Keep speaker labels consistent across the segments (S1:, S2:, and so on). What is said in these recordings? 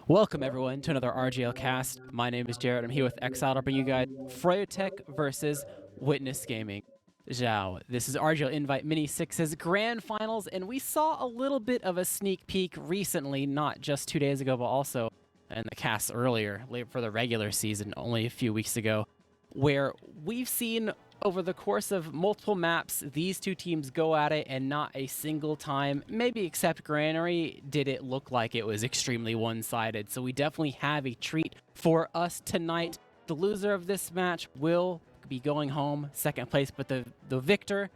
S1: Welcome everyone to another RGL cast. My name is Jared. I'm here with Xiao to bring you guys Froyotech versus Witness Gaming. Xiao. This is RGL Invite Mini Sixes Grand Finals, and we saw a little bit of a sneak peek recently, not just 2 days ago, but also in the cast earlier, late for the regular season, only a few weeks ago, where we've seen over the course of multiple maps, these two teams go at it, and not a single time, maybe except Granary, did it look like it was extremely one-sided. So we definitely have a treat for us tonight. The loser of this match will be going home second place, but the victor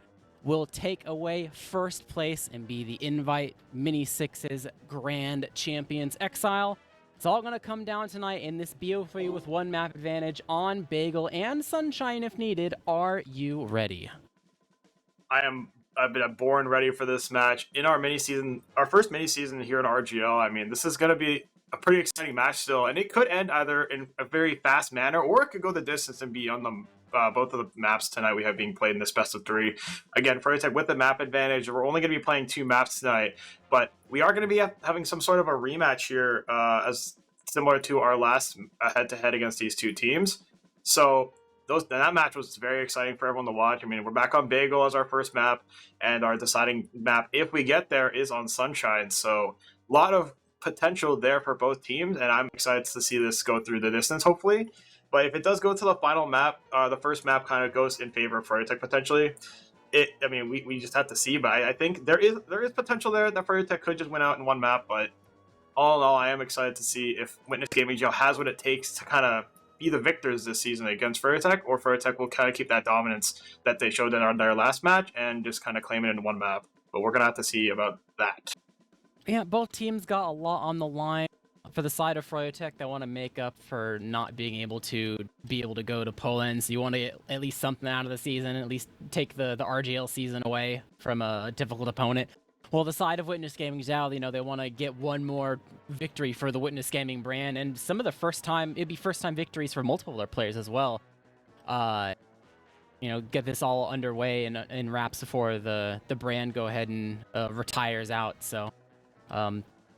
S1: will take away first place and be the Invite Mini Sixes Grand Champions. Exile. It's all going to come down tonight in this BO3 with one map advantage on Bagel and Sunshine if needed. Are you ready?
S2: I've been born ready for this match. In our mini season, our first mini season here at RGL, I mean, this is going to be a pretty exciting match still, and it could end either in a very fast manner or it could go the distance and be on the both of the maps tonight we have being played in this best of three. Again, Froyotech with the map advantage. We're only going to be playing 2 maps tonight, but we are going to be having some sort of a rematch here, as similar to our last head-to-head against these two teams. So that match was very exciting for everyone to watch. I mean, we're back on Bagel as our first map, and our deciding map, if we get there, is on Sunshine. So a lot of potential there for both teams, and I'm excited to see this go through the distance, hopefully. But if it does go to the final map, the first map kind of goes in favor of Froyotech potentially. We just have to see, but I think there is potential there that Froyotech could just win out in one map. But all in all, I am excited to see if Witness Gaming Xiao has what it takes to kind of be the victors this season against Froyotech, or Froyotech will kind of keep that dominance that they showed in their last match and just kind of claim it in one map. But we're going to have to see about that.
S1: Yeah, both teams got a lot on the line. For the side of Froyotech, they want to make up for not being able to go to Poland, so you want to get at least something out of the season, at least take the RGL season away from a difficult opponent. Well, the side of Witness Gaming Xiao, they want to get one more victory for the Witness Gaming brand, and some of the it'd be first-time victories for multiple other players as well. Get this all underway and in wraps before the brand go ahead and retires out. So,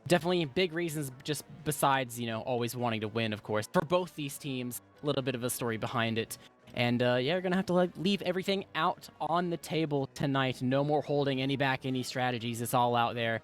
S1: definitely big reasons just besides, always wanting to win, of course. For both these teams, a little bit of a story behind it. And yeah, you're going to have to leave everything out on the table tonight. No more holding any strategies. It's all out there.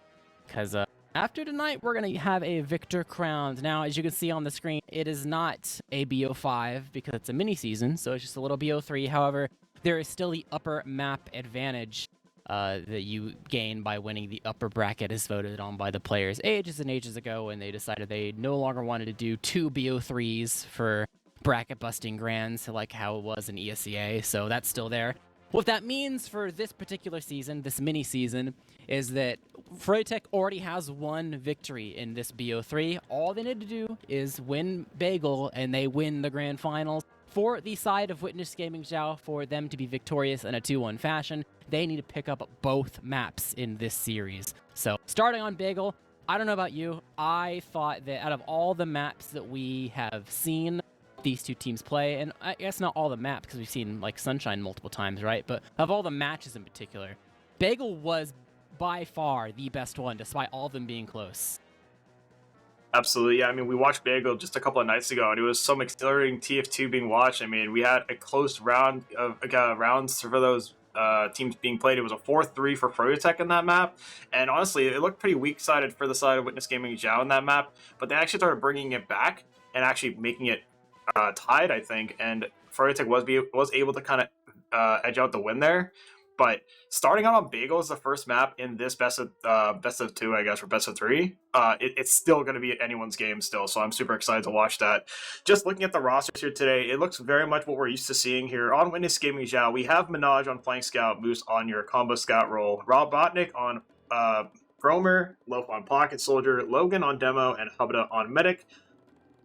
S1: Because after tonight, we're going to have a victor crowned. Now, as you can see on the screen, it is not a BO5 because it's a mini season. So it's just a little BO3. However, there is still the upper map advantage that you gain by winning the upper bracket as voted on by the players ages and ages ago, and they decided they no longer wanted to do 2 BO3s for bracket busting grands like how it was in ESEA, so that's still there. What that means for this particular season, this mini season, is that Froyotech already has one victory in this BO3. All they need to do is win Bagel, and they win the grand finals. For the side of Witness Gaming Xiao, for them to be victorious in a 2-1 fashion, they need to pick up both maps in this series. So, starting on Bagel, I don't know about you, I thought that out of all the maps that we have seen these two teams play, and I guess not all the maps because we've seen like Sunshine multiple times, right? But of all the matches in particular, Bagel was by far the best one, despite all of them being close.
S2: Absolutely, yeah. I mean, we watched Bagel just a couple of nights ago, and it was some exhilarating TF2 being watched. I mean, we had a close round of rounds for those teams being played. It was a 4-3 for Froyotech in that map, and honestly, it looked pretty weak-sided for the side of Witness Gaming Xiao in that map, but they actually started bringing it back and actually making it tied, I think, and Froyotech was able to kind of edge out the win there. But starting out on Bagel as the first map in this best of 2, I guess, or best of 3, it's still going to be anyone's game still. So I'm super excited to watch that. Just looking at the rosters here today, it looks very much what we're used to seeing here on Witness Gaming Xiao. We have Minaj on Flank Scout, Moose on your combo scout role, Rob Botnick on Gromer, Loaf on Pocket Soldier, Logan on Demo, and Hubda on Medic.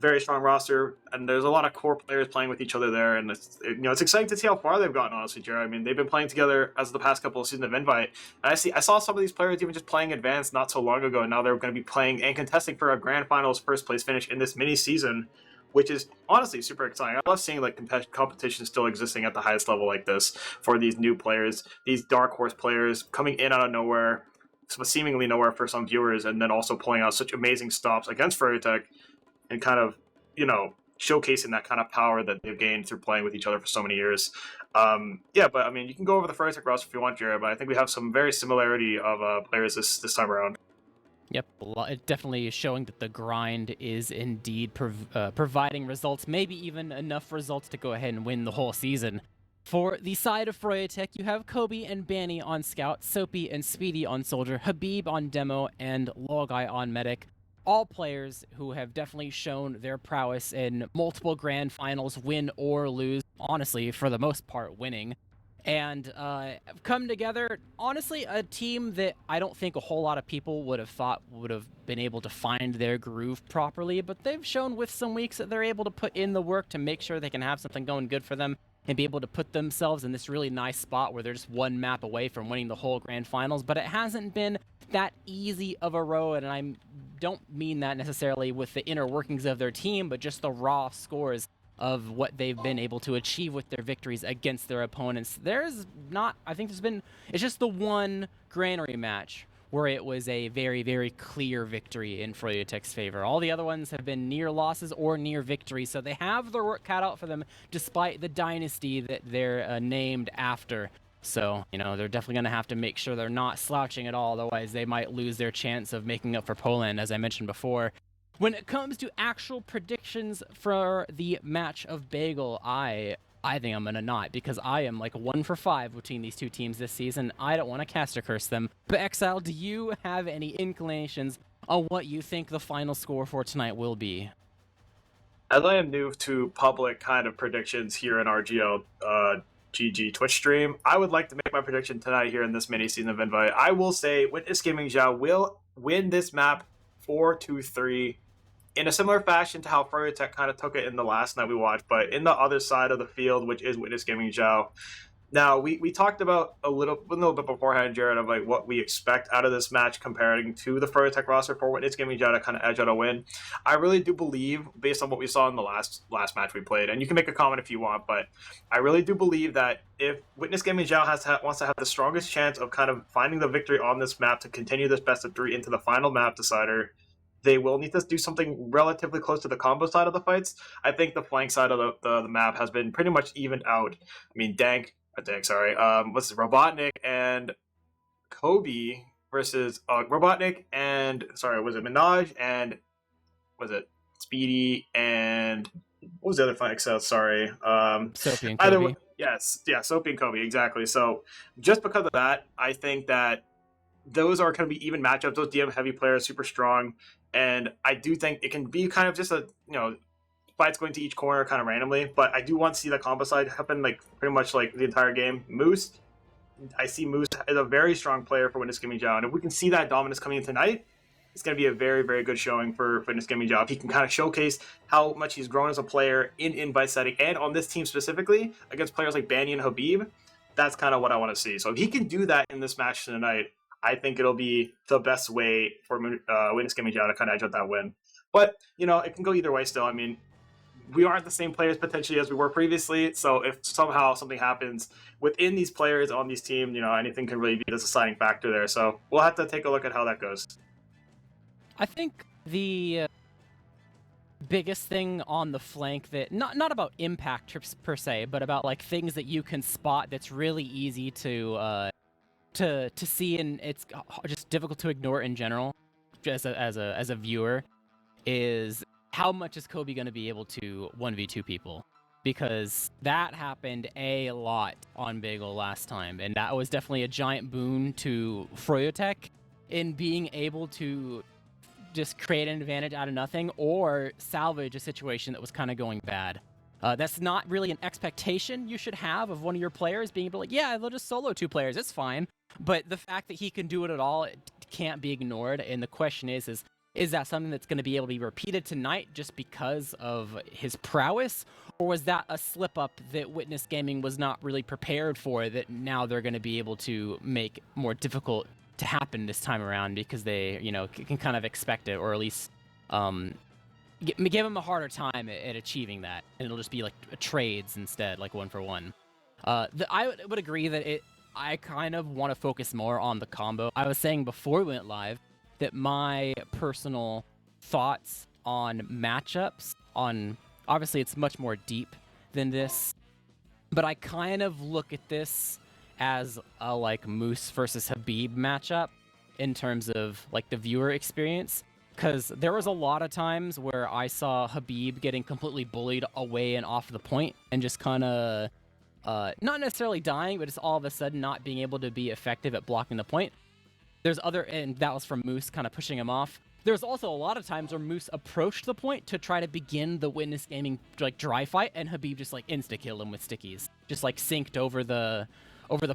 S2: Very strong roster, and there's a lot of core players playing with each other there, and it's exciting to see how far they've gotten, honestly, Jared. I mean, they've been playing together as the past couple of seasons of Invite, and I saw some of these players even just playing Advanced not so long ago, and now they're going to be playing and contesting for a Grand Finals first place finish in this mini season, which is honestly super exciting. I love seeing like competition still existing at the highest level like this for these new players, these dark horse players coming in out of nowhere, seemingly nowhere for some viewers, and then also pulling out such amazing stops against Froyotech. and kind of, showcasing that kind of power that they've gained through playing with each other for so many years. Yeah, but I mean, you can go over the Froyotech roster if you want, Jared, but I think we have some very similarity of players this time around.
S1: Yep, it definitely is showing that the grind is indeed providing results, maybe even enough results to go ahead and win the whole season. For the side of Froyotech, you have Kobe and Banny on Scout, Soapy and Speedy on Soldier, Habib on Demo, and Logai on Medic. All players who have definitely shown their prowess in multiple grand finals, win or lose, honestly, for the most part, winning. And come together, honestly, a team that I don't think a whole lot of people would have thought would have been able to find their groove properly, but they've shown with some weeks that they're able to put in the work to make sure they can have something going good for them and be able to put themselves in this really nice spot where they're just one map away from winning the whole grand finals. But it hasn't been that easy of a road, and I don't mean that necessarily with the inner workings of their team, but just the raw scores of what they've been able to achieve with their victories against their opponents. It's just the one granary match where it was a very, very clear victory in Froyotech's favor. All the other ones have been near losses or near victories, so they have their work cut out for them despite the dynasty that they're named after. So, they're definitely going to have to make sure they're not slouching at all, otherwise they might lose their chance of making up for Poland, as I mentioned before. When it comes to actual predictions for the match of Bagel, I think I'm going to not, because I am like 1 for 5 between these two teams this season. I don't want to caster curse them. But Exile, do you have any inclinations on what you think the final score for tonight will be?
S2: As I am new to public kind of predictions here in RGL GG Twitch stream, I would like to make my prediction tonight here in this mini season of Invite. I will say Witness Gaming Xiao will win this map 4-3 in a similar fashion to how Froyotech kind of took it in the last night we watched, but in the other side of the field, which is Witness Gaming Xiao. Now, we talked about a little bit beforehand, Jared, of like what we expect out of this match comparing to the Froyotech roster for Witness Gaming Xiao to kind of edge out a win. I really do believe, based on what we saw in the last match we played, and you can make a comment if you want, but I really do believe that if Witness Gaming Xiao wants to have the strongest chance of kind of finding the victory on this map to continue this best of 3 into the final map decider, they will need to do something relatively close to the combo side of the fights. I think the flank side of the map has been pretty much evened out. I mean, Robotnik and Kobe versus Robotnik and, was it Minaj and, was it Speedy and, what was the other flank side? Sorry.
S1: Soapy and Kobe.
S2: Soapy and Kobe, exactly. So just because of that, I think that those are going to be even matchups. Those DM heavy players, super strong. And I do think it can be kind of just a, fights going to each corner kind of randomly. But I do want to see the combo side happen like pretty much like the entire game. Moose, I see Moose as a very strong player for Witness Gaming Xiao. And if we can see that dominance coming in tonight, it's going to be a very, very good showing for Witness Gaming Xiao. If he can kind of showcase how much he's grown as a player in invite setting and on this team specifically against players like Banny and Habib, that's kind of what I want to see. So if he can do that in this match tonight, I think it'll be the best way for Witness Gaming Xiao to kind of edge out that win. But, it can go either way still. I mean, we aren't the same players potentially as we were previously, so if somehow something happens within these players on these teams, anything can really be the deciding factor there. So we'll have to take a look at how that goes.
S1: I think the biggest thing on the flank that, not about impact trips per se, but about like things that you can spot that's really easy to see, and it's just difficult to ignore in general, just as a viewer, is how much is Kobe going to be able to 1v2 people? Because that happened a lot on Bagel last time, and that was definitely a giant boon to Froyotech in being able to just create an advantage out of nothing or salvage a situation that was kind of going bad. That's not really an expectation you should have of one of your players, being able to, like, yeah, they'll just solo 2 players, it's fine. But the fact that he can do it at all, it can't be ignored. And the question is that something that's going to be able to be repeated tonight just because of his prowess? Or was that a slip-up that Witness Gaming was not really prepared for, that now they're going to be able to make more difficult to happen this time around because they, can kind of expect it, or at least give him a harder time at achieving that, and it'll just be like trades instead, like 1-for-1. I would agree that I kind of want to focus more on the combo. I was saying before we went live that my personal thoughts on matchups. On obviously, it's much more deep than this, but I kind of look at this as a like Moose versus Habib matchup in terms of like the viewer experience. Because there was a lot of times where I saw Habib getting completely bullied away and off the point and just kind of not necessarily dying, but just all of a sudden not being able to be effective at blocking the point. And that was from Moose kind of pushing him off. There's also a lot of times where Moose approached the point to try to begin the Witness Gaming like dry fight, and Habib just like insta-killed him with stickies. Just like synced over the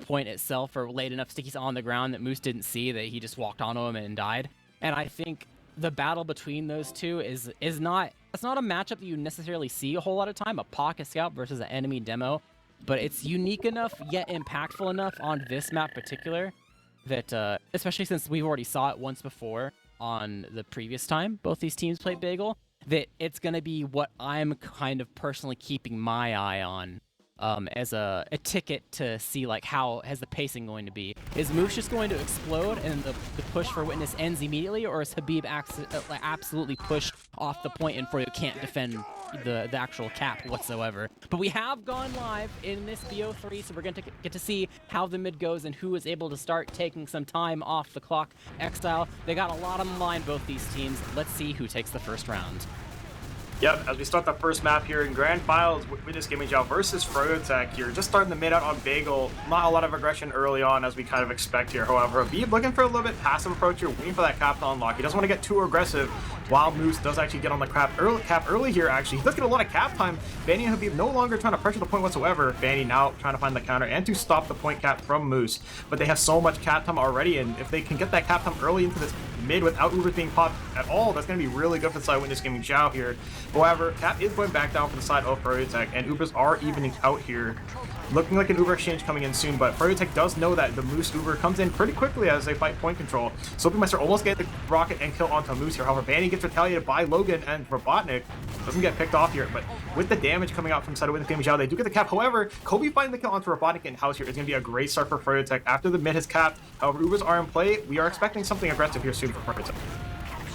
S1: point itself, or laid enough stickies on the ground that Moose didn't see that he just walked onto him and died. And I think the battle between those two is not a matchup that you necessarily see a whole lot of time, a pocket scout versus an enemy demo, but it's unique enough yet impactful enough on this map particular that especially since we've already saw it once before on the previous time both these teams played Bagel, that it's going to be what I'm kind of personally keeping my eye on as a ticket to see like how has the pacing going to be. Is Moose just going to explode and the push for Witness ends immediately, or is Habib absolutely pushed off the point and Froyo can't defend the actual cap whatsoever? But we have gone live in this BO3, so we're going to get to see how the mid goes and who is able to start taking some time off the clock. Exile, they got a lot on the line, both these teams. Let's see who takes the first round.
S2: Yep, as we start the first map here in Grand Finals, Witness Gaming Xiao versus Froyotech here. Just starting the mid out on Bagel. Not a lot of aggression early on as we kind of expect here. However, Habib looking for a little bit passive approach here, waiting for that cap to unlock. He doesn't want to get too aggressive, while Moose does actually get on the cap early here, actually. He does get a lot of cap time. Banny and Habib no longer trying to pressure the point whatsoever. Banny now trying to find the counter and to stop the point cap from Moose. But they have so much cap time already, and if they can get that cap time early into this mid without Ubers being popped at all, that's going to be really good for the side of Witness Gaming Xiao here. However, cap is going back down for the side of Froyotech, and Ubers are evening out here. Looking like an Uber exchange coming in soon, but Froyotech does know that the Moose Uber comes in pretty quickly as they fight point control. Soapymeister almost get the rocket and kill onto Moose here. However, Banny gets retaliated by Logan, and Robotnik doesn't get picked off here, but with the damage coming out from the side of Witness Gaming Xiao, they do get the cap. However, Kobe finding the kill onto Robotnik in house here is going to be a great start for Froyotech after the mid has capped. However, Ubers are in play. We are expecting something aggressive here soon for Froyotech.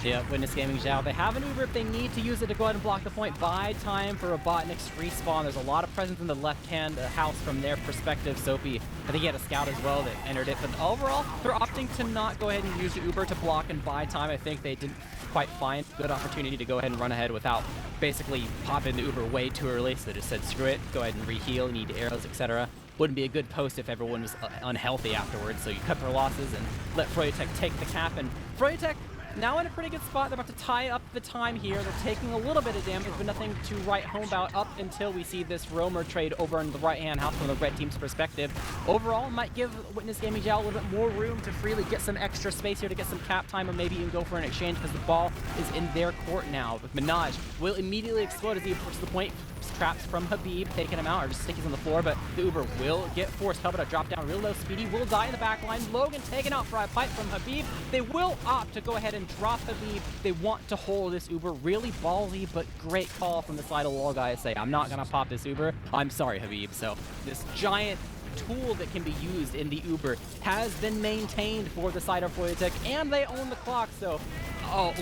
S1: Yeah, Witness Gaming Xiao. They have an Uber if they need to use it to go ahead and block the point. Buy time for Robotnik's respawn. There's a lot of presence in the left-hand house from their perspective. Soapy, I think he had a scout as well that entered it. But overall, they're opting to not go ahead and use the Uber to block and buy time. I think they didn't quite find a good opportunity to go ahead and run ahead without basically popping the Uber way too early. So they just said, screw it, go ahead and reheal, need arrows, etc. Wouldn't be a good post if everyone was unhealthy afterwards. So you cut their losses and let Froyotech take the cap. And Froyotech, now in a pretty good spot. They're about to tie up the time here. They're taking a little bit of damage, but nothing to write home about up until we see this roamer trade over in the right-hand house from the red team's perspective. Overall, might give Witness Gaming Xiao a little bit more room to freely get some extra space here to get some cap time, or maybe even go for an exchange because the ball is in their court now. With Minaj will immediately explode as he approaches the point. Traps from Habib, taking him out, or just stickies on the floor, but the Uber will get forced. Help it to drop down real low. Speedy will die in the back line. Logan taken out for a pipe from Habib. They will opt to go ahead and drop Habib. They want to hold this Uber. Really ballsy, but great call from the side of Lol guy to say, I'm not going to pop this Uber. I'm sorry, Habib. So this giant tool that can be used in the Uber has been maintained for the side of Froyotech, and they own the clock. So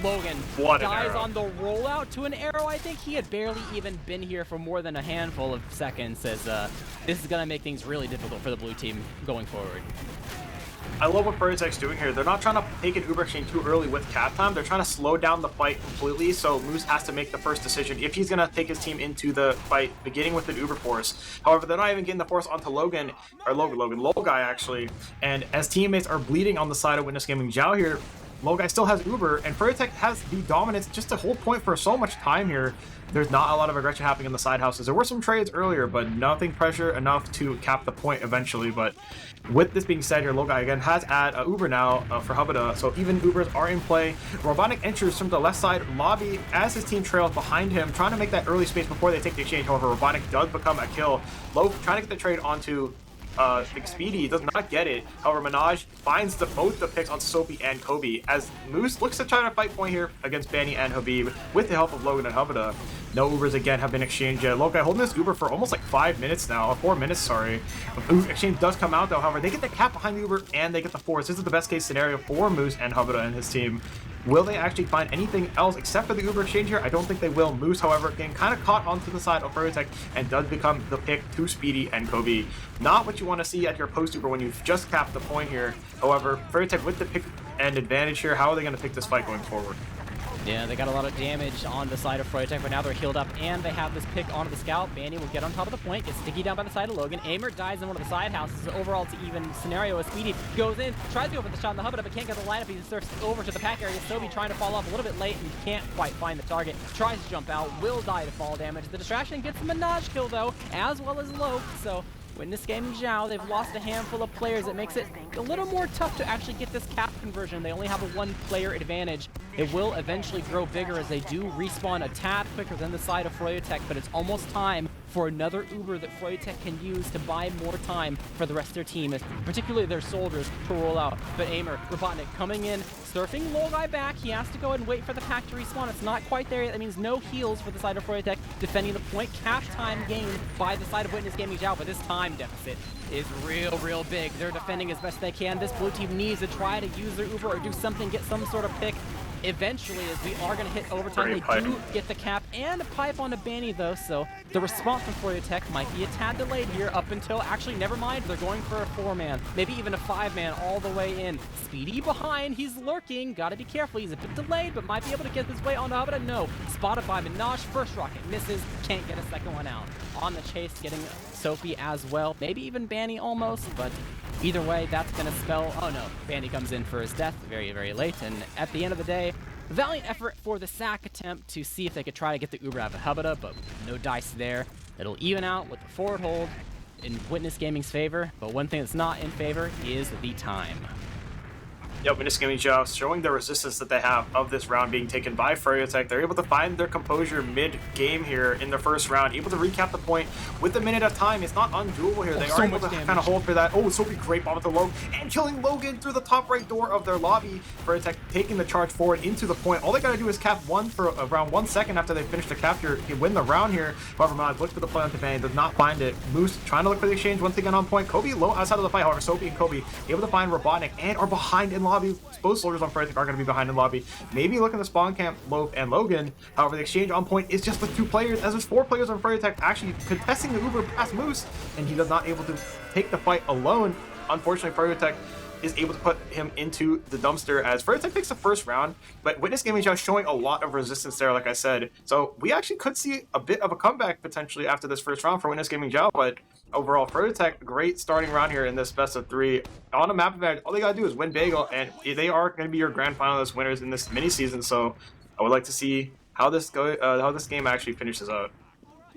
S1: Logan dies on the rollout to an arrow. I think he had barely even been here for more than a handful of seconds, as this is going to make things really difficult for the blue team going forward.
S2: I love what Froyotech's doing here. They're not trying to take an Uber exchange too early with cap time. They're trying to slow down the fight completely, so Moose has to make the first decision if he's going to take his team into the fight, beginning with an Uber force. However, they're not even getting the force onto Logan, Lol guy actually, and as teammates are bleeding on the side of Witness Gaming Xiao here, Lol guy still has Uber, and Froyotech has the dominance just to hold point for so much time here. There's not a lot of aggression happening in the side houses. There were some trades earlier, but nothing pressure enough to cap the point eventually. But with this being said here, Lol guy again has at Uber now for Hubada, so even Ubers are in play. Robotnik enters from the left side lobby as his team trails behind him, trying to make that early space before they take the exchange. However, Robotnik does become a kill. Low trying to get the trade onto Big Speedy, does not get it. However, Minaj finds both the picks on Soapy and Kobe as Moose looks to try to fight point here against Banny and Habib with the help of Logan and Hubada. No Ubers again have been exchanged yet. Lokai holding this Uber for almost like 5 minutes now, 4 minutes, sorry. Exchange does come out though. However, they get the cap behind the Uber and they get the force. This is the best case scenario for Moose and Hubada and his team. Will they actually find anything else except for the Uber exchange here? I don't think they will. Moose, however, getting kind of caught onto the side of Froyotech and does become the pick to Speedy and Kobe. Not what you want to see at your post-Uber when you've just capped the point here. However, Froyotech with the pick and advantage here, how are they going to pick this fight going forward?
S1: Yeah, they got a lot of damage on the side of Froyotech, but now they're healed up, and they have this pick onto the scout. Banny will get on top of the point, gets sticky down by the side of Logan. Aimer dies in one of the side houses. Overall, it's an even scenario as Speedy goes in, tries to go for the shot in the hub, but can't get the lineup. He surfs over to the pack area. Sobi trying to fall off a little bit late and can't quite find the target. Tries to jump out, will die to fall damage. The distraction gets the Minaj kill, though, as well as Loke, so Witness Gaming Xiao, they've lost a handful of players. It makes it a little more tough to actually get this cap conversion. They only have a one-player advantage. It will eventually grow bigger as they do respawn a tad quicker than the side of Froyotech, but it's almost time for another Uber that Froyotech can use to buy more time for the rest of their team, particularly their soldiers, to roll out. But Aimer, Robotnik coming in, surfing Logai back. He has to go and wait for the pack to respawn. It's not quite there yet. That means no heals for the side of Froyotech, defending the point. Cap time gained by the side of Witness Gaming Xiao, but this time deficit is real big. They're defending as best they can. This blue team needs to try to use their Uber or do something, get some sort of pick. Eventually, as we are going to hit overtime, they do get the cap and a pipe onto Banny, though, so the response from Froyotech might be a tad delayed here up until, actually, never mind, they're going for a 4-man, maybe even a 5-man all the way in. Speedy behind, he's lurking, gotta be careful, he's a bit delayed, but might be able to get his way onto Habita. No, spotted by Minaj, first rocket misses, can't get a second one out. On the chase, getting Sophie as well, maybe even Banny almost, but either way, that's going to spell, oh no, Banny comes in for his death very late, and at the end of the day, valiant effort for the sack attempt to see if they could try to get the Uber out of Habita, but no dice there. It'll even out with the forward hold in Witness Gaming's favor, but one thing that's not in favor is the time.
S2: Yep, Witness Gaming Xiao showing the resistance that they have of this round being taken by Froyotech. They're able to find their composure mid-game here in the first round, able to recap the point with a minute of time. It's not undoable here. They are able to kind of hold for that. Oh, so great bomb with the Logan and killing Logan through the top right door of their lobby. Froyotech taking the charge forward into the point. All they got to do is cap one for around 1 second after they finish the capture to win the round here. However, Mod looks for the play on Tiffany, does not find it. Moose trying to look for the exchange once again on point. Kobe low outside of the fight. However, Sophie and Kobe able to find Robotnik and are behind in lobby. Both soldiers on Froyotech are going to be behind in lobby. Maybe looking to spawn camp Loaf and Logan. However, the exchange on point is just with 2 players, as there's 4 players on Froyotech actually contesting the Uber past Moose, and he does not able to take the fight alone. Unfortunately, Froyotech is able to put him into the dumpster as Froyotech takes the first round, but Witness Gaming Xiao showing a lot of resistance there, like I said. So we actually could see a bit of a comeback potentially after this first round for Witness Gaming Xiao, but overall, Froyotech, great starting round here in this best of 3. On a map advantage, all they gotta do is win Bagel, and they are going to be your grand finalist winners in this mini season. So I would like to see how this game actually finishes out.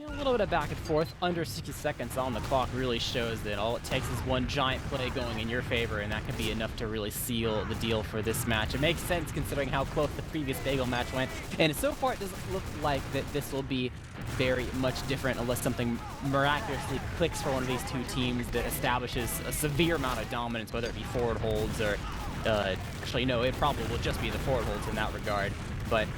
S1: A little bit of back and forth, under 60 seconds on the clock really shows that all it takes is one giant play going in your favor, and that can be enough to really seal the deal for this match. It makes sense considering how close the previous Bagel match went, and so far it doesn't look like that this will be very much different unless something miraculously clicks for one of these 2 teams that establishes a severe amount of dominance, whether it be forward holds or actually no, it probably will just be the forward holds in that regard. But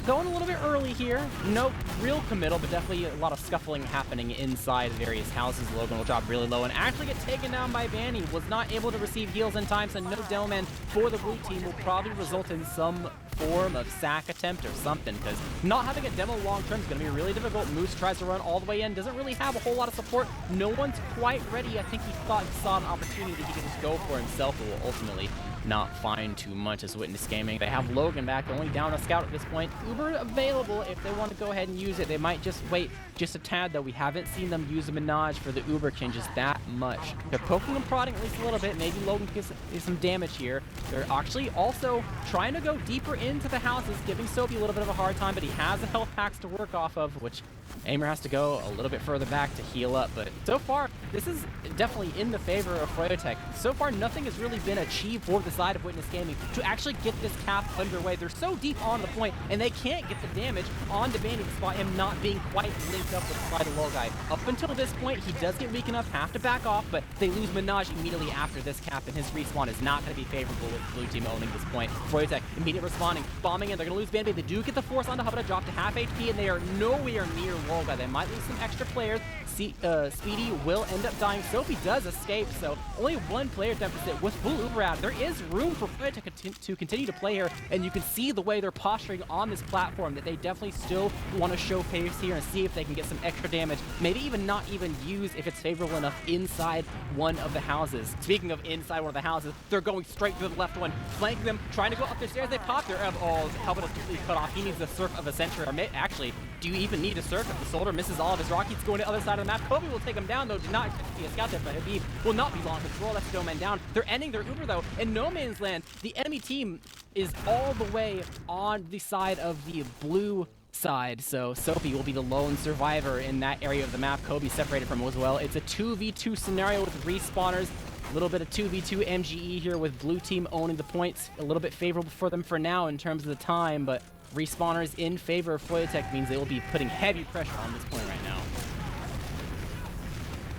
S1: going a little bit early here. No real committal, but definitely a lot of scuffling happening inside various houses. Logan will drop really low and actually get taken down by Banny. Was not able to receive heals in time, so no Delman for the blue team will probably result in some form of sack attempt or something, because not having a demo long term is going to be really difficult. Moose tries to run all the way in, doesn't really have a whole lot of support. No one's quite ready. I think he thought he saw an opportunity that he could just go for himself, but will ultimately not find too much as Witness Gaming. They have Logan back, only down a scout at this point. Uber available if they want to go ahead and use it. They might just wait just a tad, though. We haven't seen them use a Minaj for the Uber changes that much. They're poking and prodding at least a little bit. Maybe Logan gets some damage here. They're actually also trying to go deeper into the houses, giving Sophie a little bit of a hard time, but he has the health packs to work off of, which Aimer has to go a little bit further back to heal up. But so far, this is definitely in the favor of Froyotech. So far, nothing has really been achieved for the side of Witness Gaming to actually get this cap underway. They're so deep on the point, and they can't get the damage on Banny despite him not being quite linked up with the side of Logai. Up until this point, he does get weak enough, have to back off, but they lose Minaj immediately after this cap, and his respawn is not going to be favorable with the blue team owning this point. Froyotech immediate respawning, running, bombing in. They're going to lose Band-Aid. They do get the force onto Hubba, drop to half HP, and they are nowhere near Wolga. They might lose some extra players. Speedy will end up dying. Sophie does escape, so only one player deficit with full Uber out. There is room for Froyotech to continue to play here, and you can see the way they're posturing on this platform that they definitely still want to show face here and see if they can get some extra damage. Maybe even not even use if it's favorable enough inside one of the houses. Speaking of inside one of the houses, they're going straight to the left one, flanking them, trying to go up the stairs. They pop their oh, Hubba is completely cut off. He needs the Surf of a Sentry. Or actually, do you even need a Surf if the Soldier misses all of his rockets going to the other side of the map? Kobe will take him down, though. Did not expect to see a scout there, but Habib will not be long control. That's no man down. They're ending their Uber, though. In no man's land, the enemy team is all the way on the side of the blue side, so Sophie will be the lone survivor in that area of the map. Kobe separated from him as well. It's a 2v2 scenario with respawners. A little bit of 2v2 MGE here with blue team owning the points. A little bit favorable for them for now in terms of the time, but respawners in favor of Froyotech means they will be putting heavy pressure on this point right now.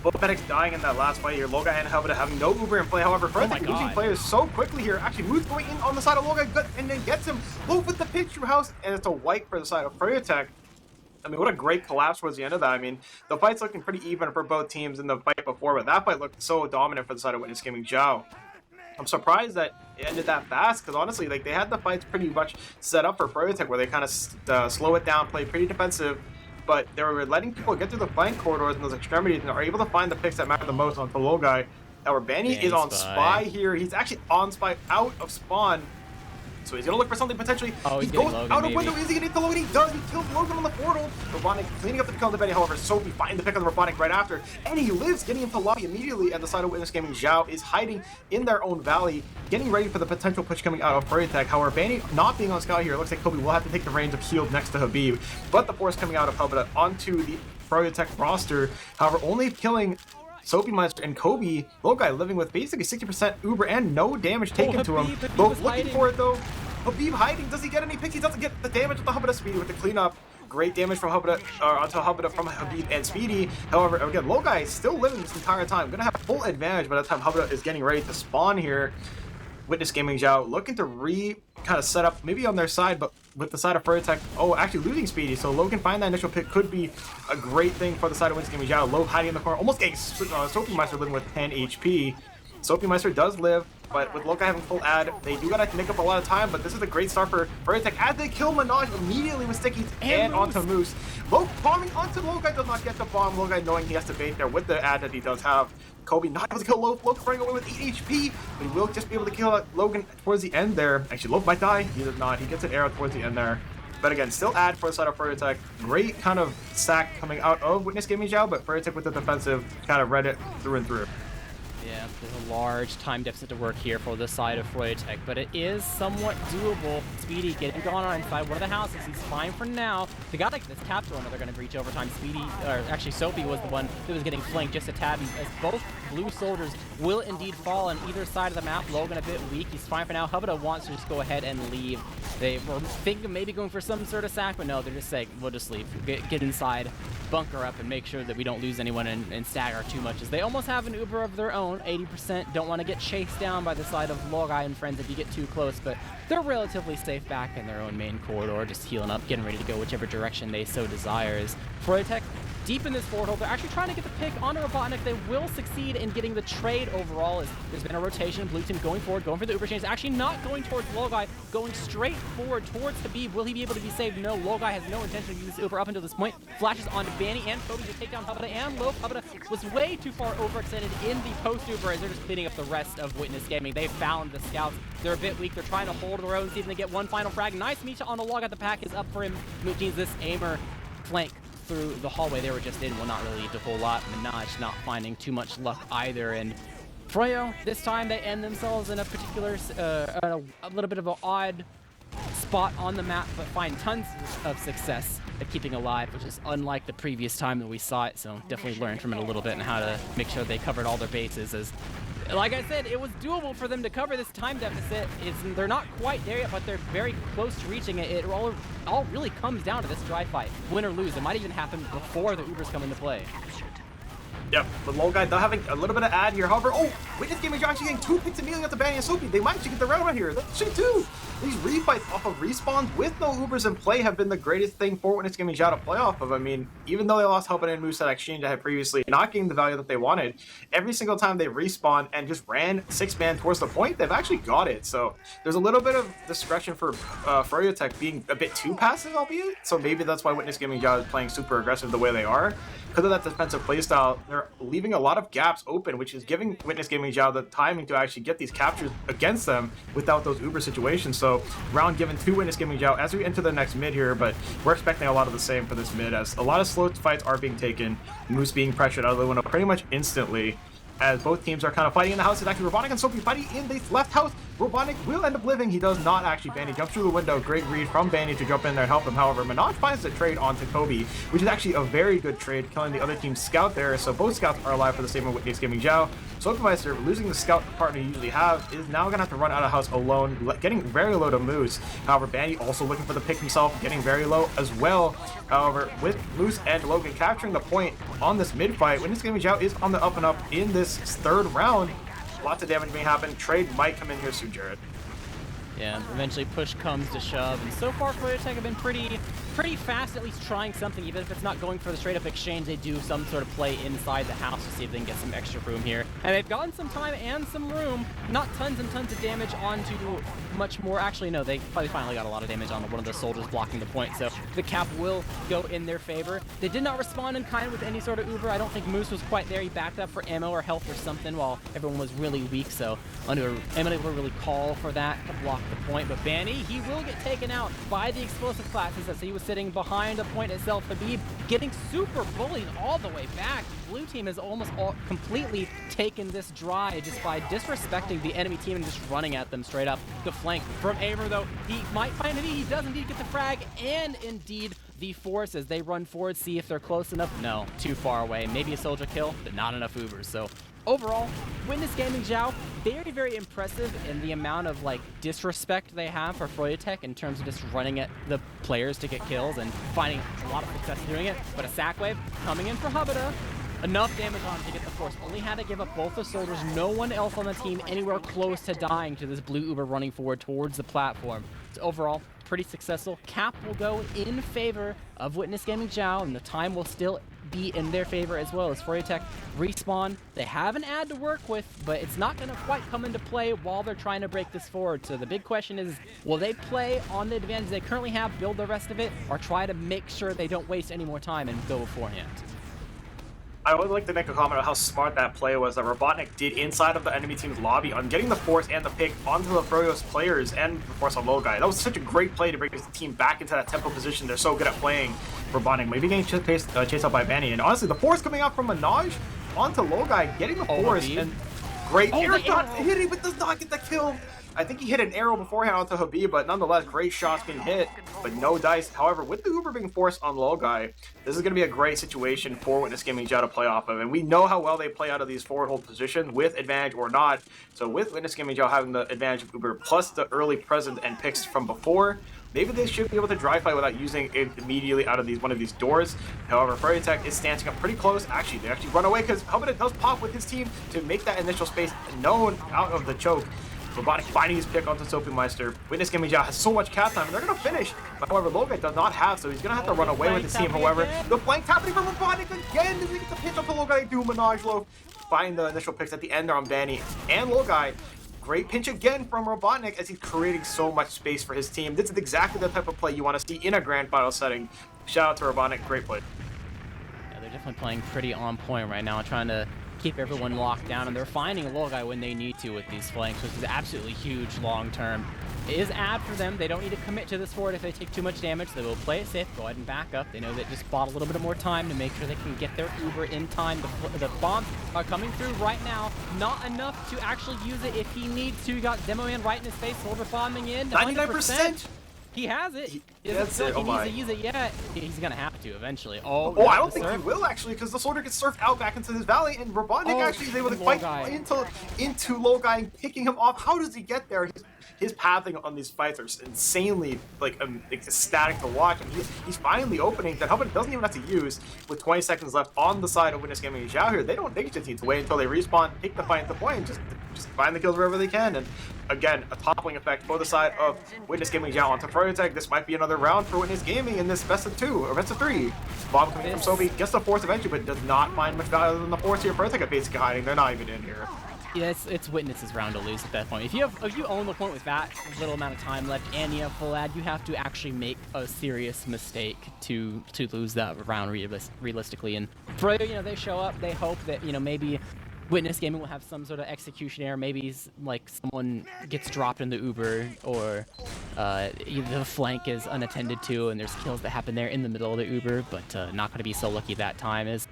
S2: Both medics dying in that last fight here. Loga and Hubba having no Uber in play. However, Froyotech losing players so quickly here. Actually, Moose going in on the side of Loga and then gets him. Low with the picture house, and it's a wipe for the side of Froyotech. I mean, what a great collapse towards the end of that. I mean, the fight's looking pretty even for both teams in the fight before, but that fight looked so dominant for the side of Witness Gaming Xiao. I'm surprised that it ended that fast, because honestly, like, they had the fights pretty much set up for Froyotech, where they kind of slow it down, play pretty defensive, but they were letting people get through the flank corridors and those extremities, and are able to find the picks that matter the most on the low guy. Now, Benny is on Spy here. He's actually on Spy out of spawn. So he's going to look for something potentially. Oh, he goes Logan, out of window. Is he going to hit the Logan? He does. He kills Logan on the portal. Robotic cleaning up the kill on the Benny. However, Sophie finding the pick on the Robotic right after. And he lives, getting into lobby immediately. And the side of Witness Gaming Xiao is hiding in their own valley, getting ready for the potential push coming out of Froyotech. However, Benny not being on scout here, it looks like Kobe will have to take the reins of shield next to Habib. But the force coming out of Hubba onto the Froyotech roster. However, only killing Sophie Meister and Kobe, low guy living with basically 60% Uber and no damage taken to him. Both looking for it though. Habib hiding. Does he get any picks? He doesn't get the damage with the Hubba Speedy with the cleanup. Great damage from Hubba onto Hubba from Habib and Speedy. However, again, low guy is still living this entire time. Gonna have full advantage by the time Hubba is getting ready to spawn here. Witness Gaming Xiao looking to kind of set up maybe on their side, but with the side of Froyotech, actually losing Speedy. So Logan find that initial pick could be a great thing for the side of Witness Gaming Xiao. Low hiding in the corner, almost getting Sophie Meister living with 10 HP. Sophie Meister does live, but with Loka having full ad, they do gotta make up a lot of time, but this is a great start for Froyotech as they kill Minaj immediately with Sticky and onto Moose. Low bombing onto Logai, does not get the bomb. Logai knowing he has to bait there with the ad that he does have. Kobe not able to kill Loke running away with 8 HP, but he will just be able to kill Logan towards the end there. Actually, Loke might die. He does not. He gets an arrow towards the end there. But again, still ad for the side of Froyotech. Great kind of sack coming out of Witness Gaming Xiao, but Froyotech with the defensive kind of read it through and through.
S1: Yeah, there's a large time deficit to work here for the side of Froyotech, but it is somewhat doable. Speedy getting gone on inside one of the houses. He's fine for now. They got like this tap door they're going to breach overtime. Speedy, or actually Sophie was the one that was getting flanked just a tad, as both blue soldiers will indeed fall on either side of the map. Logan a bit weak. He's fine for now. Hubba wants to just go ahead and leave. They were thinking of maybe going for some sort of sack, but no, they're just saying, we'll just leave. Get inside, bunker up, and make sure that we don't lose anyone and stagger too much, as they almost have an Uber of their own. 80%, don't want to get chased down by the side of Logai and friends if you get too close, but they're relatively safe back in their own main corridor, just healing up, getting ready to go whichever direction they so desires. Froyotech deep in this forward hold. They're actually trying to get the pick onto Robotnik. They will succeed in getting the trade overall, as there's been a rotation. Blue team going forward, going for the Uber chains. Actually not going towards Logai, going straight forward towards Habib. Will he be able to be saved? No, Logai has no intention of using this Uber up until this point. Flashes onto Banny and Cody to take down Hubba and Low. Hubba was way too far overextended in the post Uber, as they're just cleaning up the rest of Witness Gaming. They found the scouts. They're a bit weak. They're trying to hold their own, see if they get one final frag. Nice Misha on the log out. The pack is up for him. Moot needs this aimer flank through the hallway they were just in will not really do a whole lot. Minaj not finding too much luck either, and Froyo, this time they end themselves in a particular, a little bit of an odd spot on the map, but find tons of success at keeping alive, which is unlike the previous time that we saw it, so definitely learned from it a little bit and how to make sure they covered all their bases. As like I said, it was doable for them to cover this time deficit. They're not quite there yet, but they're very close to reaching it. It all really comes down to this dry fight. Win or lose. It might even happen before the Ubers come into play.
S2: Yep, but Lol Guy, they're having a little bit of ad here. However, oh, Witness Gaming actually getting 2 picks immediately at the Banny and Soapy. They might actually get the round right here. That's shit too. These refights off of respawns with no Ubers in play have been the greatest thing for Witness Gaming to play off of. I mean, even though they lost Hubba and Moose that exchange I had previously, not getting the value that they wanted, every single time they respawn and just ran 6-man towards the point, they've actually got it. So there's a little bit of discretion for Froyotech being a bit too passive, albeit. So maybe that's why Witness Gaming is playing super aggressive the way they are. Because of that defensive playstyle, they're leaving a lot of gaps open, which is giving Witness Gaming the timing to actually get these captures against them without those Uber situations. So round given to Witness Gaming as we enter the next mid here, but we're expecting a lot of the same for this mid, as a lot of slow fights are being taken, Moose being pressured out of the window pretty much instantly, as both teams are kind of fighting in the house. It's actually Robotnik and Soapy fighting in the left house. Robotnik will end up living. He does not actually. Banny jumps through the window. Great read from Banny to jump in there and help him. However, Minaj finds the trade onto Kobe, which is actually a very good trade, killing the other team's scout there. So both scouts are alive for the same with Witness Gaming Xiao. Soapmeister, losing the scout partner you usually have, is now going to have to run out of house alone, getting very low to Moose. However, Banny also looking for the pick himself, getting very low as well. However, with Moose and Logan capturing the point on this mid fight, Witness Gaming Xiao is on the up and up in this third round. Lots of damage may happen. Trade might come in here soon, Jared.
S1: Yeah, eventually push comes to shove, and so far Froyotech have been pretty fast, at least trying something. Even if it's not going for the straight up exchange, they do some sort of play inside the house to see if they can get some extra room here. And they've gotten some time and some room, not tons and tons of damage onto much more. Actually, no, they finally got a lot of damage on one of the soldiers blocking the point, so the cap will go in their favor. They did not respond in kind with any sort of Uber. I don't think Moose was quite there. He backed up for ammo or health or something while everyone was really weak, so unable to really call for that to block the point. But Banny, he will get taken out by the explosive classes as he was sitting behind the point itself. Habib getting super bullied all the way back. Blue team has almost completely taken this dry just by disrespecting the enemy team and just running at them straight up the flank. From Amer though, he might find it. He does indeed get the frag and indeed the force as they run forward, see if they're close enough. No, too far away. Maybe a soldier kill, but not enough Ubers. So overall, Witness Gaming Xiao, very, very impressive in the amount of disrespect they have for Froyotech in terms of just running at the players to get kills and finding a lot of success doing it. But a sack wave coming in for Hubada. Enough damage on him to get the force. Only had to give up both the soldiers. No one else on the team anywhere close to dying to this blue Uber running forward towards the platform. So overall, pretty successful. Cap will go in favor of Witness Gaming Xiao, and the time will still be in their favor as well as Froyotech respawn. They have an ad to work with, but it's not going to quite come into play while they're trying to break this forward. So the big question is, will they play on the advantage they currently have, build the rest of it, or try to make sure they don't waste any more time and go beforehand?
S2: I would like to make a comment on how smart that play was that Robotnik did inside of the enemy team's lobby on getting the force and the pick onto the Froyos players and the force on low guy. That was such a great play to bring this team back into that tempo position they're so good at playing. Robotnik maybe getting chased out by Banny, and honestly the force coming out from Minaj onto low guy, getting the force and great air shot hitting, but does not get the kill. I think he hit an arrow beforehand onto Habib, but nonetheless, great shots being hit, but no dice. However, with the Uber being forced on low guy, this is going to be a great situation for Witness Gaming Xiao to play off of, and we know how well they play out of these forward hold positions, with advantage or not. So with Witness Gaming Xiao having the advantage of Uber, plus the early present and picks from before, maybe they should be able to dry fight without using it immediately out of one of these doors. However, Froyotech is standing up pretty close. Actually, they run away because Hubba does pop with his team to make that initial space known out of the choke. Robotic finding his pick onto Soapmeister. Witness Gaming Xiao has so much cap time, and they're going to finish. However, Logan does not have, so he's going to have to run away with his team. However, the flank happening from Robotic again. Does he get the pitch onto Logai? Do Minaj low. Find the initial picks at the end there on Banny and Logai. Great pinch again from Robotnik as he's creating so much space for his team. This is exactly the type of play you want to see in a grand final setting. Shout out to Robotnik, great play.
S1: Yeah, they're definitely playing pretty on point right now, trying to keep everyone locked down, and they're finding a low guy when they need to with these flanks, which is absolutely huge long term. It is ad for them. They don't need to commit to this forward if they take too much damage. They will play it safe, go ahead and back up. They know that just bought a little bit more time to make sure they can get their Uber in time. The bombs are coming through right now. Not enough to actually use it if he needs to. He got Demo Man right in his face. Soldier bombing in.
S2: 99%.
S1: He has it. He
S2: that's
S1: it.
S2: He
S1: Oh needs to use it yet. He's gonna have to eventually. Oh,
S2: I don't think he will actually, because the soldier gets surfed out back into his valley, and Robotnik actually is able to fight into low guy and picking him off. How does he get there? He's his pathing on these fights are insanely like ecstatic to watch, and he's finally opening that Hubbard doesn't even have to use with 20 seconds left on the side of Witness Gaming and Xiao here. They just need to wait until they respawn, take the fight at the point, and just find the kills wherever they can. And again, a toppling effect for the side of Witness Gaming Xiao onto Froyotech. This might be another round for Witness Gaming in this best of 2 or best of 3. Bomb coming from Sophie, gets the force eventually, but does not find much value than the force here. Froyotech are basically hiding. They're not even in here.
S1: Yeah, it's Witness's round to lose at that point. If you own the point with that little amount of time left and you have full ad, you have to actually make a serious mistake to lose that round realistically. And Froyo, they show up, they hope that maybe Witness Gaming will have some sort of execution error. Maybe like someone gets dropped in the Uber, or the flank is unattended to, and there's kills that happen there in the middle of the Uber. But not going to be so lucky that time. As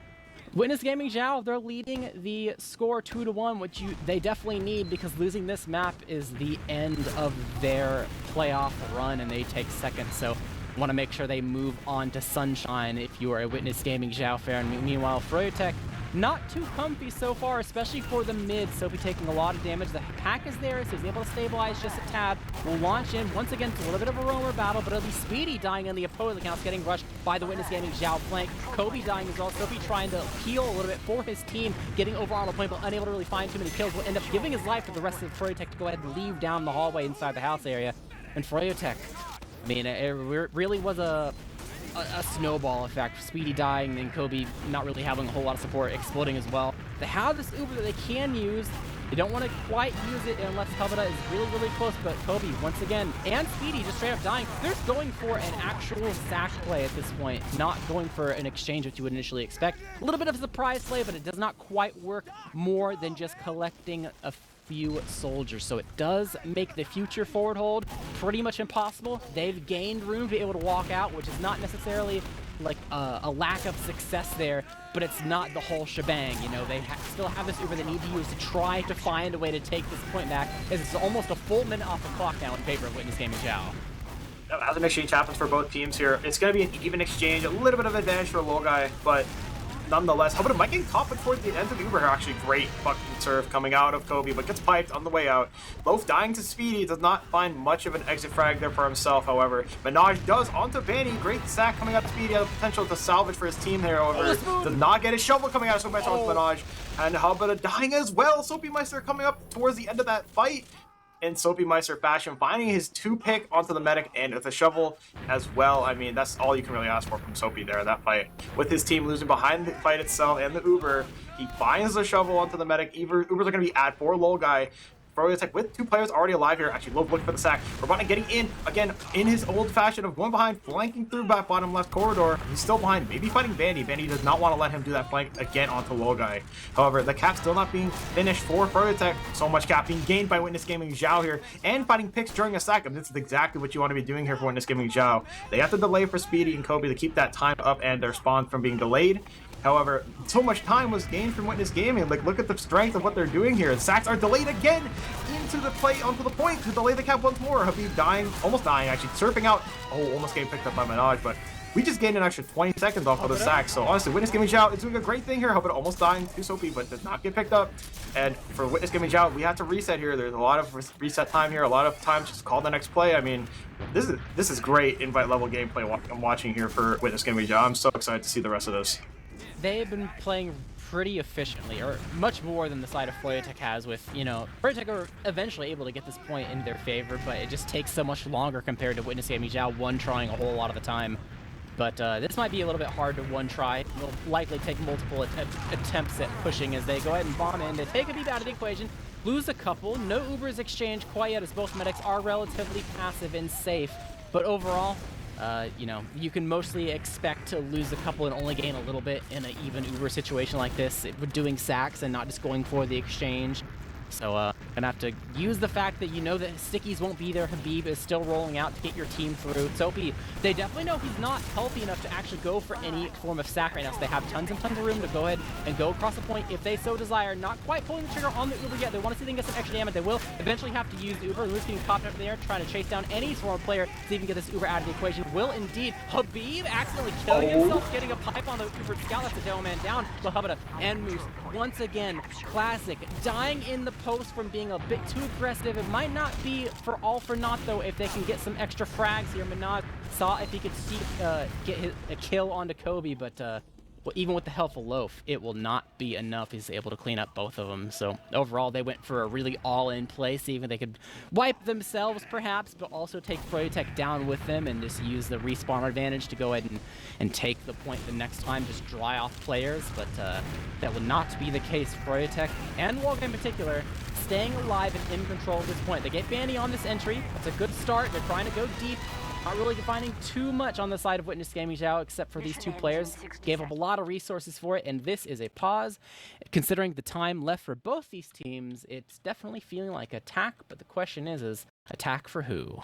S1: Witness Gaming Xiao, they're leading the score 2-1, which they definitely need, because losing this map is the end of their playoff run, and they take second. So want to make sure they move on to Sunshine if you are a Witness Gaming Xiao fan. Meanwhile, Froyotech, not too comfy so far, especially for the mid. Sophie taking a lot of damage. The pack is there, so he's able to stabilize just a tad. Will launch in. Once again, it's a little bit of a roamer battle, but it'll be Speedy dying on the opposing accounts, getting rushed by the Witness Gaming Xiao flank. Kobe dying as well. Sophie trying to heal a little bit for his team, getting over on the point, but unable to really find too many kills. Will end up giving his life to the rest of Froyotech to go ahead and leave down the hallway inside the house area. And Froyotech, I mean, it really was a snowball effect. Speedy dying, and Kobe not really having a whole lot of support, exploding as well. They have this Uber that they can use. They don't want to quite use it unless Habada is really close, but Kobe, once again, and Speedy just straight up dying. They're going for an actual sack play at this point, not going for an exchange, which you would initially expect. A little bit of a surprise play, but it does not quite work more than just collecting a few soldiers. So it does make the future forward hold pretty much impossible. They've gained room to be able to walk out, which is not necessarily like a lack of success there, but it's not the whole shebang. They still have this Uber they need to use to try to find a way to take this point back, as it's almost a full minute off the clock now in favor of Witness Gaming Xiao.
S2: As an exchange happens for both teams here, it's going to be an even exchange, a little bit of advantage for the low guy, but nonetheless, Hubbard might get caught, but towards the end of the Uber, actually great fucking serve coming out of Kobe, but gets piped on the way out. Loaf dying to Speedy, does not find much of an exit frag there for himself, however. Minaj does onto Vanny, great sack coming out of Speedy, has potential to salvage for his team there, however. Does not get his shovel coming out of Soapmeister with Minaj, and Hubbard dying as well. Soapy Meister coming up towards the end of that fight in Soapy Meister fashion, finding his 2-pick onto the medic and with a shovel as well. I mean, that's all you can really ask for from Soapy there, that fight. With his team losing behind the fight itself and the Uber, he finds the shovel onto the medic. Ubers are going to be at 4 low guy. Froyotech with 2 players already alive here. Actually, Loaf looking for the sack. Rabana getting in, again, in his old fashion of going behind, flanking through back bottom left corridor. He's still behind, maybe fighting Vandy. Vandy does not want to let him do that flank again onto low guy. However, the cap still not being finished for Froyotech. So much cap being gained by Witness Gaming Xiao here, and fighting picks during a sack. And this is exactly what you want to be doing here for Witness Gaming Xiao. They have to delay for Speedy and Kobe to keep that time up and their spawn from being delayed. However, so much time was gained from Witness Gaming. Like, look at the strength of what they're doing here. The sacks are delayed again into the play, onto the point to delay the cap once more. Habib dying, almost dying actually, surfing out. Oh, almost getting picked up by Minaj, but we just gained an extra 20 seconds off of the sack. So honestly, Witness Gaming Xiao is doing a great thing here. Habib almost dying to Soapy, but does not get picked up. And for Witness Gaming Xiao, we have to reset here. There's a lot of reset time here, a lot of time just call the next play. I mean, this is great invite level gameplay I'm watching here for Witness Gaming Xiao. I'm so excited to see the rest of this.
S1: They've been playing pretty efficiently, or much more than the side of Froyotech has, with, Froyotech are eventually able to get this point in their favor, but it just takes so much longer compared to Witness Gaming Xiao one-trying a whole lot of the time. But this might be a little bit hard to one-try. It'll likely take multiple attempts at pushing as they go ahead and bomb in to take a beat out of the equation, lose a couple. No Ubers exchanged quite yet, as both medics are relatively passive and safe, but overall, you can mostly expect to lose a couple and only gain a little bit in an even Uber situation like this, with doing sacks and not just going for the exchange. So gonna have to use the fact that that stickies won't be there. Habib is still rolling out to get your team through. Soapy, they definitely know he's not healthy enough to actually go for any form of sack right now, so they have tons and tons of room to go ahead and go across the point if they so desire. Not quite pulling the trigger on the Uber yet. They want to see if they can get some extra damage. They will eventually have to use the Uber. Luke's getting popped up in the air, trying to chase down any sort of player to even get this Uber out of the equation. Will indeed. Habib accidentally killing himself, getting a pipe on the Uber scout. That's a Dell man down. But Habada and Moose, once again, classic, dying in the post from being being a bit too aggressive. It might not be for all for naught, though, if they can get some extra frags here. Minaj saw if he could get a kill onto Kobe, but well, even with the health of Loaf, it will not be enough. He's able to clean up both of them. So overall, they went for a really all-in play, see if they could wipe themselves, perhaps, but also take Froyotech down with them and just use the respawn advantage to go ahead and take the point the next time, just dry off players. But that will not be the case. Froyotech, and Wolga in particular, staying alive and in control at this point. They get Bandy on this entry. That's a good start. They're trying to go deep. Not really finding too much on the side of Witness Gaming Xiao, except for these two players. Gave up a lot of resources for it, and this is a pause. Considering the time left for both these teams, it's definitely feeling like attack, but the question is attack for who?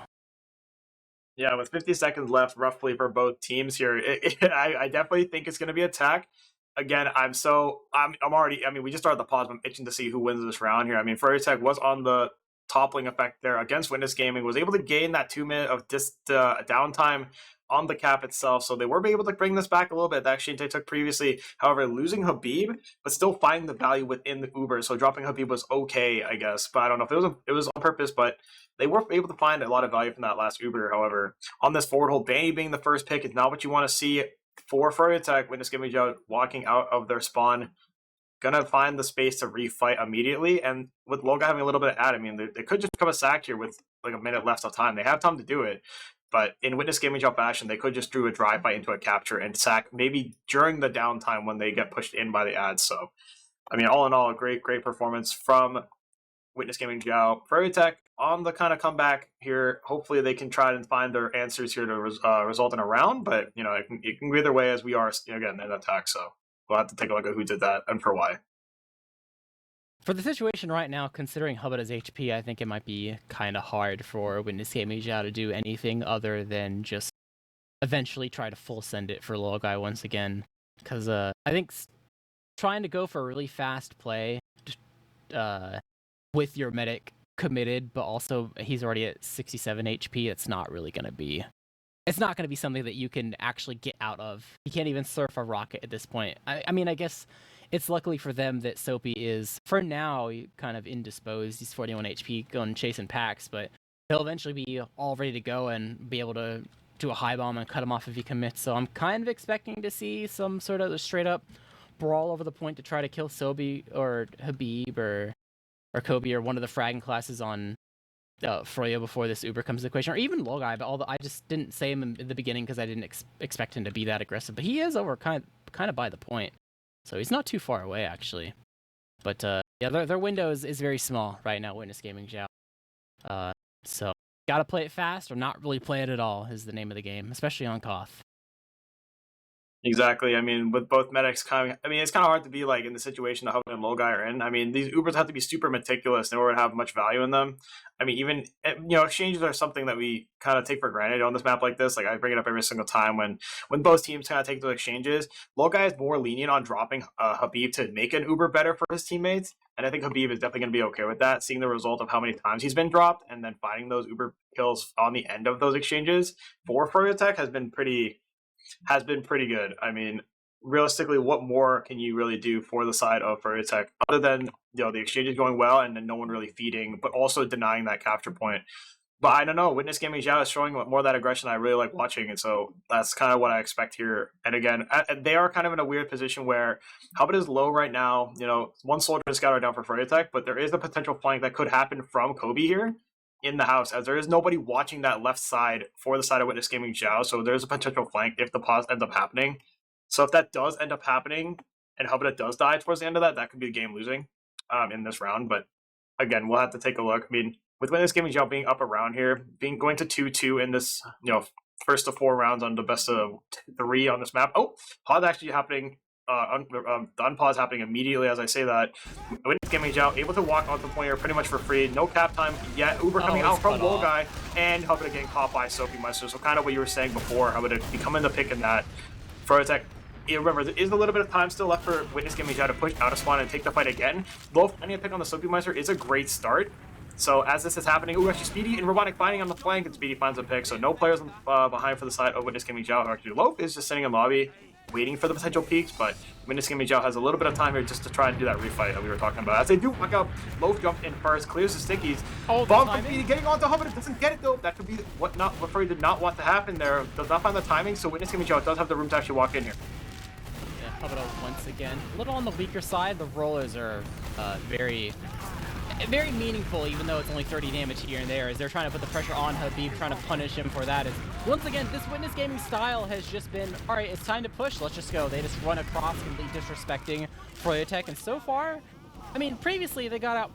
S2: Yeah, with 50 seconds left roughly for both teams here, I definitely think it's going to be attack. Again, I'm already, I mean, we just started the pause, but I'm itching to see who wins this round here. I mean, Froyotech was on the toppling effect there against Witness Gaming, was able to gain that 2 minute of downtime on the cap itself, so they were able to bring this back a little bit. The exchange they took previously, however, losing Habib, but still finding the value within the Uber, so dropping Habib was okay, I guess, but I don't know if it was on purpose, but they were able to find a lot of value from that last Uber. However, on this forward hold, Banny being the first pick is not what you want to see for Froyotech. Witness Gaming Xiao walking out of their spawn, gonna find the space to refight immediately, and with Loga having a little bit of ad, I mean, they could just become a sack here with like a minute left of time. They have time to do it, but in Witness Gaming Xiao fashion, they could just do a drive fight into a capture and sack maybe during the downtime when they get pushed in by the ads. So, I mean, all in all, a great performance from Witness Gaming Xiao. Froyotech on the kind of comeback here. Hopefully they can try and find their answers here to result in a round, but you know, it can go either way, as we are again in attack. So we'll have to take a look at who did that and for why.
S1: For the situation right now, considering Hubba's HP, I think it might be kind of hard for Witness Gaming Xiao to do anything other than just eventually try to full send it for Logai once again. Because I think trying to go for a really fast play with your medic committed, but also he's already at 67 HP, it's not really going to be... It's not going to be something that you can actually get out of. You can't even surf a rocket at this point. I mean, I guess it's luckily for them that Soapy is, for now, kind of indisposed. He's 41 HP going chasing packs, but he'll eventually be all ready to go and be able to do a high bomb and cut him off if he commits. So I'm kind of expecting to see some sort of straight up brawl over the point to try to kill Soapy or Habib or Kobe or one of the fragging classes on Froyo before this Uber comes to the equation, or even Logai, but although I just didn't say him in the beginning because I didn't expect him to be that aggressive, but he is over kind of by the point, so he's not too far away actually. But yeah, their window is very small right now. Witness Gaming Xiao, so gotta play it fast or not really play it at all is the name of the game, especially on Koth.
S2: Exactly. I mean, with both medics coming, I mean, it's kind of hard to be like in the situation that Hubba and Logai are in. I mean, these Ubers have to be super meticulous in order to have much value in them. I mean, even, you know, exchanges are something that we kind of take for granted on this map like this. Like, I bring it up every single time when both teams kind of take those exchanges. Logai is more lenient on dropping Habib to make an Uber better for his teammates. And I think Habib is definitely going to be okay with that, seeing the result of how many times he's been dropped and then finding those Uber kills on the end of those exchanges for Froyotech has been pretty good. I mean, realistically, what more can you really do for the side of Froyotech other than, you know, the exchanges going well and then no one really feeding, but also denying that capture point? But I don't know. Witness Gaming Xiao is showing more of that aggression I really like watching, and so that's kind of what I expect here. And again, they are kind of in a weird position where Hubbard is low right now. You know, one soldier is scattered down for Froyotech, but there is a potential flank that could happen from Kobe here in the house, as there is nobody watching that left side for the side of Witness Gaming Xiao, so there's a potential flank if the pause ends up happening. So if that does end up happening and Hubba does die towards the end of that, that could be the game losing in this round. But again, we'll have to take a look. I mean, with Witness Gaming Xiao being up around here, going to 2-2 in this, you know, first of 4 rounds on the best of 3 on this map. Oh, pause actually happening. The unpause happening immediately as I say that. Witness Gaming Xiao able to walk onto the point here pretty much for free. No cap time yet. Uber coming out from Logai and Hubba getting caught by Soapy Meister. So kind of what you were saying before, Hubba becoming the pick in that. Froyotech, remember, there is a little bit of time still left for Witness Gaming Xiao to push out of spawn and take the fight again. Though finding a pick on the Soapy Meister is a great start. So as this is happening, ooh, actually Speedy and Robotic finding on the flank, and Speedy finds a pick. So no players behind for the side of Witness Gaming Xiao. Actually, Loaf is just sitting in lobby, waiting for the potential peaks, but Miniseason Xiao has a little bit of time here just to try and do that refight that we were talking about. As they do look up, Loaf jump in first, clears the stickies.
S1: Oh,
S2: Bomb from VOD getting onto Hub, but it doesn't get it though. That could be what Froy did not want to happen there. Does not find the timing, so Miniseason Xiao does have the room to actually walk in here.
S1: Yeah, Hub once again. A little on the weaker side. The rollers are very meaningful, even though it's only 30 damage here and there, as they're trying to put the pressure on Habib, trying to punish him for that. As once again, this Witness Gaming style has just been, all right, it's time to push, let's just go. They just run across, completely disrespecting Froyotech, and so far, I mean, previously they got out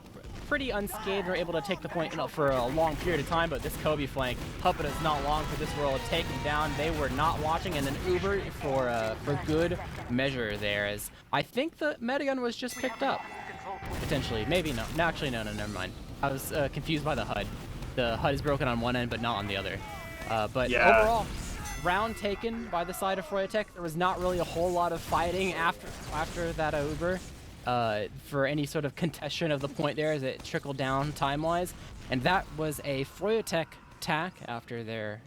S1: pretty unscathed, were able to take the point for a long period of time, but this Kobe flank, Puppet is not long for this world, taken down. They were not watching, and then Uber for good measure there, as I think the Metagun was just picked up. Potentially, maybe no. No, actually, no, never mind. I was confused by the HUD. The HUD is broken on one end, but not on the other. But
S2: yeah.
S1: Overall, round taken by the side of Froyotech. There was not really a whole lot of fighting after that Uber for any sort of contestation of the point there, as it trickled down time-wise. And that was a Froyotech attack after their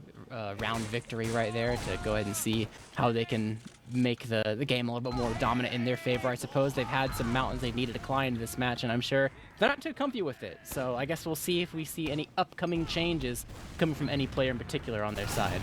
S1: round victory right there, to go ahead and see how they can make the game a little bit more dominant in their favor. I suppose they've had some mountains they needed to climb in this match, and I'm sure they're not too comfy with it. So I guess we'll see if we see any upcoming changes coming from any player in particular on their side.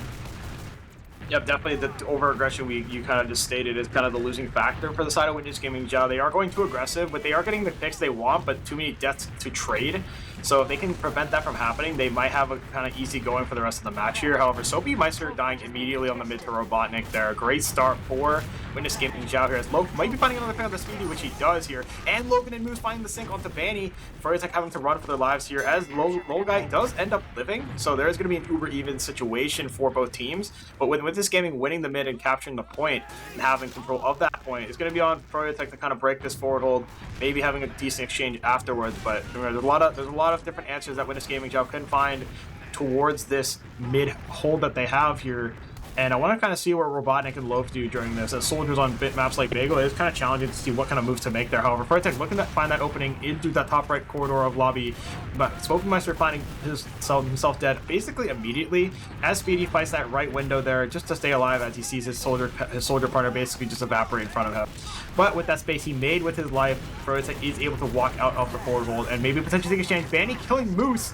S2: Yep, definitely the over-aggression you kind of just stated is kind of the losing factor for the side of Witness Gaming Xiao. They are going too aggressive, but they are getting the picks they want, but too many deaths to trade. So if they can prevent that from happening, they might have a kind of easy going for the rest of the match here. However, Soapy Meister dying immediately on the mid to Robotnik there. Great start for Witness Gaming Xiao here, as Logan might be finding another pick on the Speedy, which he does here. And Logan and Moose finding the sync onto Banny. Froyotech having to run for their lives here, as Low Guy does end up living. So there's going to be an uber even situation for both teams. But with Witness Gaming winning the mid and capturing the point and having control of that point, it's going to be on Froyotech to kind of break this forward hold, maybe having a decent exchange afterwards. But there's a lot of different answers that Witness Gaming Xiao couldn't find towards this mid hold that they have here. And I want to kind of see what Robotnik and Loaf do during this. As soldiers on bit maps like Bagel, it is kind of challenging to see what kind of moves to make there. However, Froyotech looking to find that opening into that top right corridor of lobby, but Smokenmeister finding himself dead basically immediately as Speedy fights that right window there just to stay alive, as he sees his soldier partner basically just evaporate in front of him. But with that space he made with his life, Froyotech is able to walk out of the forward hold and maybe potentially take exchange. Banny killing Moose.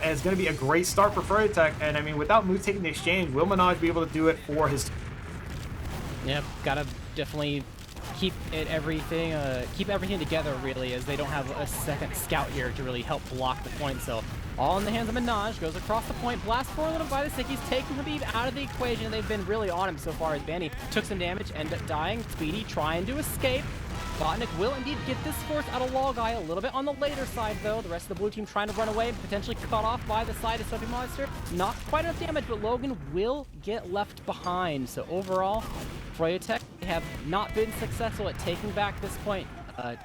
S2: And it's going to be a great start for Froyotech. And I mean, without Moose taking the exchange, will Minaj be able to do it for his...
S1: Yep, gotta definitely keep everything together, really, as they don't have a second scout here to really help block the point. So all in the hands of Minaj, goes across the point, blast forward a little by the Sickies, taking Habib out of the equation. They've been really on him so far, as Banny took some damage, ended up dying. Speedy trying to escape. Botnik will indeed get this force out of Log Eye a little bit on the later side, though. The rest of the blue team trying to run away, potentially cut off by the side of Soapy Monster. Not quite enough damage, but Logan will get left behind. So overall, Froyotech have not been successful at taking back this point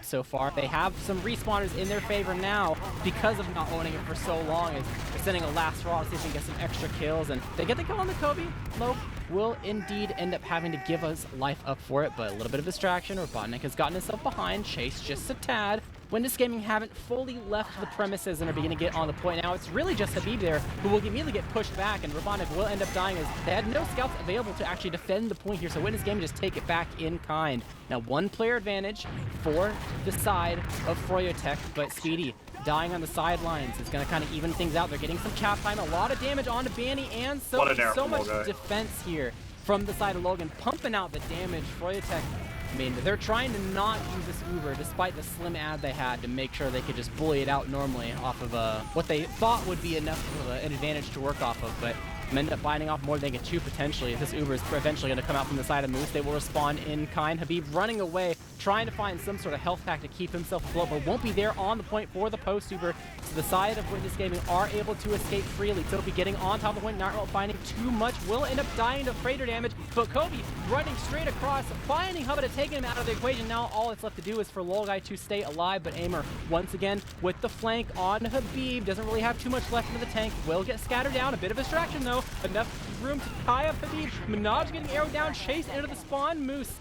S1: so far. They have some respawners in their favor now because of not owning it for so long, as they're sending a last raw to see if they can get some extra kills, and they get the kill on the Kobe. Loaf will indeed end up having to give us life up for it, but a little bit of distraction. Robotnik has gotten himself behind, Chase just a tad. Witness Gaming haven't fully left the premises and are beginning to get on the point now. It's really just Habib there who will immediately get pushed back, and Robotnik will end up dying, as they had no scouts available to actually defend the point here. So Witness Gaming just take it back in kind. Now one player advantage for the side of Froyotech, but Speedy dying on the sidelines is going to kind of even things out. They're getting some cap time, a lot of damage onto Banny, and so much defense here from the side of Logan, pumping out the damage. Froyotech, I mean, they're trying to not use this Uber despite the slim ad they had to make sure they could just bully it out normally off of what they thought would be enough of an advantage to work off of, but end up biting off more than they get two potentially. If this Uber is eventually going to come out from the side of Moose, they will respond in kind. Habib running away, trying to find some sort of health pack to keep himself afloat, but won't be there on the point for the post Uber. So the side of Witness Gaming are able to escape freely. Soapy getting on top of the point, not finding too much, will end up dying to freighter damage, but Kobe running straight across, finding Hubba to take him out of the equation. Now all it's left to do is for Lolgai to stay alive, but Aimer once again with the flank on Habib. Doesn't really have too much left into the tank, will get scattered down. A bit of a distraction though, enough room to tie up Habib. Minaj getting arrowed down, chase into the spawn. Moose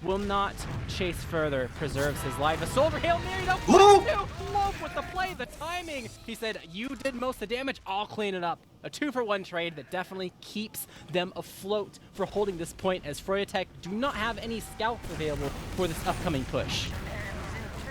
S1: will not chase further, preserves his life. A Soldier Hail Mary, no, Loaf with the play, the timing. He said, you did most of the damage, I'll clean it up. A 2-for-1 trade that definitely keeps them afloat for holding this point, as Froyotech do not have any scouts available for this upcoming push.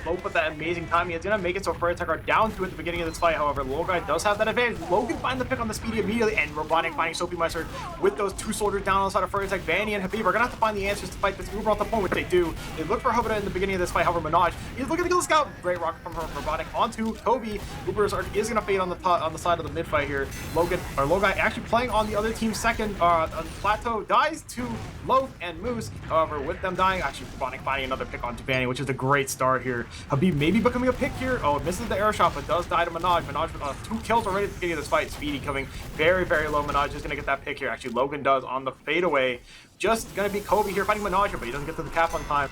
S2: Loaf with that amazing timing. It's going to make it so Froyotech are down 2 at the beginning of this fight. However, Logai does have that advantage. Logan finds the pick on the Speedy immediately, and Robotic finding Soapy Meister with those 2 soldiers down on the side of Froyotech. Vanny and Habib are going to have to find the answers to fight this Uber off the point, which they do. They look for Hobita in the beginning of this fight. However, Minaj is looking to kill the scout. Great rocket from Robotic onto Kobe. Uber is going to fade on the side of the mid fight here. Logai actually playing on the other team's second on plateau, dies to Loaf and Moose. However, with them dying, actually Robotic finding another pick onto Vanny, which is a great start here. Habib maybe becoming a pick here. Oh, it misses the arrow shot, but does die to Minaj. Minaj with 2 kills already at the beginning of this fight. Speedy coming very, very low. Minaj is going to get that pick here. Actually, Logan does on the fadeaway. Just going to be Kobe here fighting Minaj, but he doesn't get to the cap on time.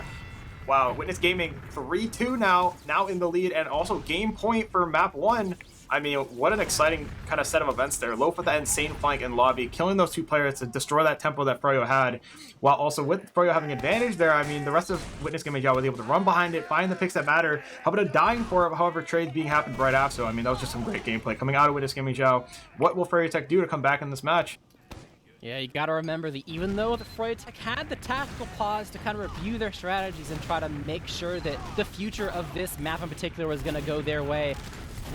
S2: Wow, Witness Gaming 3-2 now in the lead, and also game point for map 1. I mean, what an exciting kind of set of events there. Loaf with that insane flank in lobby, killing those 2 players to destroy that tempo that Froyo had, while also with Froyo having advantage there. I mean, the rest of Witness Gaming was able to run behind it, find the picks that matter. How about a dying for it, however, trades being happened right after. So, I mean, that was just some great gameplay coming out of Witness Gaming. What will Froyotech do to come back in this match?
S1: Yeah, you gotta remember that even though the Froyotech had the tactical pause to kind of review their strategies and try to make sure that the future of this map in particular was gonna go their way,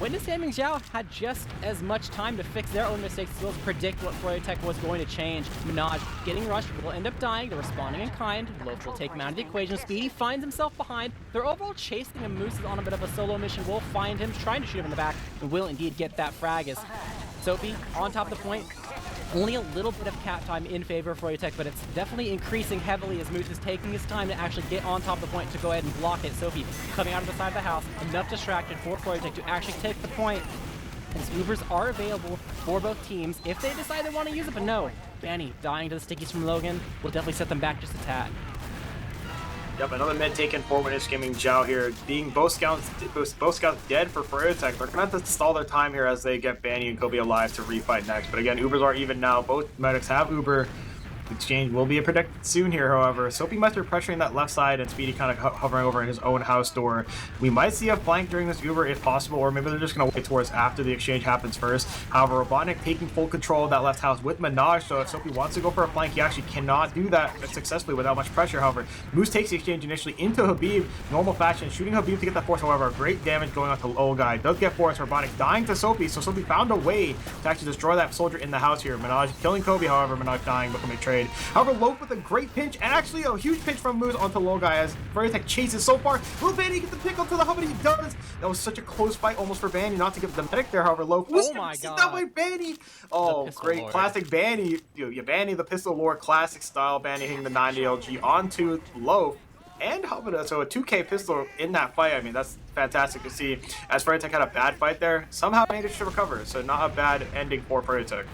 S1: Witness Gaming Xiao had just as much time to fix their own mistakes as well as predict what Froyotech was going to change. Minaj getting rushed will end up dying. They're responding in kind. Loaf will take him out of the equation. Speedy finds himself behind. They're overall chasing him. Moose is on a bit of a solo mission. Will find him, trying to shoot him in the back, and will indeed get that frag as Sophie on top of the point. Only a little bit of cap time in favor of Froyotech, but it's definitely increasing heavily as Moose is taking his time to actually get on top of the point to go ahead and block it. Sophie coming out of the side of the house, enough distracted for Froyotech to actually take the point. As Ubers are available for both teams if they decide they want to use it, but no. Vanny dying to the stickies from Logan will definitely set them back just a tad.
S2: Yep, another mid taken for Witness Gaming Xiao here. Being both scouts dead for Froyotech. They're going to have to stall their time here as they get Vanny and Kobe alive to refight next. But again, Ubers are even now. Both medics have Uber. Exchange will be predicted soon here, however. Soapy Meister pressuring that left side and Speedy kind of hovering over in his own house door. We might see a flank during this Uber if possible, or maybe they're just going to wait towards after the exchange happens first. However, Robotnik taking full control of that left house with Minaj, so if Soapy wants to go for a flank, he actually cannot do that successfully without much pressure. However, Moose takes the exchange initially into Habib, normal fashion, shooting Habib to get that force. However, great damage going on to Old Guy. Does get force. Robotnik dying to Soapy, so Soapy found a way to actually destroy that soldier in the house here. Minaj killing Kobe, however, Minaj dying, becoming a trade. However, Loaf with a great pinch, and actually a huge pinch from Moose onto Low Guy as Froyotech chases so far. Will Vanny get the pick onto the Hubbard? He does. That was such a close fight almost for Vanny not to give the medic there. However, Loaf was that way. Vanny. Oh, great. Lord. Classic Vanny. Vanny, the pistol lore, classic style. Vanny hitting the 90 LG onto Loaf. And Hubbard, so a 2K pistol in that fight. I mean, that's fantastic to see. As Froyotech had a bad fight there, somehow managed to recover. So not a bad ending for Froyotech.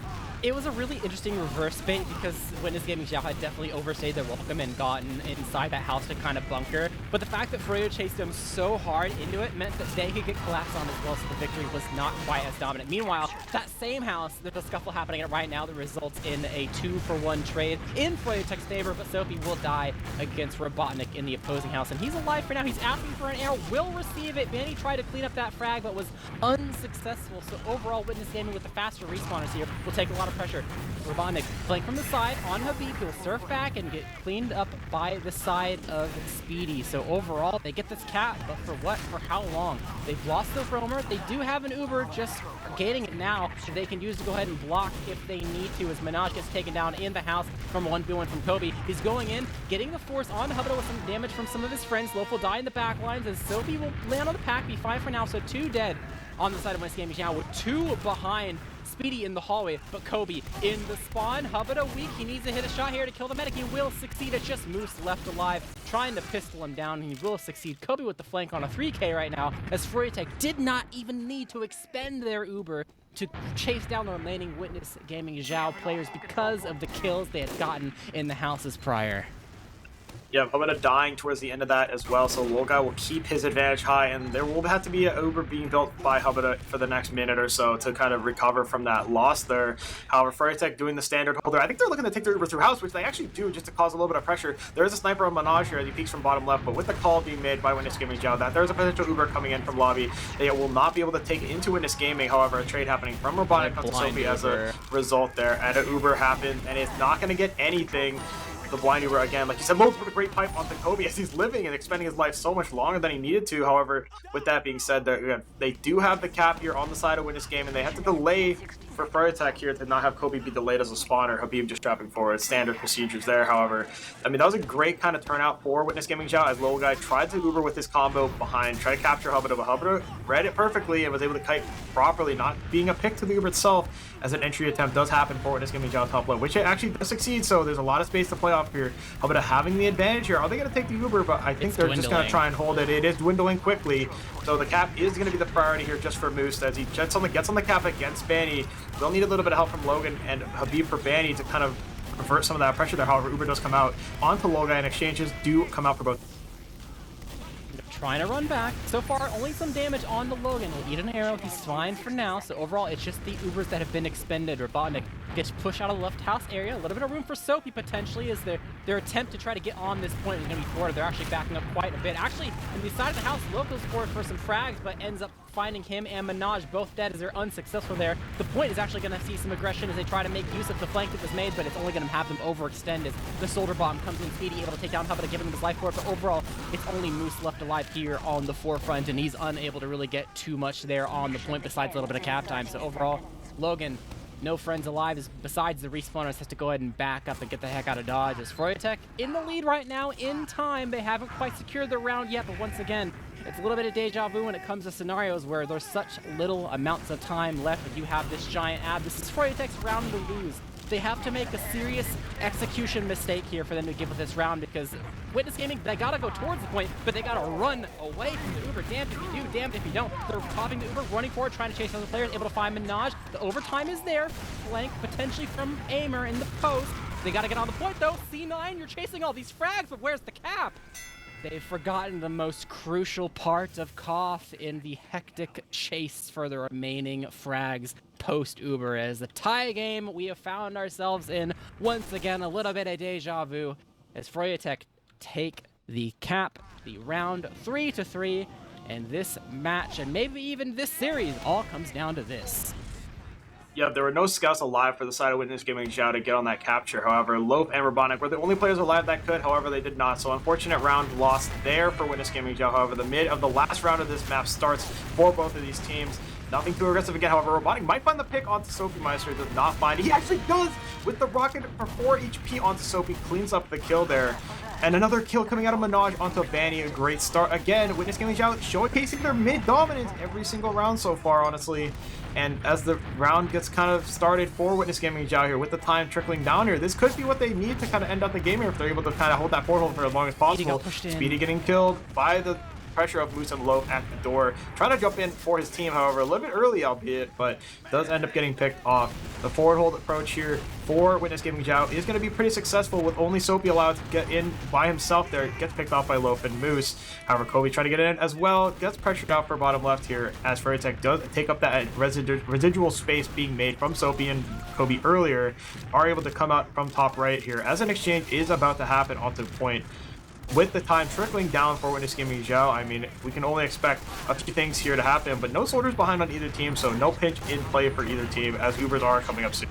S1: It was a really interesting reverse bait because Witness Gaming Xiao had definitely overstayed their welcome and gotten inside that house to kind of bunker. But the fact that Froyo chased them so hard into it meant that they could get collapsed on as well, so the victory was not quite as dominant. Meanwhile, that same house, there's a scuffle happening right now that results in a 2-for-1 trade in Froyotech's favor, but Sophie will die against Robotnik in the opposing house. And he's alive for now. He's asking for an arrow, will receive it. Vanny tried to clean up that frag, but was unsuccessful. So overall, Witness Gaming with the faster respawners here will take a lot of pressure. Robotnik flank from the side on Habib. He'll surf back and get cleaned up by the side of Speedy. So overall, they get this cap, but for what? For how long? They've lost the roamer. They do have an Uber, just gaining it now, so they can use to go ahead and block if they need to, as Minaj gets taken down in the house from 1v1 from Kobe. He's going in, getting the force on Hubba with some damage from some of his friends. Loaf will die in the back lines, as Sophie will land on the pack, be fine for now, so 2 dead on the side of West Gaming now, with 2 behind Speedy in the hallway, but Kobe in the spawn. Hubba weak. He needs to hit a shot here to kill the medic. He will succeed. It's just Moose left alive, trying to pistol him down, and he will succeed. Kobe with the flank on a 3K right now, as Froyotech did not even need to expend their Uber to chase down the remaining Witness Gaming Xiao players because of the kills they had gotten in the houses prior.
S2: Yeah, Hobita dying towards the end of that as well, so Lolgai will keep his advantage high, and there will have to be an Uber being built by Hobita for the next minute or so to kind of recover from that loss there. However, Froyotech doing the standard holder. I think they're looking to take the Uber through house, which they actually do just to cause a little bit of pressure. There is a sniper on Menage here as he peeks from bottom left, but with the call being made by Witness Gaming Xiao, that there's a potential Uber coming in from lobby. They will not be able to take it into Witness Gaming, however, a trade happening from Robotic onto Sophie as a result there, and an Uber happened, and it's not going to get anything. The blind Uber again, like you said, Lowe's with a great pipe onto Kobe as he's living and expending his life so much longer than he needed to. However, with that being said, they do have the cap here on the side of Witness Game, and they have to delay for Froyotech here to not have Kobe be delayed as a spawner. Habib just dropping forward. Standard procedures there, however. I mean, that was a great kind of turnout for Witness Gaming Xiao as Little Guy tried to Uber with his combo behind, try to capture Hubba, but Hubba read it perfectly and was able to kite properly, not being a pick to the Uber itself, as an entry attempt does happen for Witness Gaming Xiao top lane, which it actually does succeed, so there's a lot of space to play off here. Hubba having the advantage here. Are they going to take the Uber? But I think they're just going to try and hold it. It is dwindling quickly, so the cap is going to be the priority here just for Moose as he gets on the cap against Banny. They'll need a little bit of help from Logan and Habib for Banny to kind of revert some of that pressure there. However, Uber does come out onto Logan, and exchanges do come out for both.
S1: Trying to run back. So far, only some damage on the Logan. He'll eat an arrow. He's fine for now. So overall, it's just the Ubers that have been expended. Robotnik gets pushed out of the left house area. A little bit of room for Soapy potentially as their attempt to try to get on this point is going to be forwarded. They're actually backing up quite a bit. Actually, on the side of the house, Loco's forward for some frags, but ends up finding him and Minaj both dead as they're unsuccessful there. The point is actually going to see some aggression as they try to make use of the flank that was made, but it's only going to have them overextend as the Soldier Bomb comes in speedy, able to take down Hubba to give him his life for it. But overall, it's only Moose left alive here on the forefront, and he's unable to really get too much there on the point besides a little bit of cap time. So overall, Logan, no friends alive besides the respawners, has to go ahead and back up and get the heck out of Dodge as Froyotech in the lead right now in time. They haven't quite secured the round yet, but once again, it's a little bit of deja vu when it comes to scenarios where there's such little amounts of time left, but you have this giant ad. This is Froyotech's round to lose. They have to make a serious execution mistake here for them to give up this round, because Witness Gaming, they gotta go towards the point, but they gotta run away from the Uber. Damned if you do, damned if you don't. They're topping the Uber, running forward, trying to chase other players, able to find Minaj. The overtime is there, flank potentially from Aimer in the post. They gotta get on the point though. C9, you're chasing all these frags, but where's the cap? They've forgotten the most crucial part of Koth in the hectic chase for the remaining frags post-Uber. As the tie game we have found ourselves in, once again, a little bit of deja vu, as Froyotech take the cap, the round 3-3, and this match, and maybe even this series, all comes down to this.
S2: Yeah, there were no scouts alive for the side of Witness Gaming Xiao to get on that capture. However, Loaf and Robotnik were the only players alive that could. However, they did not. So unfortunate round lost there for Witness Gaming Xiao. However, the mid of the last round of this map starts for both of these teams. Nothing too aggressive again. However, Robotnik might find the pick onto Sophie Meister. Does not find it. He actually does with the rocket for 4 HP onto Sophie. Cleans up the kill there. And another kill coming out of Minaj onto Banny. A great start. Again, Witness Gaming Xiao showcasing their mid dominance every single round so far, honestly. And as the round gets kind of started for Witness Gaming Xiao here, with the time trickling down here, this could be what they need to kind of end up the game here if they're able to kind of hold that foothold for as long as possible. Speedy getting killed by the pressure of Moose and Loaf at the door. Trying to jump in for his team, however, a little bit early, albeit, but does end up getting picked off. The forward hold approach here for Witness Gaming Xiao is going to be pretty successful, with only Soapy allowed to get in by himself there. Gets picked off by Loaf and Moose. However, Kobe trying to get in as well. Gets pressured out for bottom left here, as Froyotech does take up that residual space being made from Soapy and Kobe earlier. Are able to come out from top right here, as an exchange is about to happen onto the point. With the time trickling down for Witness Gaming Xiao, I mean, we can only expect a few things here to happen, but no soldiers behind on either team, so no pinch in play for either team, as Ubers are coming up soon.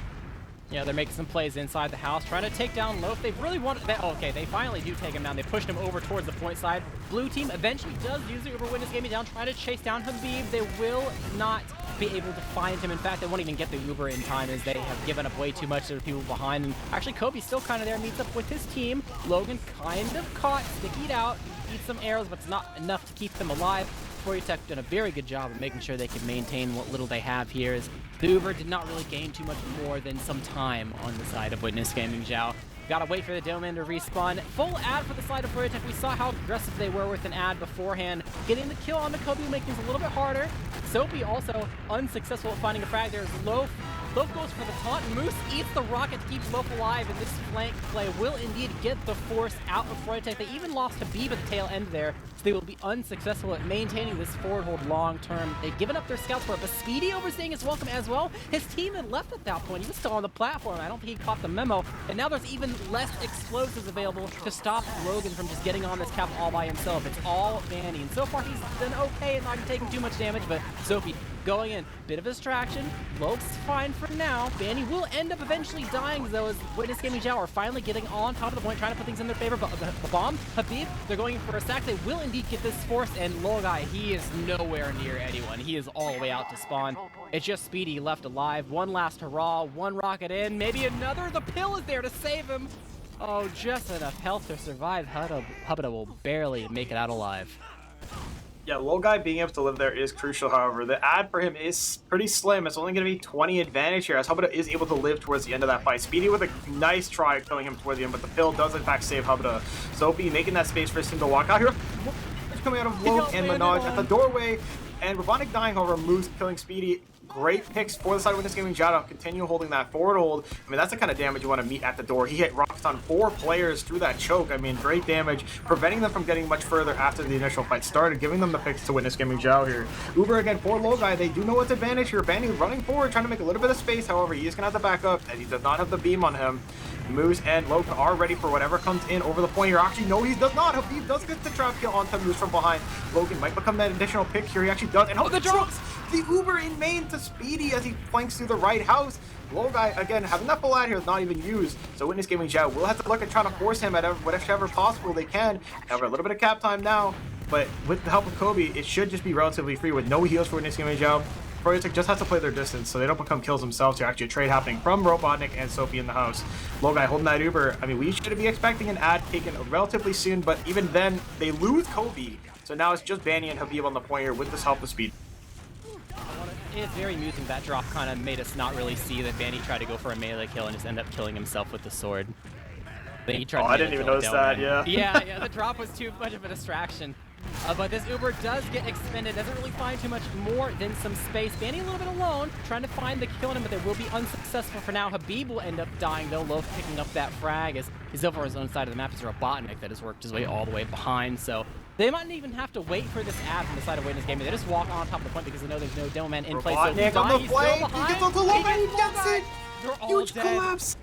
S1: Yeah, they're making some plays inside the house, trying to take down Loaf. They've really wanted that. Okay, they finally do take him down. They pushed him over towards the point side. Blue team eventually does use the Uber Witness Gaming down, trying to chase down Habib. They will not be able to find him. In fact, they won't even get the Uber in time, as they have given up way too much to the people behind. And actually, Kobe's still kind of there, meets up with his team. Logan kind of caught, stickied out, eats some arrows, but it's not enough to keep them alive. Froyotech done a very good job of making sure they can maintain what little they have here, as the Uber did not really gain too much more than some time on the side of Witness Gaming Xiao. Gotta wait for the domain to respawn. Full ad for the side of Froyotech. We saw how aggressive they were with an ad beforehand. Getting the kill on the Kobe making things a little bit harder. Soapy also unsuccessful at finding a frag. There's Loaf Loaf goes for the taunt. Moose eats the rocket to keep Loaf alive, and this flank play will indeed get the force out of Froyotech. They even lost to Beeb at the tail end there, so they will be unsuccessful at maintaining this forward hold long term. They've given up their scouts for it, but Speedy overstaying his welcome as well. His team had left at that point. He was still on the platform. I don't think he caught the memo, and now there's even less explosives available to stop Logan from just getting on this cap all by himself. It's all Vanny, and so far he's done okay and not taking too much damage, but Sophie going in. Bit of a distraction. Loaf's fine for now. Vanny will end up eventually dying, though, as Witness Gaming Xiao are finally getting on top of the point, trying to put things in their favor. But the bomb, Habib, they're going in for a sack. They will indeed get this force, and Logai, he is nowhere near anyone. He is all the way out to spawn. It's just Speedy left alive. One last hurrah, one rocket in, maybe another. The pill is there to save him. Oh, just enough health to survive. Hubba will barely make it out alive.
S2: Yeah, Logai being able to live there is crucial, however. The ad for him is pretty slim. It's only going to be 20 advantage here, as Hubba is able to live towards the end of that fight. Speedy with a nice try at killing him toward the end, but the pill does in fact save Hubba. Sophie making that space for him to walk out here. Coming out of Loaf and Minaj at the doorway, and Robotnik dying, however, Moose killing Speedy. Great picks for the side of Witness Gaming Xiao. Continue holding that forward hold. I mean, that's the kind of damage you want to meet at the door. He hit rockets on 4 players through that choke. I mean, great damage, preventing them from getting much further after the initial fight started, giving them the picks to Witness Gaming Xiao here. Uber again for Logai. They do know what's advantage here. Vanny running forward, trying to make a little bit of space. However, he is going to have to back up, and he does not have the beam on him. Moose and Logan are ready for whatever comes in over the point here. Actually, no, he does not. Habib does get the trap kill onto Moose from behind. Logan might become that additional pick here. He actually does. And the drops the Uber in main to Speedy as he flanks through the right house. Logai, again, having that full ad here is not even used. So Witness Gaming Xiao will have to look at trying to force him at whatever possible they can. However, a little bit of cap time now. But with the help of Kobe, it should just be relatively free with no heals for Witness Gaming Xiao. Froyotech just has to play their distance so they don't become kills themselves. Here, actually a trade happening from Robotnik and Sophie in the house. Logai holding that Uber. I mean, we should be expecting an ad taken relatively soon, but even then, they lose Kobe. So now it's just Vanny and Habib on the point here with this help of speed.
S1: It's very amusing. That drop kind of made us not really see that Vanny tried to go for a melee kill and just end up killing himself with the sword. He tried
S2: I didn't even notice that, yeah.
S1: Yeah, the drop was too much of a distraction. But this Uber does get expended, doesn't really find too much more than some space. Vanny a little bit alone, trying to find the kill on him, but they will be unsuccessful for now. Habib will end up dying, though. Loaf picking up that frag as he's over his own side of the map. It's Robotnik that has worked his way all the way behind, so they might not even have to wait for this ad from the side of Witness Gaming. They just walk on top of the point because they know there's no demo man in place. So
S2: Robotnik on the flank, he gets onto Loaf and he gets it!
S1: They're all
S2: Huge
S1: dead.
S2: collapse!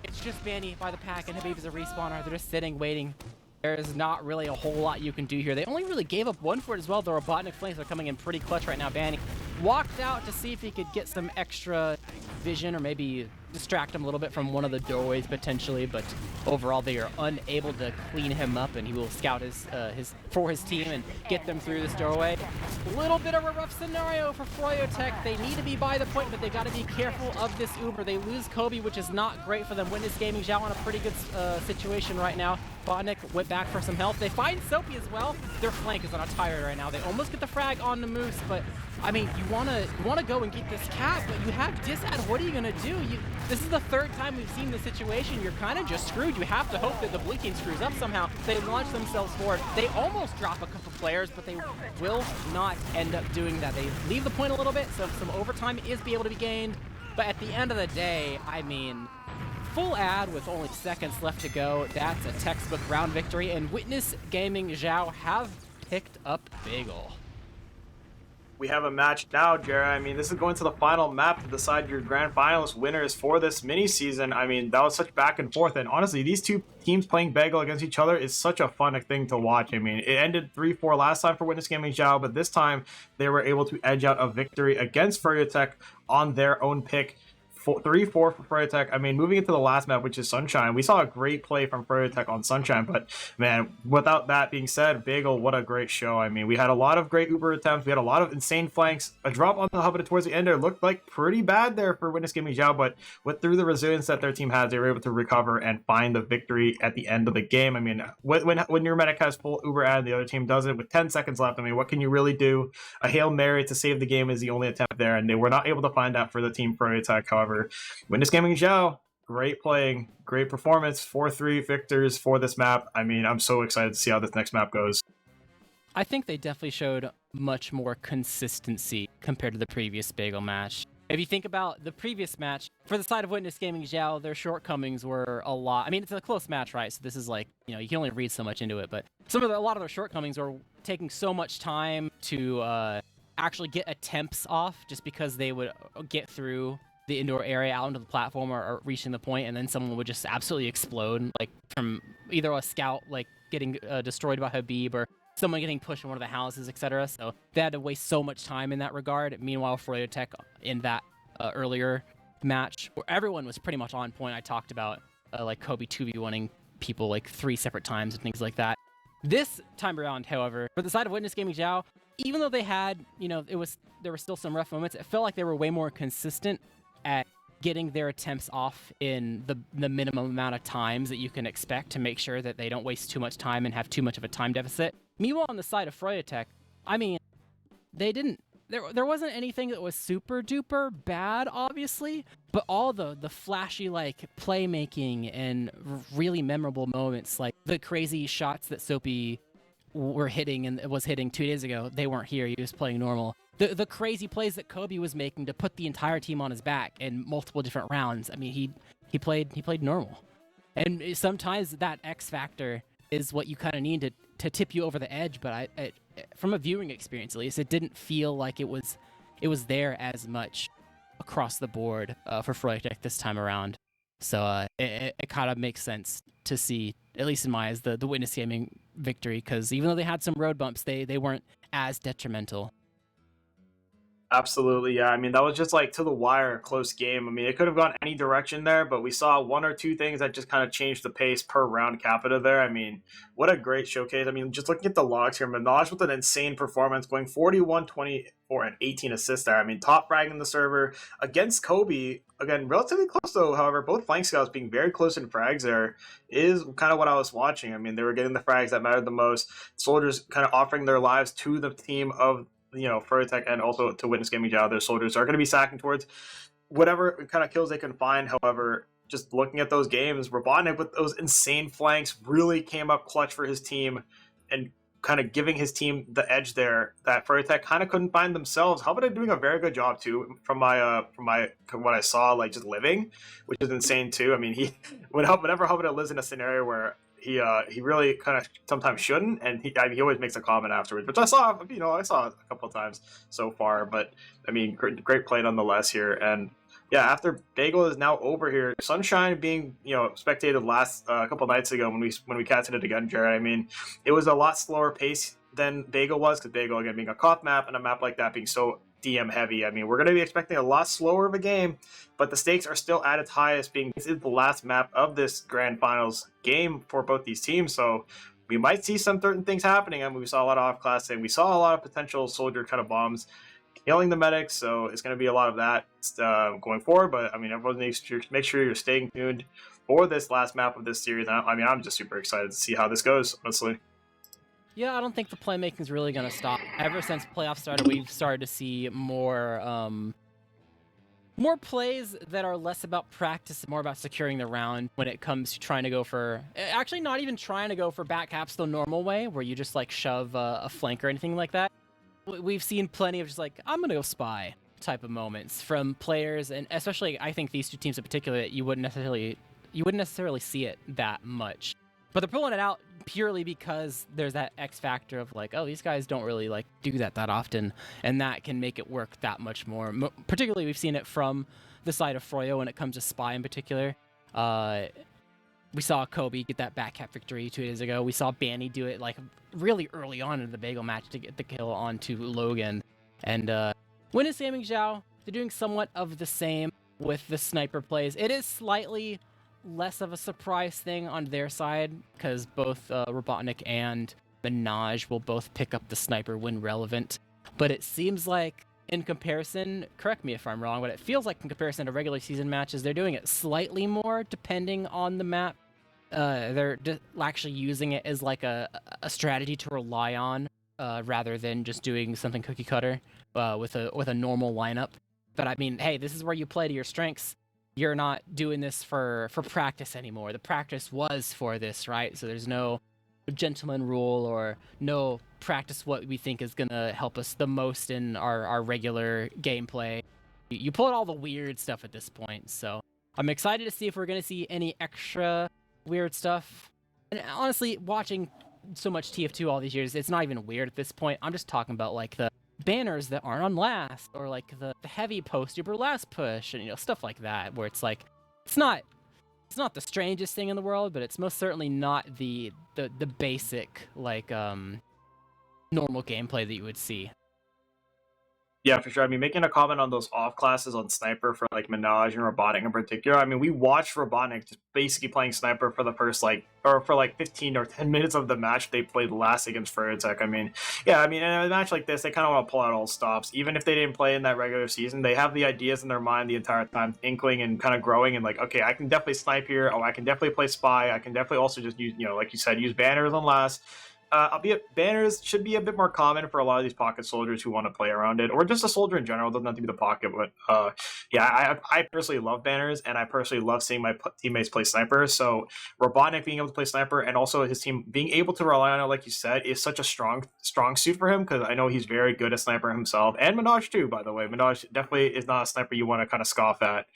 S1: It's just Vanny by the pack, and Habib is a respawner. They're just sitting, waiting. There's not really a whole lot you can do here. They only really gave up one for it as well. The Robotnik flanks are coming in pretty clutch right now. Vanny walked out to see if he could get some extra vision or maybe distract him a little bit from one of the doorways potentially, but overall they are unable to clean him up, and he will scout for his team and get them through this doorway. A little bit of a rough scenario for Froyotech. They need to be by the point, but they got to be careful of this Uber. They lose Kobe, which is not great for them. Witness Gaming Xiao in a pretty good situation right now. Botnik went back for some help. They find Soapy as well. Their flank is on a tire right now. They almost get the frag on the Moose, but I mean, you wanna go and get this cap, but you have Disad. What are you gonna do? This is the third time we've seen this situation. You're kind of just screwed. You have to hope that the blue team screws up somehow. They launch themselves forward. They almost drop a couple players, but they will not end up doing that. They leave the point a little bit, so some overtime is able to be gained. But at the end of the day, I mean, full ad with only seconds left to go. That's a textbook round victory, and Witness Gaming Xiao have picked up Bagel.
S2: We have a match now, Jared. I mean, this is going to the final map to decide your grand finalist winners for this mini season. I mean, that was such back and forth, and honestly, these two teams playing Bagel against each other is such a fun thing to watch. I mean, it ended 3-4 last time for Witness Gaming Xiao, but this time they were able to edge out a victory against Froyotech on their own pick. 3-4 for Froyotech. I mean, moving into the last map, which is Sunshine, we saw a great play from Froyotech on Sunshine, but man, without that being said, Bagel, what a great show. I mean, we had a lot of great Uber attempts. We had a lot of insane flanks. A drop on the hub towards the end there looked like pretty bad there for Witness Gaming Xiao, but through the resilience that their team has, they were able to recover and find the victory at the end of the game. I mean, when your medic has full Uber ad and the other team doesn't, with 10 seconds left, I mean, what can you really do? A Hail Mary to save the game is the only attempt there, and they were not able to find that for the team Froyotech. However, Witness Gaming Xiao, great playing, great performance, 4-3 victors for this map. I mean, I'm so excited to see how this next map goes.
S1: I think they definitely showed much more consistency compared to the previous Bagel match. If you think about the previous match, for the side of Witness Gaming Xiao, their shortcomings were a lot. I mean, it's a close match, right? So this is like, you can only read so much into it, but a lot of their shortcomings were taking so much time to actually get attempts off, just because they would get through the indoor area out into the platform or reaching the point, and then someone would just absolutely explode, like from either a scout like getting destroyed by Habib, or someone getting pushed in one of the houses, etc. So they had to waste so much time in that regard. Meanwhile, Froyotech in that earlier match, where everyone was pretty much on point, I talked about like Kobe 2v1ing people like 3 separate times and things like that. This time around, however, for the side of Witness Gaming Xiao, even though they had, there were still some rough moments, it felt like they were way more consistent at getting their attempts off in the minimum amount of times that you can expect, to make sure that they don't waste too much time and have too much of a time deficit. Meanwhile, on the side of Froyotech, I mean, they didn't. There wasn't anything that was super duper bad, obviously, but all the flashy like playmaking and really memorable moments, like the crazy shots that Soapy was hitting 2 days ago, they weren't here. He was playing normal. The crazy plays that Kobe was making to put the entire team on his back in multiple different rounds. I mean, he played normal, and sometimes that X factor is what you kind of need to tip you over the edge. But from a viewing experience at least, it didn't feel like it was there as much across the board for Froyotech this time around. So it kind of makes sense to see, at least in my eyes, the Witness Gaming victory, because even though they had some road bumps, they weren't as detrimental.
S2: Absolutely, yeah. I mean, that was just like to the wire, close game. I mean, it could have gone any direction there, but we saw 1 or 2 things that just kind of changed the pace per round capita there. I mean, what a great showcase. I mean, just looking at the logs here, Minaj with an insane performance, going 41, 24, and 18 assists there. I mean, top frag in the server against Kobe. Again, relatively close though, however, both flank scouts being very close in frags there is kind of what I was watching. I mean, they were getting the frags that mattered the most. Soldiers kind of offering their lives to the team of Froyotech, and also to Witness Gaming Xiao. Their soldiers are going to be sacking towards whatever kind of kills they can find. However, just looking at those games, Robotnik with those insane flanks really came up clutch for his team, and kind of giving his team the edge there that Froyotech kind of couldn't find themselves. Helvetic doing a very good job too, from what I saw, like just living, which is insane too. I mean, whenever Helvetic lives in a scenario where he really kind of sometimes shouldn't, and he always makes a comment afterwards, which I saw a couple of times so far. But I mean, great play nonetheless here. And yeah, after Bagel is now over here, Sunshine being spectated last couple of nights ago when we casted it again, Jared. I mean, it was a lot slower pace than Bagel was, because Bagel, again, being a COP map and a map like that being so DM heavy. I mean, we're going to be expecting a lot slower of a game, but the stakes are still at its highest, being this is the last map of this grand finals game for both these teams. So we might see some certain things happening. I mean, we saw a lot of off class, and we saw a lot of potential soldier kind of bombs killing the medics. So it's going to be a lot of that going forward. But I mean, everyone needs to make sure you're staying tuned for this last map of this series. I mean, I'm just super excited to see how this goes, honestly.
S1: Yeah, I don't think the playmaking is really going to stop. Ever since playoffs started, we've started to see more plays that are less about practice, more about securing the round when it comes to trying to go for... Actually, not even trying to go for back caps the normal way, where you just like shove a flank or anything like that. We've seen plenty of just like, I'm going to go spy type of moments from players, and especially I think these two teams in particular, you wouldn't necessarily see it that much. But they're pulling it out purely because there's that X factor of like, oh, these guys don't really like do that often, and that can make it work that much more. Particularly, we've seen it from the side of Froyo when it comes to spy in particular. We saw Kobe get that back cap victory 2 days ago. We saw Banny do it like really early on in the Bagel match to get the kill onto Logan. And Witness Gaming Xiao, they're doing somewhat of the same with the sniper plays. It is slightly less of a surprise thing on their side, because both Robotnik and Minaj will both pick up the sniper when relevant. But it seems like, in comparison, correct me if I'm wrong, but it feels like in comparison to regular season matches, they're doing it slightly more depending on the map. They're actually using it as like a strategy to rely on, rather than just doing something cookie cutter with a normal lineup. But I mean, hey, this is where you play to your strengths. You're not doing this for practice anymore. The practice was for this, right? So there's no gentleman rule or no practice what we think is going to help us the most in our regular gameplay. you pull out all the weird stuff at this point. So I'm excited to see if we're gonna see any extra weird stuff. And honestly, watching so much TF2 all these years, it's not even weird at this point. I'm just talking about like the banners that aren't on last, or like the heavy post super last push, and stuff like that, where it's like it's not the strangest thing in the world, but it's most certainly not the basic like normal gameplay that you would see.
S2: Yeah, for sure. I mean, making a comment on those off classes on Sniper for like Minaj and Robotic in particular. I mean, we watched Robotic just basically playing Sniper for the first for 15 or 10 minutes of the match they played last against Froyotech. I mean, yeah, I mean, in a match like this, they kind of want to pull out all stops. Even if they didn't play in that regular season, they have the ideas in their mind the entire time, inkling and kind of growing and like, okay, I can definitely snipe here. Oh, I can definitely play Spy. I can definitely also just use, like you said, use banners on last. Albeit banners should be a bit more common for a lot of these pocket soldiers who want to play around it, or just a soldier in general. It doesn't have to be the pocket, but yeah, I personally love banners, and I personally love seeing my teammates play sniper. So Robotnik being able to play sniper, and also his team being able to rely on it, like you said, is such a strong suit for him, because I know he's very good at sniper himself, and Minaj too. By the way, Minaj definitely is not a sniper you want to kind of scoff at.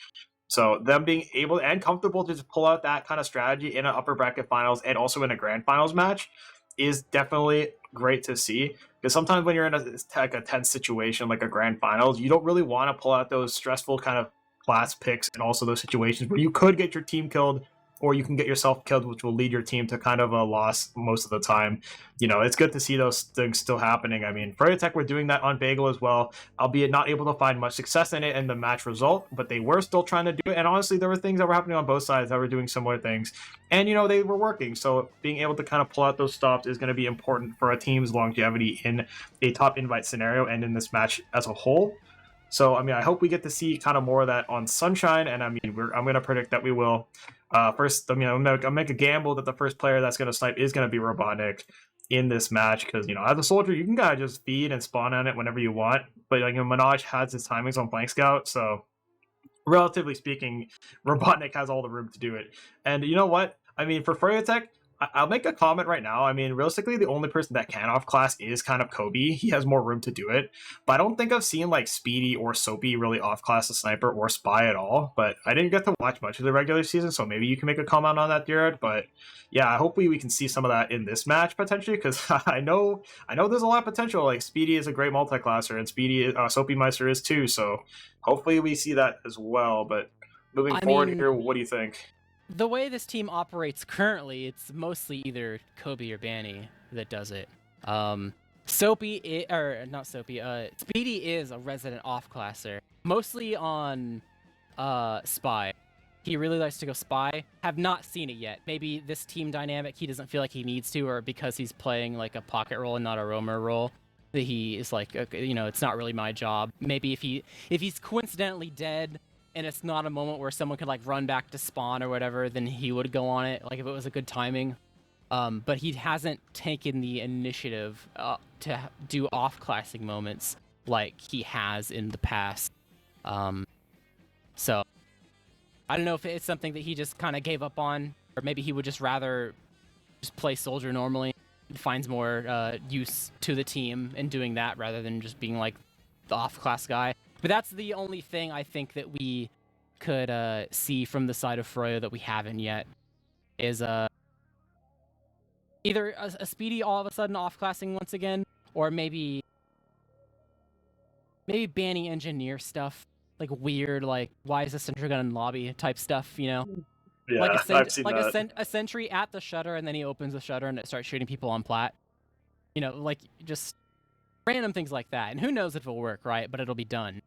S2: So them being able and comfortable to just pull out that kind of strategy in an upper bracket finals and also in a grand finals match is definitely great to see, because sometimes when you're in a tense situation like a grand finals, you don't really want to pull out those stressful kind of class picks, and also those situations where you could get your team killed or you can get yourself killed, which will lead your team to kind of a loss most of the time. It's good to see those things still happening. I mean, Froyotech were doing that on Bagel as well, albeit not able to find much success in it in the match result, but they were still trying to do it. And honestly, there were things that were happening on both sides that were doing similar things. And, they were working. So being able to kind of pull out those stops is going to be important for a team's longevity in a top invite scenario and in this match as a whole. So, I mean, I hope we get to see kind of more of that on Sunshine, and I mean, I'm going to predict that we will. First, I mean, I'll make a gamble that the first player that's going to snipe is going to be Robotnik in this match, because, as a soldier, you can kind of just feed and spawn on it whenever you want, but, Minaj has his timings on Blank Scout, so relatively speaking, Robotnik has all the room to do it. And you know what? I mean, for Froyotech, I'll make a comment right now. I mean, realistically, the only person that can off class is kind of Kobe. He has more room to do it. But I don't think I've seen like Speedy or Soapy really off class a sniper or Spy at all. But I didn't get to watch much of the regular season, so maybe you can make a comment on that, Jared. But yeah, hopefully we can see some of that in this match potentially, because I know there's a lot of potential. Like Speedy is a great multi-classer, and Soapy Meister is too. So hopefully we see that as well. But moving forward here, what do you think?
S1: The way this team operates currently, it's mostly either Kobe or Banny that does it. Speedy is a resident off-classer, mostly on Spy. He really likes to go Spy. Have not seen it yet. Maybe this team dynamic, he doesn't feel like he needs to, or because he's playing like a pocket role and not a roamer role, that he is like, okay, it's not really my job. Maybe if he's coincidentally dead, and it's not a moment where someone could like run back to spawn or whatever, then he would go on it, like if it was a good timing. But he hasn't taken the initiative to do off-classing moments like he has in the past. So I don't know if it's something that he just kind of gave up on, or maybe he would just rather just play soldier normally. He finds more use to the team in doing that rather than just being like the off-class guy. But that's the only thing I think that we could see from the side of Froyo that we haven't yet, is either a Speedy all of a sudden off-classing once again, or maybe banning engineer stuff, like weird, like why is the sentry gun in lobby type stuff,
S2: Yeah,
S1: like
S2: I've seen that.
S1: a sentry at the shutter, and then he opens the shutter and it starts shooting people on plat. Like just random things like that. And who knows if it'll work, right? But it'll be done.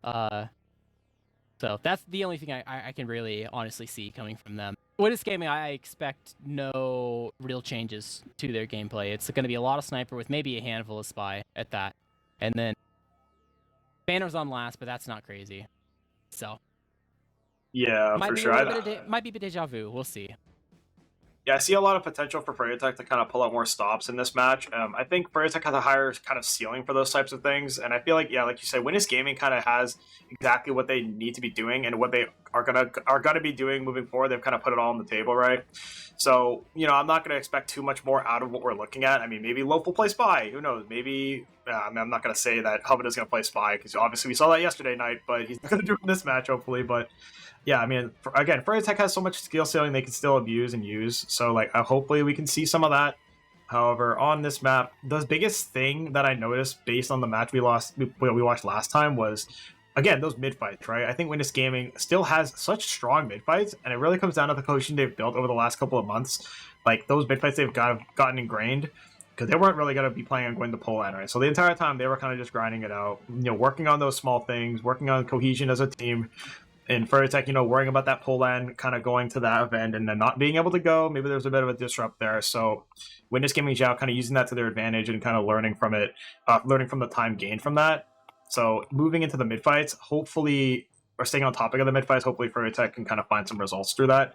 S1: So that's the only thing I can really honestly see coming from them. With this gaming, I expect no real changes to their gameplay. It's going to be a lot of sniper with maybe a handful of spy at that. And then banners on last, but that's not crazy. So
S2: yeah, for sure.
S1: Might be a bit deja vu. We'll see.
S2: Yeah, I see a lot of potential for Froyotech to kind of pull out more stops in this match. I think Froyotech has a higher kind of ceiling for those types of things, and I feel like, yeah, like you said, Witness Gaming kind of has exactly what they need to be doing and what they are gonna be doing moving forward. They've kind of put it all on the table, right? So, I'm not gonna expect too much more out of what we're looking at. I mean, maybe Loaf will play Spy. Who knows? Maybe I'm not gonna say that Hubbarda's gonna play Spy because obviously we saw that yesterday night, but he's not gonna do it in this match, hopefully. But yeah, I mean, again, Froyotech has so much skill ceiling they can still abuse and use. So, like, hopefully we can see some of that. However, on this map, the biggest thing that I noticed based on the match we watched last time was, again, those mid fights, right? I think Witness Gaming still has such strong mid fights, and it really comes down to the coaching they've built over the last couple of months. Like, those mid fights they've gotten ingrained, because they weren't really going to be planning on going to pole end, right? So the entire time they were kind of just grinding it out, working on those small things, working on cohesion as a team. And Froyotech, worrying about that pole end, kind of going to that event and then not being able to go. Maybe there's a bit of a disrupt there. So Witness Gaming Xiao kind of using that to their advantage and kind of learning from it, learning from the time gained from that. So moving into the mid fights, hopefully, or staying on topic of the mid fights, hopefully Froyotech can kind of find some results through that.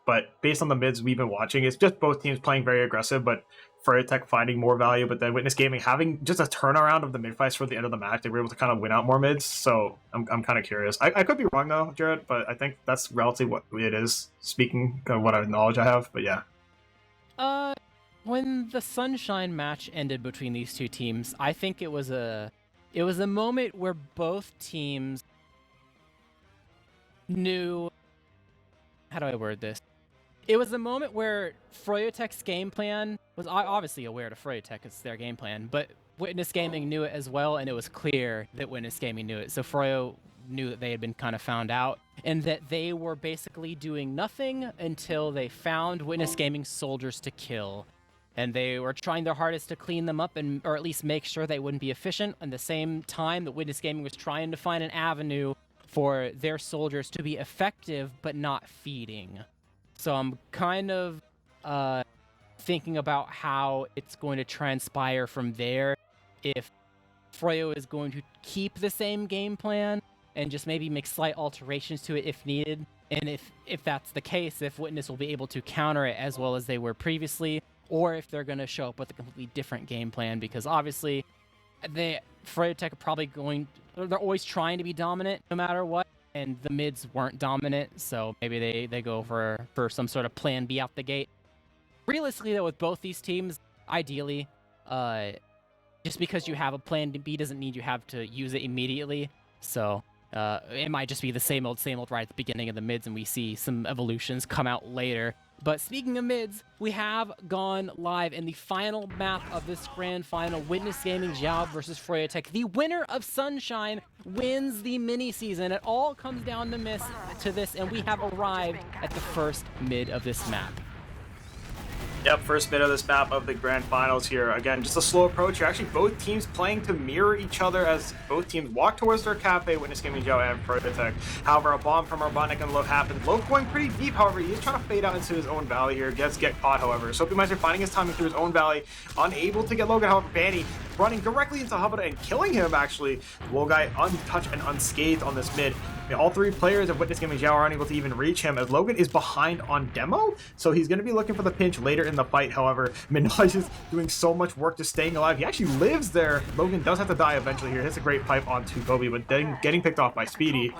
S2: But based on the mids we've been watching, it's just both teams playing very aggressive, but Froyotech finding more value, but then Witness Gaming having just a turnaround of the mid fights for the end of the match. They were able to kind of win out more mids, so I'm kind of curious. I could be wrong though, Jared, but I think that's relatively what it is, speaking of what knowledge I have, but yeah.
S1: When the Sunshine match ended between these two teams, I think it was a moment where both teams knew, how do I word this? It was a moment where Froyotech's game plan was obviously aware to Froyotech, it's their game plan, but Witness Gaming knew it as well, and it was clear that Witness Gaming knew it. So Froyo knew that they had been kind of found out, and that they were basically doing nothing until they found Witness Gaming's soldiers to kill. And they were trying their hardest to clean them up, or at least make sure they wouldn't be efficient. At the same time that Witness Gaming was trying to find an avenue for their soldiers to be effective, but not feeding. So I'm kind of thinking about how it's going to transpire from there. If Froyo is going to keep the same game plan and just maybe make slight alterations to it if needed, and if that's the case, if Witness will be able to counter it as well as they were previously, or if they're going to show up with a completely different game plan, because obviously Froyotech are probably they're always trying to be dominant no matter what, and the mids weren't dominant, so maybe they go for some sort of plan B out the gate. Realistically, though, with both these teams, ideally, just because you have a plan B doesn't mean you have to use it immediately, so it might just be the same old right at the beginning of the mids, and we see some evolutions come out later. But speaking of mids, we have gone live in the final map of this grand final, Witness Gaming Xiao versus Froyotech. The winner of Sunshine wins the mini season. It all comes down to this, and we have arrived at the first mid of this map.
S2: Yep, first mid of this map of the grand finals here. Again, just a slow approach here. Actually, both teams playing to mirror each other as both teams walk towards their cafe, Witness Gaming Xiao and Froyotech. However, a bomb from Robotnik and Loaf happens. Loaf going pretty deep, however, he's trying to fade out into his own valley here. Gets caught, however. Soapymeister finding his timing through his own valley, unable to get Logan, however, Banny running directly into Hubbarda and killing him, actually. Wolguy untouched and unscathed on this mid. I mean, all three players of Witness Gaming Xiao are unable to even reach him, as Logan is behind on demo, so he's going to be looking for the pinch later in the fight. However, Minaj is doing so much work just staying alive. He actually lives there. Logan does have to die eventually here. Hits a great pipe onto Kobe, but then getting picked off by Speedy.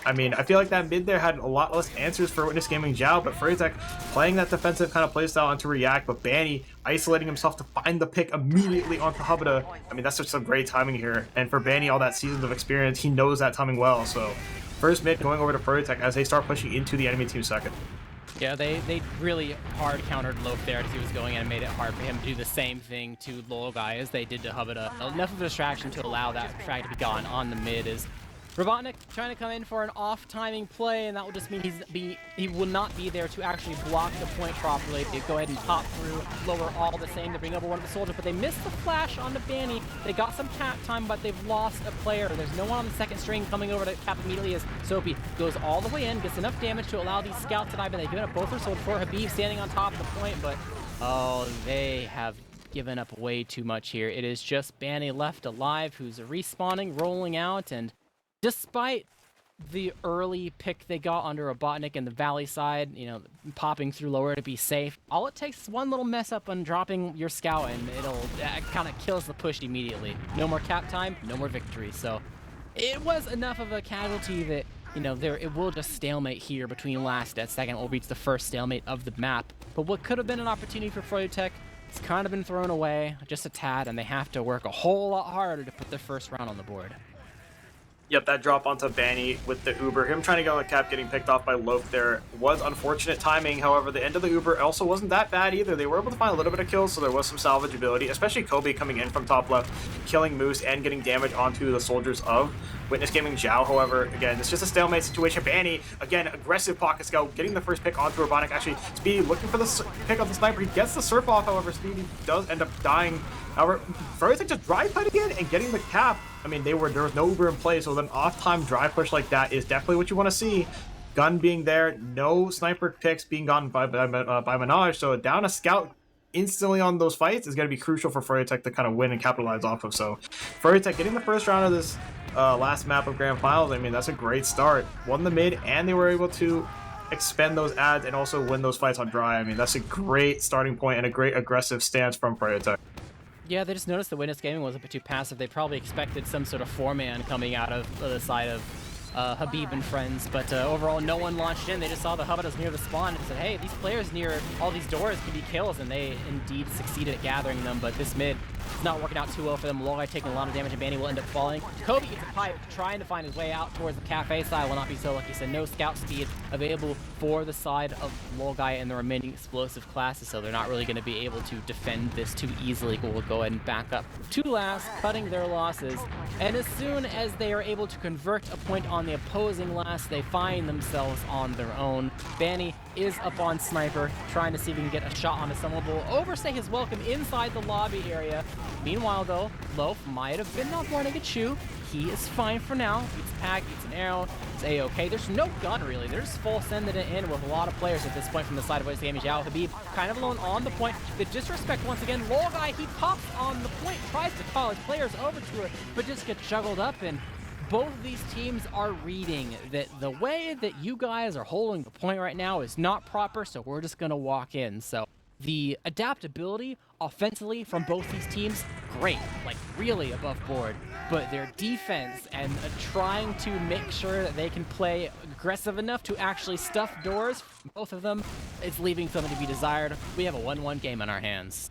S2: I mean, I feel like that mid there had a lot less answers for Witness Gaming Xiao, but Froyotech playing that defensive kind of playstyle onto react, but Banny isolating himself to find the pick immediately onto Hubbarda. I mean, that's just some great timing here. And for Banny, all that seasons of experience, he knows that timing well. So first mid going over to Froyotech as they start pushing into the enemy team second.
S1: Yeah, they really hard countered Loaf there as he was going in and made it hard for him to do the same thing to Wolguy as they did to Hubbarda. Enough of a distraction to allow that frag to be gone on the mid is Robotnik trying to come in for an off-timing play, and that will just mean he will not be there to actually block the point properly. They go ahead and pop through, lower all the same to bring over one of the soldiers, but they missed the flash on the Banny. They got some cap time, but they've lost a player. There's no one on the second string coming over to cap immediately as Soapy goes all the way in, gets enough damage to allow these scouts to die, but they've given up both their soldiers for Habib standing on top of the point, but oh, they have given up way too much here. It is just Banny left alive, who's respawning, rolling out, and despite the early pick they got under Robotnik in the Valley side, popping through lower to be safe. All it takes is one little mess up on dropping your scout, and it'll kind of kills the push immediately. No more cap time, no more victory. So it was enough of a casualty that it will just stalemate here between last and second. We'll reach the first stalemate of the map. But what could have been an opportunity for Froyotech, it's kind of been thrown away just a tad, and they have to work a whole lot harder to put their first round on the board.
S2: Yep, that drop onto Banny with the Uber. Him trying to go on the cap, getting picked off by Loaf there was unfortunate timing. However, the end of the Uber also wasn't that bad either. They were able to find a little bit of kills, so there was some salvageability, especially Kobe coming in from top left, killing Moose and getting damage onto the soldiers of Witness Gaming Xiao. However, again, it's just a stalemate situation. Banny, again, aggressive pocket scout, getting the first pick onto Robotic. Actually, Speedy looking for the pick on the sniper. He gets the surf off, however, Speedy does end up dying. However, Froyotech just dry putting in and getting the cap. I mean, there was no Uber in play, so an off-time dry push like that is definitely what you want to see. Gun being there, no sniper picks being gotten by Minaj, so down a scout instantly on those fights is going to be crucial for Froyotech to kind of win and capitalize off of. So Froyotech getting the first round of this last map of Grand Finals, I mean, that's a great start. Won the mid, and they were able to expend those ads and also win those fights on dry. I mean, that's a great starting point and a great aggressive stance from Froyotech.
S1: Yeah, they just noticed the Witness Gaming was a bit too passive. They probably expected some sort of four-man coming out of the side of Habib and friends, but overall no one launched in. They just saw the Habadas near the spawn and said, hey, these players near all these doors can be kills, and they indeed succeeded at gathering them, but this mid is not working out too well for them. Logai taking a lot of damage, and Banny will end up falling. Kobe gets a pipe, trying to find his way out towards the cafe side, will not be so lucky, so no scout speed available for the side of Logai and the remaining explosive classes, so they're not really going to be able to defend this too easily. We'll go ahead and back up to last, cutting their losses, and as soon as they are able to convert a point on the opposing last, they find themselves on their own. Banny is up on Sniper, trying to see if he can get a shot on a someone. Will overstay his welcome inside the lobby area. Meanwhile, though, Loaf might have been not wanting a chew. He is fine for now. Eats a pack, eats an arrow. It's A-okay. There's no gun, really. They're just full sending it in with a lot of players at this point from the side of West Gaming. Xiao Habib kind of alone on the point. The disrespect once again. Logai, he pops on the point, tries to call his players over to it, but just gets juggled up, and both of these teams are reading that the way that you guys are holding the point right now is not proper, so we're just going to walk in. So the adaptability offensively from both these teams, great, like really above board, but their defense and trying to make sure that they can play aggressive enough to actually stuff doors, both of them, it's leaving something to be desired. We have a 1-1 game on our hands.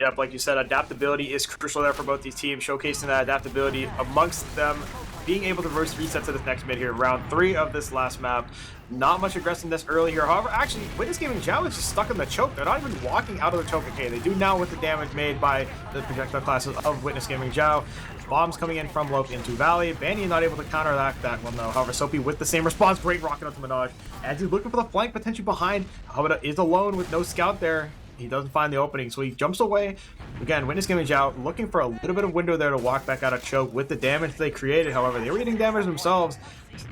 S2: Yep, like you said, adaptability is crucial there for both these teams, showcasing that adaptability amongst them, being able to reset to this next mid here. Round 3 of this last map. Not much aggressiveness early here. However, actually, Witness Gaming Xiao is just stuck in the choke. They're not even walking out of the choke. Okay, they do now with the damage made by the projectile classes of Witness Gaming Xiao. Bombs coming in from Loaf into Valley. Banny not able to counteract that one though. However, Soapy with the same response. Great rocket onto Minaj. As he's looking for the flank potentially behind. Habada is alone with no scout there. He doesn't find the opening, so he jumps away. Again, Witness Gaming Xiao looking for a little bit of window there to walk back out of choke with the damage they created. However, they were getting damage themselves.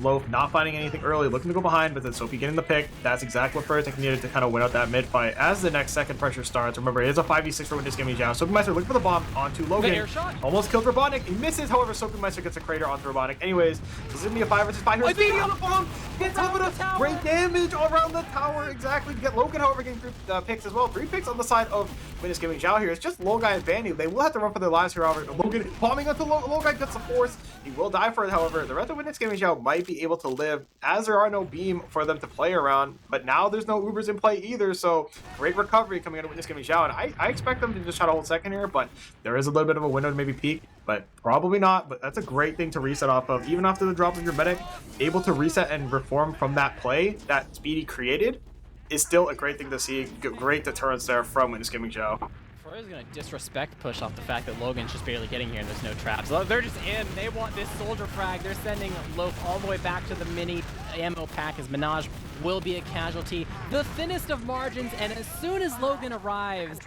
S2: Loaf not finding anything early, looking to go behind, but then Soapy getting the pick. That's exactly what Froyotech needed to kind of win out that mid fight. As the next second pressure starts, remember, it is a 5v6 for Witness Gaming Xiao. Soapy Meister looking for the bomb onto Logan. Almost killed Robotnik. He misses, however, Soapy Meister gets a crater onto Robotnik. Anyways, this is going to be a 5 versus 5 here. Speedy on the bomb! Gets Habada. Great damage all around the tower. Exactly. Get Logan, however, getting 3 picks as well. 3 picks on the side of Witness Gaming Xiao here. It's just Logai and Banny. They will have to run for their lives here, however. Logan bombing onto Logai gets the force. He will die for it, however. The rest of Witness Gaming Xiao might be able to live, as there are no beam for them to play around, but now there's no Ubers in play either, so great recovery coming out of Witness Gaming Xiao, and I expect them to just try to hold second here, but there is a little bit of a window to maybe peek, but probably not. But that's a great thing to reset off of. Even after the drop of your medic, able to reset and reform from that play that Speedy created is still a great thing to see. Great deterrence there from Witness Gaming Xiao.
S1: Froyo's gonna disrespect push off the fact that Logan's just barely getting here and there's no traps. They're just in. They want this soldier frag. They're sending Loaf all the way back to the mini ammo pack as Minaj will be a casualty. The thinnest of margins, and as soon as Logan arrives,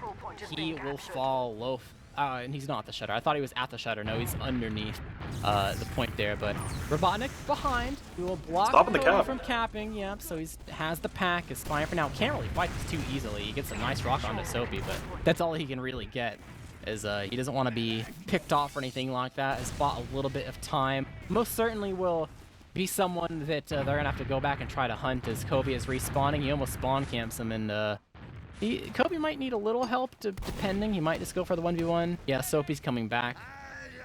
S1: he will fall. Loaf. And he's not at the shutter. I thought he was at the shutter. No, he's underneath the point there. But Robotnik behind. He will block Logan from capping. Yep, so he has the pack. Is fine for now. Can't really fight this too easily. He gets a nice rock onto Soapy, but that's all he can really get. Is he doesn't want to be picked off or anything like that. Has bought a little bit of time. Most certainly will be someone that they're gonna have to go back and try to hunt as Kobe is respawning. He almost spawn camps him, and Kobe might need a little help, depending. He might just go for the 1v1. Yeah, Soapy's coming back.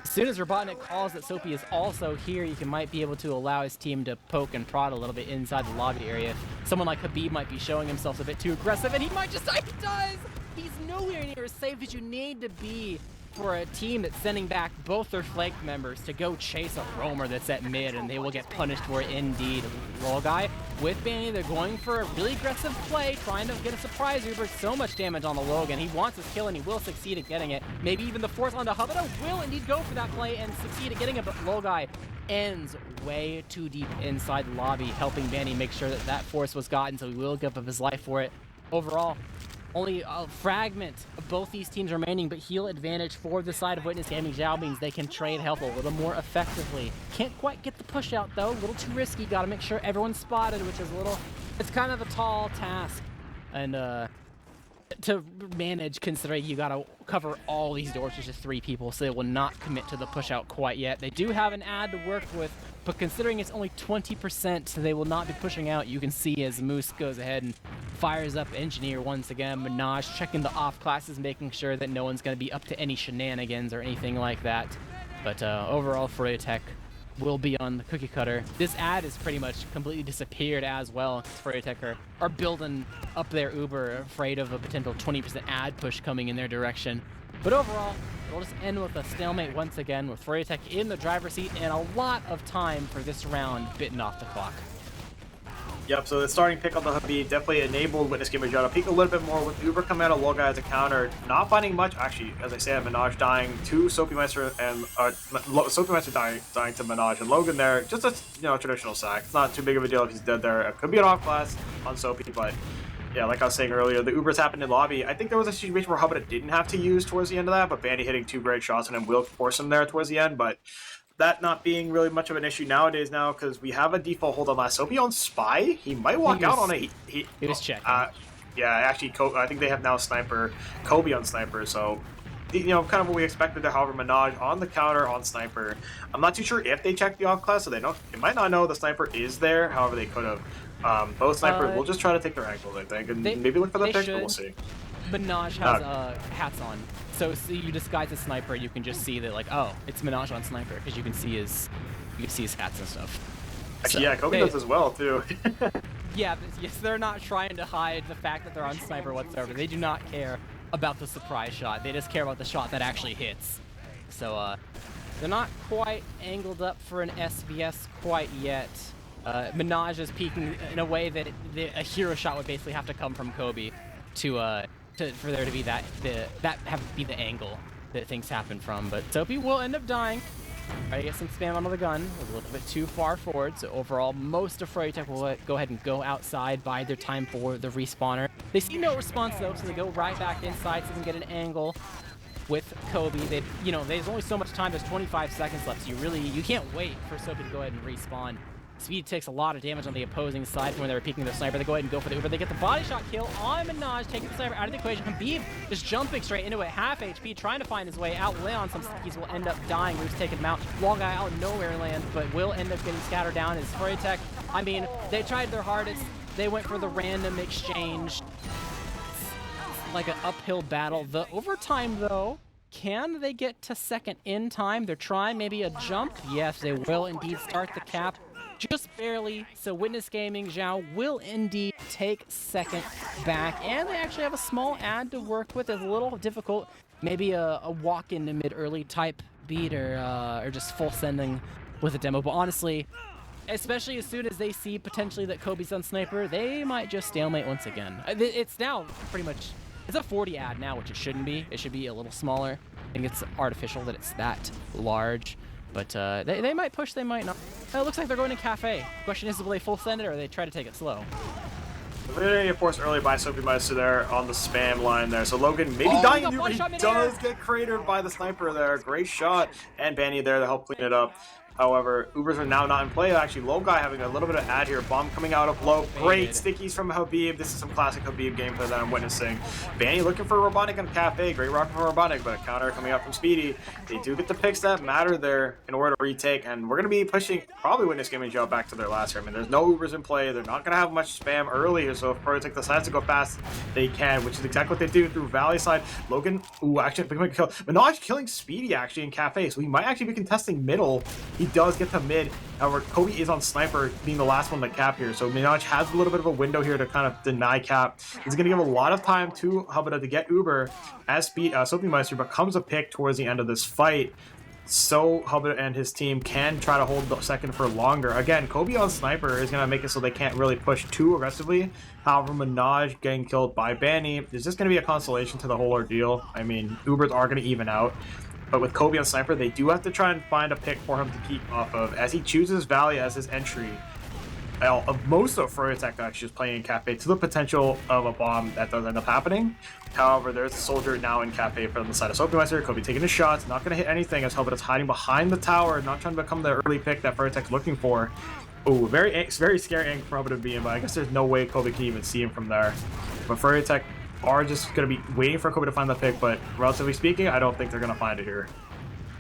S1: As soon as Robotnik calls that Soapy is also here, you might be able to allow his team to poke and prod a little bit inside the lobby area. Someone like Habib might be showing himself a bit too aggressive, and he might just die. He does! He's nowhere near as safe as you need to be for a team that's sending back both their flank members to go chase a roamer that's at mid, and they will get punished for it indeed. Roll guy with Banny, they're going for a really aggressive play, trying to get a surprise Uber. So much damage on the Logan. He wants his kill, and he will succeed at getting it. Maybe even the force onto Hubada will indeed go for that play and succeed at getting it, but Logai ends way too deep inside the lobby, helping Banny make sure that that force was gotten, so he will give up his life for it. Overall, only a fragment of both these teams remaining, but heal advantage for the side of Witness Gaming. Xiao means they can trade health a little more effectively. Can't quite get the push out though, a little too risky. Gotta make sure everyone's spotted, which is it's kind of a tall task. And to manage, considering you gotta cover all these doors with just 3 people, so they will not commit to the push out quite yet. They do have an ad to work with, but considering it's only 20%, they will not be pushing out. You can see as Moose goes ahead and fires up Engineer once again. Minaj checking the off classes, making sure that no one's going to be up to any shenanigans or anything like that. But overall, Froyotech will be on the cookie cutter. This ad is pretty much completely disappeared as well. Froyotech are building up their Uber, afraid of a potential 20% ad push coming in their direction. But overall, we'll just end with a stalemate once again, with Froyotech in the driver's seat and a lot of time for this round bitten off the clock.
S2: Yep, so the starting pick on the Habib definitely enabled Witness Gamer to peek a little bit more with Uber coming out of Loga as a counter, not finding much. Actually, as I said, Minaj dying to Soapy Meister and Soapy Meister dying to Minaj, and Logan there, just a traditional sack. It's not too big of a deal if he's dead there. It could be an off class on Soapy, but yeah, like I was saying earlier, the Ubers happened in lobby. I think there was a situation where Hubba didn't have to use towards the end of that, but Bandy hitting 2 great shots on him will force him there towards the end, but that not being really much of an issue nowadays now, because we have a default hold on last. Soapy on Spy, he might walk out on it. He
S1: was checking.
S2: Yeah, actually, I think they have now Sniper, Kobe on Sniper, so kind of what we expected there. However, Minaj on the counter on Sniper. I'm not too sure if they checked the off class, so they might not know the Sniper is there. However, they could have. Both Snipers will just try to take their angles, I think, and maybe look for the pick, but we'll see.
S1: Minaj has hats on, so you disguise as Sniper, you can just see that, like, oh, it's Minaj on Sniper, because you can see his hats and stuff.
S2: Actually, yeah, Kobe does as well too.
S1: Yes, they're not trying to hide the fact that they're on Sniper whatsoever. They do not care about the surprise shot. They just care about the shot that actually hits. So they're not quite angled up for an SVS quite yet. Minaj is peeking in a way that a hero shot would basically have to come from Kobe for there to be the angle that things happen from. But Soapy will end up dying. Try to get some spam onto the gun, a little bit too far forward, so overall most of Froyotech will go ahead and go outside, bide their time for the respawner. They see no response though, so they go right back inside so they can get an angle with Kobe. There's only so much time, there's 25 seconds left, so you can't wait for Soapy to go ahead and respawn. Speed takes a lot of damage on the opposing side from when they were peeking their Sniper. They go ahead and go for the Uber. They get the body shot kill on Minaj, taking the Sniper out of the equation. Habib just jumping straight into it, half HP, trying to find his way out. Leon, some stickies will end up dying. Roof's taking him out. Long guy out of nowhere land, but will end up getting scattered down as Froyotech. I mean, they tried their hardest. They went for the random exchange. It's like an uphill battle. The overtime, though, can they get to second in time? They're trying maybe a jump. Yes, they will indeed start the cap. Just barely, so Witness Gaming Xiao will indeed take second back, and they actually have a small ad to work with. It's a little difficult, maybe a walk into mid-early type beat, or just full sending with a demo, but honestly, especially as soon as they see potentially that Kobe's on Sniper, they might just stalemate once again. It's now pretty much, it's a 40 ad now, which it shouldn't be. It should be a little smaller. I think it's artificial that it's that large. But they might push, they might not. It looks like they're going to Cafe. Question is, will they full send it or they try to take it slow?
S2: Very forced early by Soapy Meister there on the spam line there. So Logan maybe dying. He does get cratered by the Sniper there. Great shot. And Banny there to help clean it up. However, Ubers are now not in play. Actually, Low Guy having a little bit of ad here. Bomb coming out of low. Great stickies from Habib. This is some classic Habib gameplay that I'm witnessing. Vanny looking for Robotic on Cafe. Great rocket from Robotic, but a counter coming out from Speedy. They do get the picks that matter there in order to retake, and we're going to be pushing probably Witness Gaming Xiao back to their last here. I mean, there's no Ubers in play. They're not going to have much spam early here, so if Froyotech decides to go fast, they can, which is exactly what they do through Valley side. Logan, ooh, actually picking a kill. Minaj killing Speedy actually in Cafe, so he might actually be contesting middle. He does get to mid. However, Kobe is on Sniper, being the last one to cap here, so Minaj has a little bit of a window here to kind of deny cap. He's going to give a lot of time to Habada to get Uber as Soapy Meister becomes a pick towards the end of this fight. So Habada and his team can try to hold the second for longer. Again, Kobe on Sniper is going to make it so they can't really push too aggressively. However, Minaj getting killed by Banny is just going to be a consolation to the whole ordeal. I mean, Ubers are going to even out. But with Kobe on Sniper, they do have to try and find a pick for him to keep off of, as he chooses Valley as his entry. Most of Froyotech actually is playing in Cafe to the potential of a bomb that does end up happening. However, there's a soldier now in Cafe from the side of Soapmeister. Kobe taking his shots, not going to hit anything as Helvet is hiding behind the tower, not trying to become the early pick that Froyotech's looking for. Oh, very scary angle for Helvet to be in, but I guess there's no way Kobe can even see him from there. But Froyotech are just going to be waiting for Kobe to find the pick, but relatively speaking, I don't think they're going to find it here.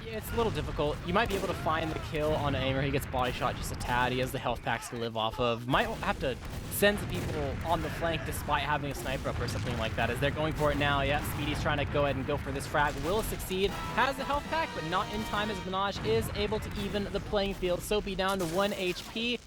S1: Yeah, it's a little difficult. You might be able to find the kill on Aimer. He gets body shot just a tad. He has the health packs to live off of. Might have to send some people on the flank despite having a sniper up or something like that, as they're going for it now. Yeah, Speedy's trying to go ahead and go for this frag. Will succeed. Has the health pack, but not in time as Minaj is able to even the playing field. Soapy down to 1 HP.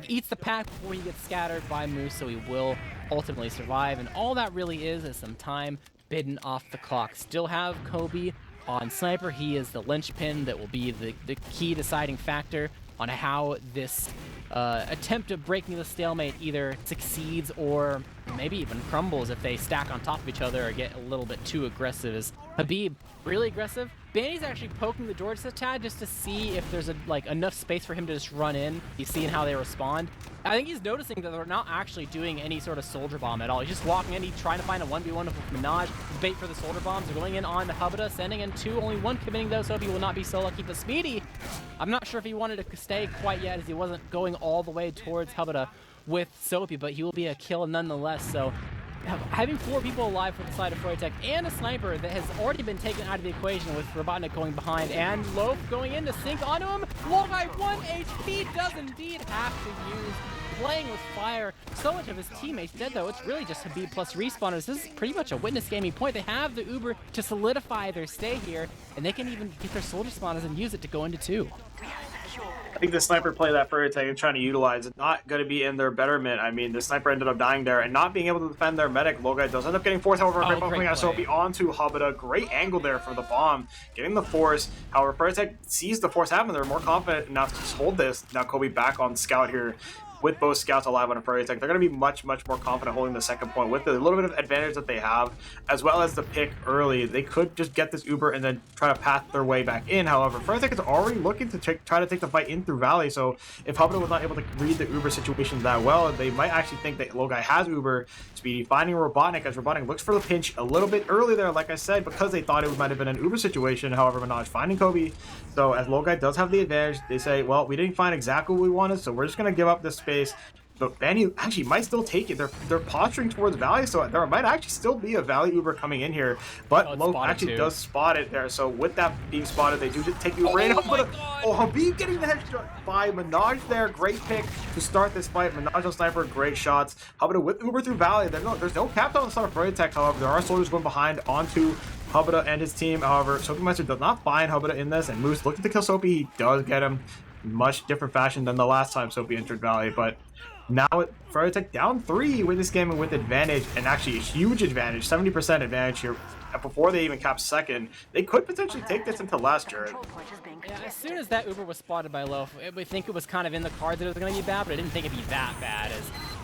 S1: Eats the pack before he gets scattered by Moose, so he will ultimately survive. And all that really is some time bidden off the clock. Still have Kobe on Sniper. He is the linchpin that will be the key deciding factor on how this attempt of breaking the stalemate either succeeds or maybe even crumbles if they stack on top of each other or get a little bit too aggressive. As Habib, really aggressive. Banny's actually poking the door just a tad just to see if there's enough space for him to just run in. He's seeing how they respond. I think he's noticing that they're not actually doing any sort of soldier bomb at all. He's just walking in, he's trying to find a 1v1 with Minaj. His bait for the soldier bombs. They're going in on the Habada, sending in 2, only 1 committing though, so he will not be so lucky. But Speedy, I'm not sure if he wanted to stay quite yet, as he wasn't going all the way towards Habada with Soapy, but he will be a kill nonetheless. So having 4 people alive for the side of Froyotech and a sniper that has already been taken out of the equation with Robotnik going behind and Loaf going in to sink onto him. Low guy 1 HP does indeed have to use playing with fire. So much of his teammates dead though. It's really just Habib plus respawners. This is pretty much a Witness gaming point. They have the Uber to solidify their stay here, and they can even get their soldier spawners and use it to go into 2.
S2: I think the sniper play that Froyotech is trying to utilize is not going to be in their betterment. I mean, the sniper ended up dying there and not being able to defend their medic. Logai does end up getting forced, however, coming out Soapy onto Habada. Great angle there for the bomb, getting the force. However, Froyotech sees the force happen. They're more confident enough to just hold this. Now Kobe back on scout here. With both scouts alive on a Froyotech, they're going to be much more confident holding the second point with the little bit of advantage that they have, as well as the pick early. They could just get this Uber and then try to path their way back in. However, Froyotech is already looking to try to take the fight in through Valley, so if Habada was not able to read the Uber situation that well, they might actually think that Logai has Uber. Speedy finding Robotnik as Robotnik looks for the pinch a little bit early there, like I said, because they thought it might have been an Uber situation. However, Minaj finding Kobe, so as Logai does have the advantage, they say, well, we didn't find exactly what we wanted, so we're just going to give up this space. But Banny actually might still take it. They're posturing towards Valley, so there might actually still be a Valley Uber coming in here. But Loaf actually does spot it there. So with that being spotted, they do take Uber in. Oh, Habib getting the headshot by Minaj there. Great pick to start this fight. Minaj on Sniper, great shots. Habada with Uber through Valley. There's no cap on the side of Froyotech, however. There are soldiers going behind onto Habada and his team. However, Soapy Meister does not find Habada in this, and Moose looking to kill Soapy. He does get him. Much different fashion than the last time Soapy entered Valley, but now Froyotech down 3 with this game with advantage, and actually a huge advantage, 70% advantage here. Before they even cap second, they could potentially take this into last year.
S1: Yeah, as soon as that Uber was spotted by Loaf, we think it was kind of in the cards that it was going to be bad, but I didn't think it'd be that bad.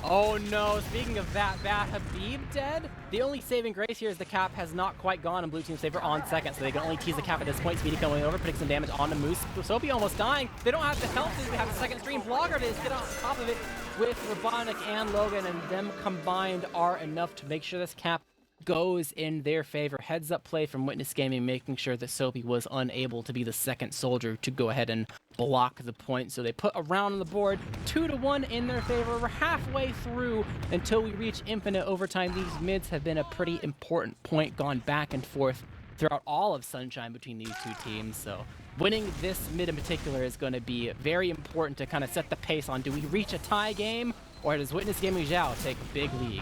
S1: Oh no, speaking of that bad, Habib dead? The only saving grace here is the cap has not quite gone, and blue team saver on second, so they can only tease the cap at this point. Speedy coming over, putting some damage onto Moose. Soapy almost dying. They don't have the health, they have the second stream. Vlogger to get on top of it with Robotnik and Logan, and them combined are enough to make sure this cap goes in their favor. Heads up play from Witness Gaming, making sure that Soapy was unable to be the second soldier to go ahead and block the point. So they put a round on the board, 2-1 in their favor. We're halfway through until we reach infinite overtime. These mids have been a pretty important point, gone back and forth throughout all of Sunshine between these two teams. So winning this mid in particular is going to be very important to kind of set the pace on, do we reach a tie game, or does Witness Gaming Xiao take a big lead?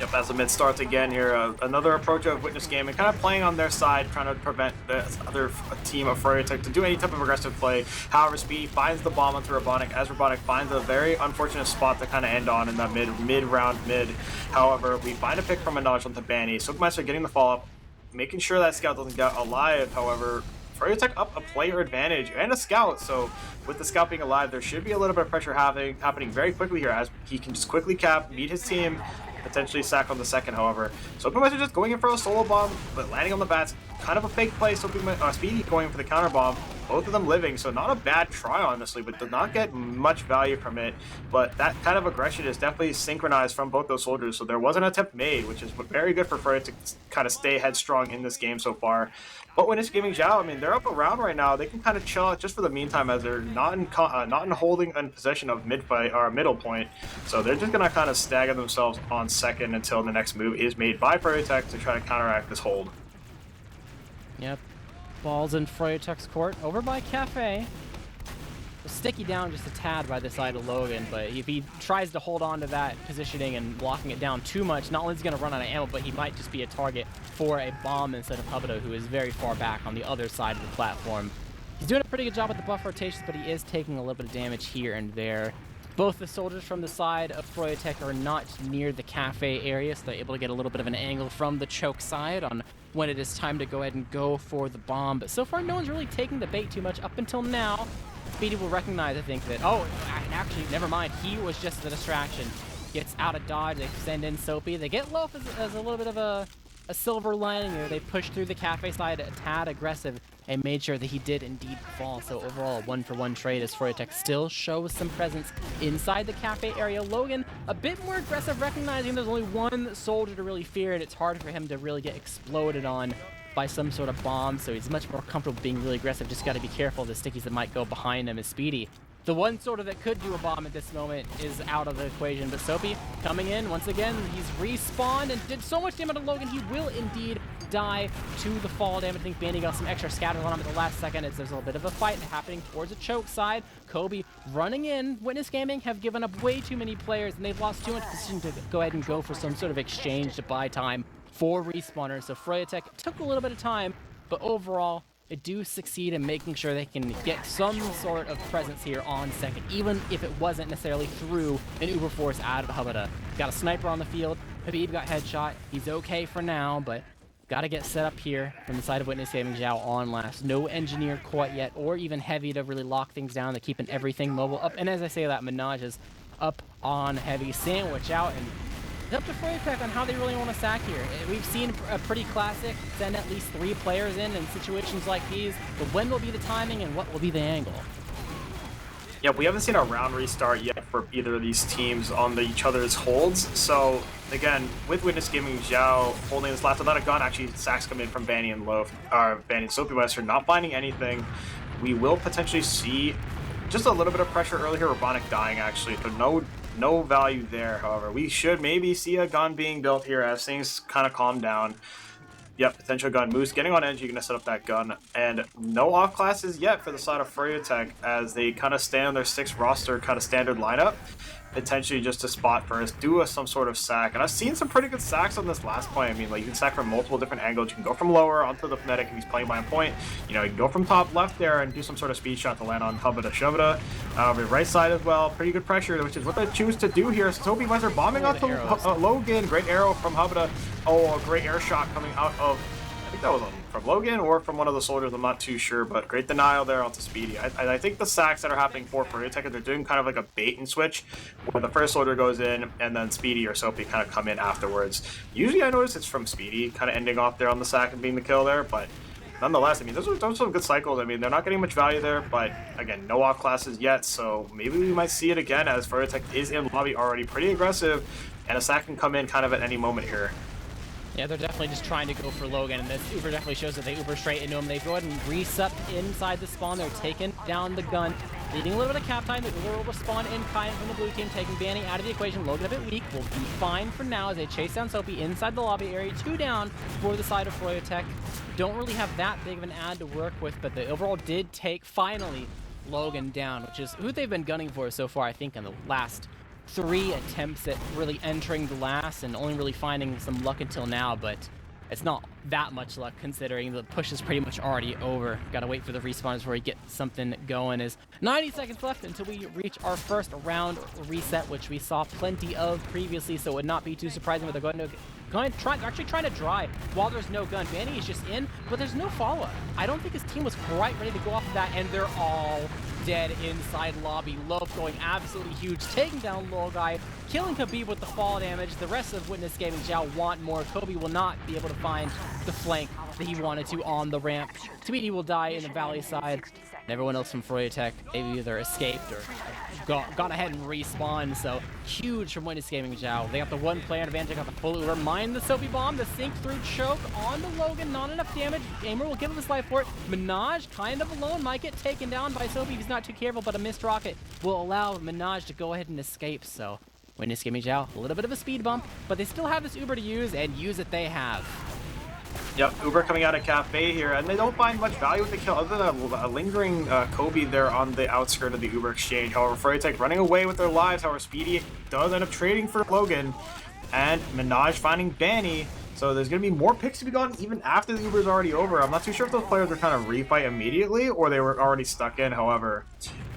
S2: Yep, as the mid starts again here, another approach of Witness Gaming, kind of playing on their side, trying to prevent the other team of Froyotech to do any type of aggressive play. However, Speedy finds the bomb onto Robotic, as Robotic finds a very unfortunate spot to kind of end on in that mid-round mid. However, we find a pick from Minaj onto Banny. Soapmeister getting the follow-up, making sure that Scout doesn't get alive. However, Froyotech up a player advantage and a Scout, so with the Scout being alive, there should be a little bit of pressure happening very quickly here, as he can just quickly cap, meet his team, potentially sack on the second. However, Soapmeister just going in for a solo bomb, but landing on the bats, kind of a fake play. Speedy going for the counter bomb, both of them living, so not a bad try, honestly, but did not get much value from it. But that kind of aggression is definitely synchronized from both those soldiers, so there was an attempt made, which is very good for Froyotech to kind of stay headstrong in this game so far. But when it's Gaming Xiao, I mean, they're up around right now. They can kind of chill out just for the meantime, as they're not in holding in possession of middle point. So they're just gonna kind of stagger themselves on second until the next move is made by Froyotech to try to counteract this hold.
S1: Yep, ball's in Froyotech's court, over by Cafe. Sticky down just a tad by the side of Logan, but if he tries to hold on to that positioning and blocking it down too much, not only is he going to run out of ammo, but he might just be a target for a bomb instead of Hubada, who is very far back on the other side of the platform. He's doing a pretty good job with the buff rotations, but he is taking a little bit of damage here and there. Both the soldiers from the side of Froyotech are not near the cafe area, so they're able to get a little bit of an angle from the choke side on when it is time to go ahead and go for the bomb. But so far, no one's really taking the bait too much up until now. Speedy will recognize, I think, that, oh, actually, never mind. He was just the distraction. Gets out of dodge. They send in Soapy. They get Loaf as a little bit of a silver lining here. They push through the cafe side a tad aggressive and made sure that he did indeed fall. So overall, a 1-for-1 trade as Froyotech still shows some presence inside the cafe area. Logan, a bit more aggressive, recognizing there's only one soldier to really fear, and it's hard for him to really get exploded on by some sort of bomb, so he's much more comfortable being really aggressive. Just got to be careful of the stickies that might go behind him. Is Speedy, the one soldier that could do a bomb at this moment, is out of the equation. But Soapy coming in once again. He's respawned and did so much damage to Logan. He will indeed die to the fall damage. I think Bandy got some extra scatters on him at the last second, as there's a little bit of a fight happening towards the choke side. Kobe running in. Witness Gaming have given up way too many players, and they've lost too much position to go ahead and go for some sort of exchange to buy time for respawners. So Froyotech took a little bit of time, but overall, they do succeed in making sure they can get some sort of presence here on second, even if it wasn't necessarily through an Uber Force out of Hubada. Got a sniper on the field. Habib got headshot. He's okay for now, but got to get set up here from the side of Witness Gaming. Xiao on last. No engineer quite yet, or even heavy to really lock things down. They're keeping everything mobile up. And as I say that, Minaj is up on heavy. Sandwich out, and it's up to Froyotech on how they really want to sack here. We've seen a pretty classic send at least 3 players in situations like these, but when will be the timing and what will be the angle?
S2: Yeah, we haven't seen a round restart yet for either of these teams on each other's holds. So again, with Witness Gaming Xiao holding this last without a gun, actually sacks come in from Banny and Banny and Soapmeister not finding anything. We will potentially see just a little bit of pressure early here. Robotic dying actually, so no value there. However, we should maybe see a gun being built here as things kind of calm down. Yep, potential gun. Moose getting on edge, you're going to set up that gun. And no off classes yet for the side of Froyotech, as they kind of stay on their 6 roster kind of standard lineup. Potentially just to spot first, do some sort of sack. And I've seen some pretty good sacks on this last point. I mean, like, you can sack from multiple different angles. You can go from lower onto the Fnatic if he's playing by a point. You know, you can go from top left there and do some sort of speed shot to land on Hubada Shubada. The right side as well. Pretty good pressure, which is what they choose to do here. Soapy Wizard are bombing onto Logan. Great arrow from Hubada. Oh, a great air shot coming out of, I think that was from Logan or from one of the soldiers, I'm not too sure, but great denial there onto Speedy. I think the sacks that are happening for Froyotech, they're doing kind of like a bait and switch, where the first soldier goes in and then Speedy or Soapy kind of come in afterwards. Usually I notice it's from Speedy kind of ending off there on the sack and being the kill there, but nonetheless, I mean, those are some good cycles. I mean, they're not getting much value there, but again, no off classes yet, so maybe we might see it again, as Froyotech is in lobby already pretty aggressive, and a sack can come in kind of at any moment here.
S1: Yeah, they're definitely just trying to go for Logan, and this Uber definitely shows that they Uber straight into him. They go ahead and reset inside the spawn. They're taking down the gun, needing a little bit of cap time. The Uber will spawn in kind from the blue team, taking Banny out of the equation. Logan a bit weak, will be fine for now as they chase down Soapy inside the lobby area. 2 down for the side of Froyotech. Don't really have that big of an ad to work with, but the overall did take, finally, Logan down, which is who they've been gunning for so far, I think, in the last 3 attempts at really entering the last and only really finding some luck until now, but it's not that much luck considering the push is pretty much already over. Gotta wait for the respawns before we get something going. Is 90 seconds left until we reach our first round reset, which we saw plenty of previously, so it would not be too surprising, but they're going to actually trying to dry while there's no gun. Banny is just in, but there's no follow-up. I don't think his team was quite ready to go off of that, and they're all dead inside lobby. Loaf going absolutely huge, taking down Lil Guy, killing Khabib with the fall damage. The rest of Witness Gaming Xiao want more. Kobe will not be able to find the flank that he wanted to on the ramp. Tweety will die in the valley side. And everyone else from Froyotech, they've either escaped or gone ahead and respawned. So huge from Witness Gaming Xiao. They got the 1 player advantage. They got the full Uber. Mind the Soapy bomb. The sink through choke on the Logan. Not enough damage. Gamer will give him his life for it. Minaj kind of alone. Might get taken down by Soapy if he's not too careful, but a missed rocket will allow Minaj to go ahead and escape. So Witness Gaming Xiao, a little bit of a speed bump, but they still have this Uber to use, and use it they have.
S2: Yep, Uber coming out of Cafe here, and they don't find much value with the kill other than a lingering Kobe there on the outskirt of the Uber exchange. However, Froyotech running away with their lives. However, Speedy does end up trading for Logan, and Minaj finding Banny. So there's going to be more picks to be gotten even after the Uber's already over. I'm not too sure if those players were kind of refight immediately or they were already stuck in. However,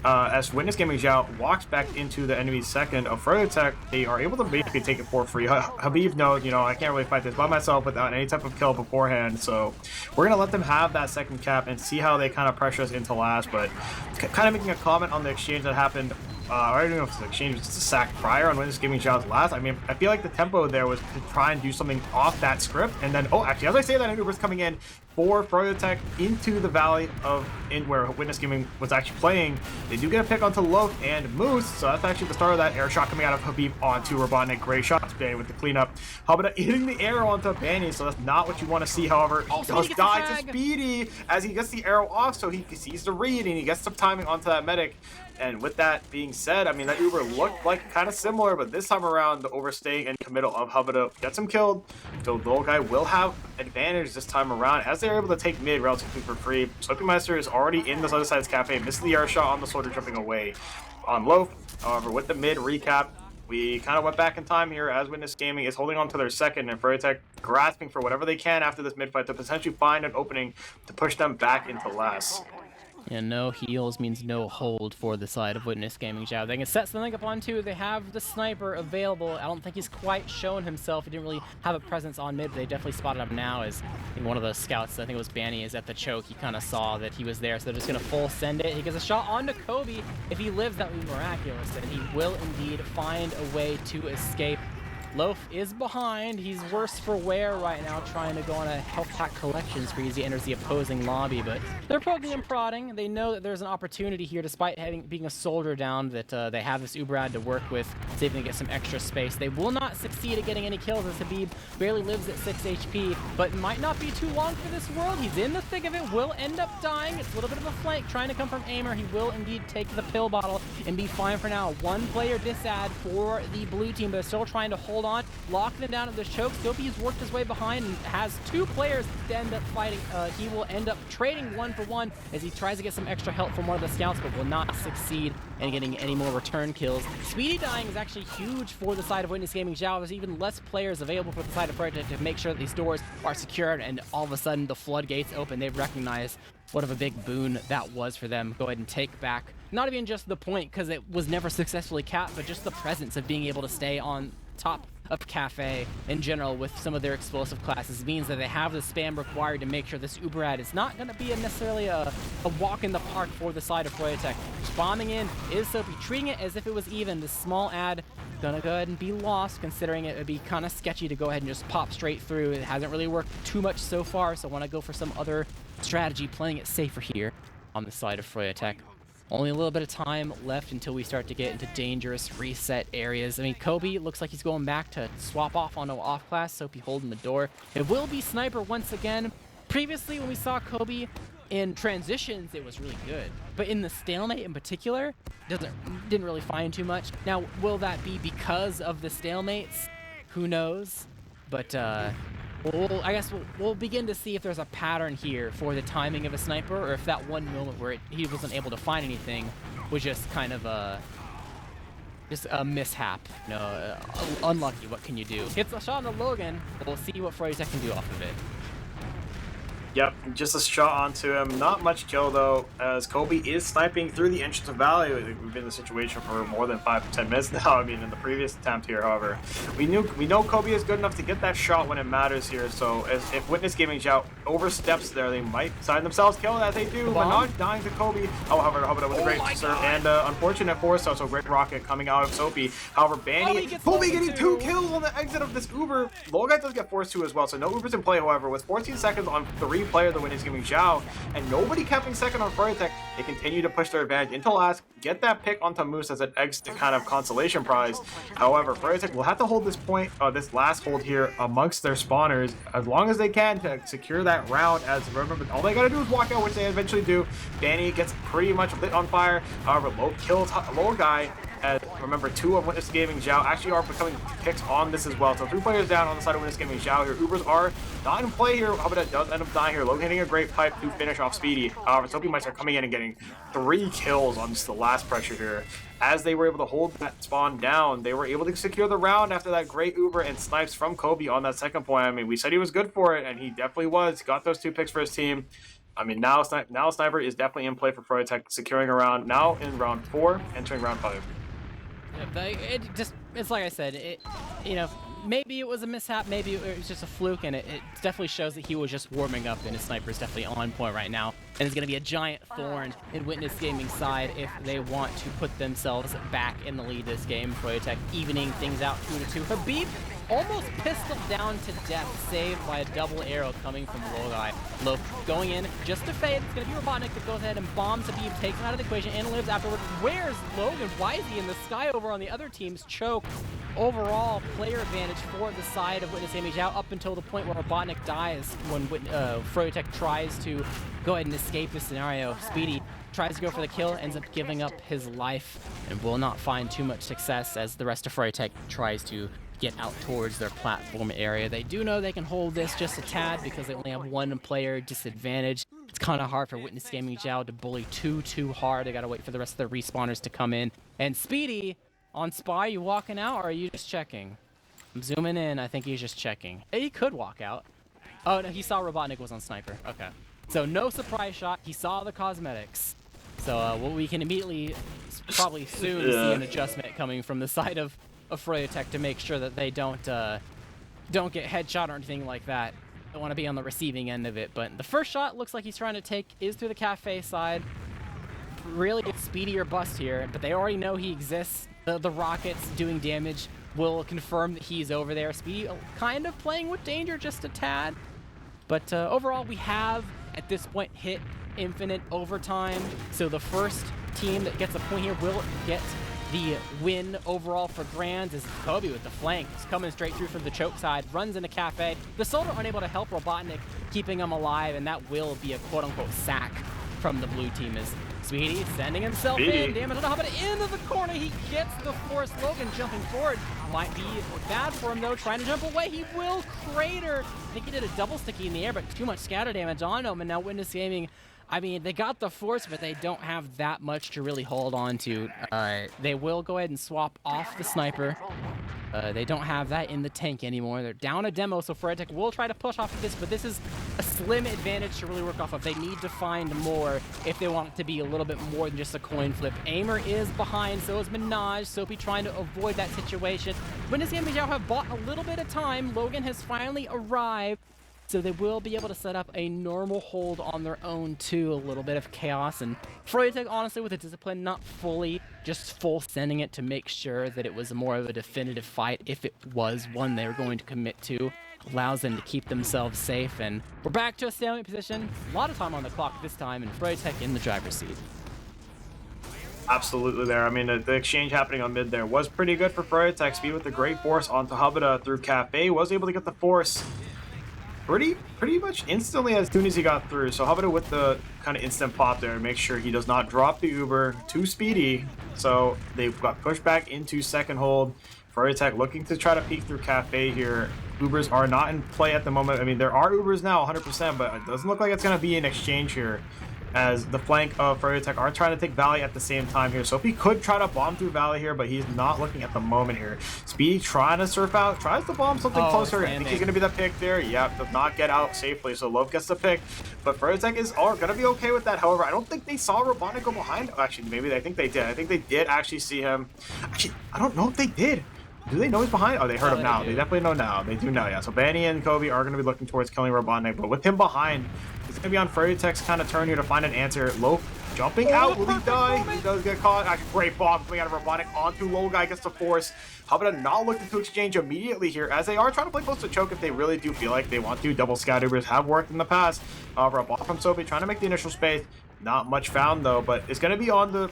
S2: as Witness Gaming Xiao walks back into the enemy second of Froyotech, they are able to basically take it for free. Habib knows, you know, I can't really fight this by myself without any type of kill beforehand. So we're going to let them have that second cap and see how they kind of pressure us into last. But kind of making a comment on the exchange that happened. I don't know if it's an exchange, it's just a sack prior on Witness Gaming Xiao's last. I mean, I feel like the tempo there was to try and do something off that script. And then, oh, actually, as I say that, an Uber's coming in for Froyotech into the valley where Witness Gaming was actually playing. They do get a pick onto Loaf and Moose, so that's actually the start of that air shot coming out of Habib onto Robotnik. Great shot to Banny with the cleanup. Habib hitting the arrow onto Banny, so that's not what you want to see. However, he does die to Speedy as he gets the arrow off, so he sees the read and he gets some timing onto that medic. And with that being said, I mean, that Uber looked like kind of similar, but this time around, the overstaying and committal of Habib gets him killed. So Lil Guy will have advantage this time around as they're able to take mid relatively for free. Soapy Meister is already in this other side's cafe, misses the air shot on the soldier jumping away on Loaf. However, with the mid recap, we kind of went back in time here as Witness Gaming is holding on to their second and Froyotech grasping for whatever they can after this mid fight to potentially find an opening to push them back into last.
S1: Yeah, no heals means no hold for the side of Witness Gaming Xiao. They can set something up on 2. They have the sniper available. I don't think he's quite shown himself. He didn't really have a presence on mid, but they definitely spotted him now as I think one of the scouts, I think it was Banny, is at the choke. He kind of saw that he was there, so they're just going to full send it. He gets a shot onto Kobe. If he lives, that would be miraculous, and he will indeed find a way to escape. Loaf is behind. He's worse for wear right now, trying to go on a health pack collection spree as he enters the opposing lobby, but they're poking and prodding. They know that there's an opportunity here, despite being a soldier down, that they have this Uber ad to work with, see if they can get some extra space. They will not succeed at getting any kills as Habib barely lives at 6 HP, but might not be too long for this world. He's in the thick of it, will end up dying. It's a little bit of a flank trying to come from Aimer. He will indeed take the pill bottle and be fine for now. 1 player disad for the blue team, but they're still trying to hold on, lock them down at the choke. Soapy's worked his way behind and has 2 players to end up fighting. He will end up trading 1 for 1 as he tries to get some extra help from one of the scouts, but will not succeed in getting any more return kills. Speedy dying is actually huge for the side of Witness Gaming Xiao. There's even less players available for the side of Froyotech to make sure that these doors are secured, and all of a sudden the floodgates open. They've recognized what of a big boon that was for them. Go ahead and take back not even just the point, because it was never successfully capped, but just the presence of being able to stay on top of Cafe in general with some of their explosive classes means that they have the spam required to make sure this Uber ad is not going to be necessarily a walk in the park for the side of Froyotech. Bombing in is Soapy, treating it as if it was even. This small ad gonna go ahead and be lost, considering it would be kind of sketchy to go ahead and just pop straight through. It hasn't really worked too much so far, so I want to go for some other strategy, playing it safer here on the side of Froyotech. Only a little bit of time left until we start to get into dangerous reset areas. I mean, Kobe looks like he's going back to swap off onto off class. Soapy holding the door. It will be Sniper once again. Previously, when we saw Kobe in transitions, it was really good. But in the stalemate in particular, didn't really find too much. Now, will that be because of the stalemates? Who knows? But I guess we'll begin to see if there's a pattern here for the timing of a sniper, or if that one moment where he wasn't able to find anything was just kind of a mishap. You know, unlucky. What can you do? Hits a shot on the Logan. We'll see what Froyotech can do off of it.
S2: Yep, just a shot onto him. Not much kill though, as Kobe is sniping through the entrance of Valley. We've been in the situation for more than 5 to 10 minutes now. I mean, in the previous attempt here, however, we know Kobe is good enough to get that shot when it matters here. So if Witness Gaming Xiao oversteps there, they might sign themselves killed as they do, but not dying to Kobe. However, with a great serve and unfortunate force. So great rocket coming out of Soapy. However, Banny, Kobe getting 2 kills on the exit of this Uber. Logai does get forced 2 as well, so no Ubers in play. However, with 14 seconds on 3 player, the win is giving Xiao, and nobody capping second on Froyotech. They continue to push their advantage into last, get that pick onto Moose as an exit kind of consolation prize. However, Froyotech will have to hold this point, this last hold here amongst their spawners as long as they can to secure that round. As remember, all they gotta do is walk out, which they eventually do. Danny gets pretty much lit on fire. However, low kills low guy. As remember, 2 of Witness Gaming Xiao actually are becoming picks on this as well. So 3 players down on the side of Witness Gaming Xiao here. Ubers are not in play here. However, that does end up dying here. Logan hitting a great pipe to finish off Speedy. However, Soapy might start coming in and getting 3 kills on just the last pressure here. As they were able to hold that spawn down, they were able to secure the round after that great Uber and snipes from Kobe on that second point. I mean, we said he was good for it, and he definitely was. Got those 2 picks for his team. I mean, now Sniper is definitely in play for Froyotech, securing a round now in round 4, entering round 5.
S1: It's like I said, you know, maybe it was a mishap, maybe it was just a fluke, and it definitely shows that he was just warming up, and his sniper is definitely on point right now, and it's going to be a giant thorn in Witness Gaming's side if they want to put themselves back in the lead this game. Froyotech evening things out 2-2. Habib almost pistoled down to death, saved by a double arrow coming from Logai. Low going in just to fade. It's going to be Robotnik that goes ahead and bombs Habib, takes him out of the equation, and lives afterward. Where's Logan? Why is he in the sky over on the other team's choke? Overall, player advantage for the side of Witness Gaming Xiao up until the point where Robotnik dies when Froyotech tries to go ahead and escape the scenario. Speedy tries to go for the kill, ends up giving up his life, and will not find too much success as the rest of Froyotech tries to get out towards their platform area. They do know they can hold this just a tad because they only have 1 player disadvantage. It's kind of hard for Witness Gaming Xiao to bully too hard. They gotta wait for the rest of the respawners to come in. And Speedy, on Spy, you walking out or are you just checking? I'm zooming in, I think he's just checking. He could walk out. Oh no, he saw Robotnik was on Sniper. Okay. So no surprise shot, he saw the cosmetics. So well, we can immediately, probably soon, see an adjustment coming from the side of Froyotech to make sure that they don't get headshot or anything like that. Don't want to be on the receiving end of it. But the first shot looks like he's trying to take is through the cafe side. Really get Speedy or bust here, but they already know he exists. The rockets doing damage will confirm that he's over there. Speedy kind of playing with danger just a tad. But overall, we have at this point hit infinite overtime. So the first team that gets a point here will get the win overall for Grands. Is Kobe with the flank. He's coming straight through from the choke side, runs into Cafe. The Soldier unable to help Robotnik, keeping him alive, and that will be a quote-unquote sack from the blue team as Speedy sending himself in. Damage on top of the end of the corner. He gets the force. Logan jumping forward. Might be bad for him though. Trying to jump away. He will crater. I think he did a double sticky in the air, but too much scatter damage on him. And now Witness Gaming, I mean, they got the force, but they don't have that much to really hold on to. They will go ahead and swap off the sniper. They don't have that in the tank anymore. They're down a demo, so Froyotech will try to push off of this, but this is a slim advantage to really work off of. They need to find more if they want it to be a little bit more than just a coin flip. Aimer is behind, so is Minaj. Soapy trying to avoid that situation. Witness Gaming Xiao have bought a little bit of time. Logan has finally arrived. So they will be able to set up a normal hold on their own too. A little bit of chaos, and Froyotech, honestly, with the discipline, not fully, just full sending it to make sure that it was more of a definitive fight, if it was one they were going to commit to. Allows them to keep themselves safe, and we're back to a stalemate position. A lot of time on the clock this time, and Froyotech in the driver's seat.
S2: Absolutely there. I mean, the exchange happening on mid there was pretty good for Froyotech. Speed with the great force onto Hubada through Cafe. Was able to get the force pretty much instantly as soon as he got through. So Hubada with the kind of instant pop there, make sure he does not drop the Uber too speedy. So they've got pushed back into second hold. Froyotech looking to try to peek through Cafe here. Ubers are not in play at the moment. I mean, there are Ubers now, 100%, but it doesn't look like it's going to be an exchange here, as the flank of Froyotech are trying to take Valley at the same time here. Sophie could try to bomb through Valley here, but he's not looking at the moment here. Speedy trying to surf out, tries to bomb something closer. I think he's going to be the pick there. Yeah, does not get out safely, so Love gets the pick. But Froyotech is going to be okay with that. However, I don't think they saw Robotnik go behind. Actually, maybe I think they did. I think they did actually see him. Actually, I don't know if they did. Do they know he's behind? Oh, they heard him now. They definitely know now. They do know, yeah. So Banny and Kobe are going to be looking towards killing Robotnik, but with him behind, it's going to be on Froyotech's kind of turn here to find an answer. Loaf jumping out. Will he die? He does get caught. Actually, great bomb coming out of Robotnik onto Low Guy, gets the force. Hubada not looking to exchange immediately here, as they are trying to play close to choke if they really do feel like they want to. Double scout Ubers have worked in the past. However, a ball from Sophie trying to make the initial space. Not much found though, but it's going to be on the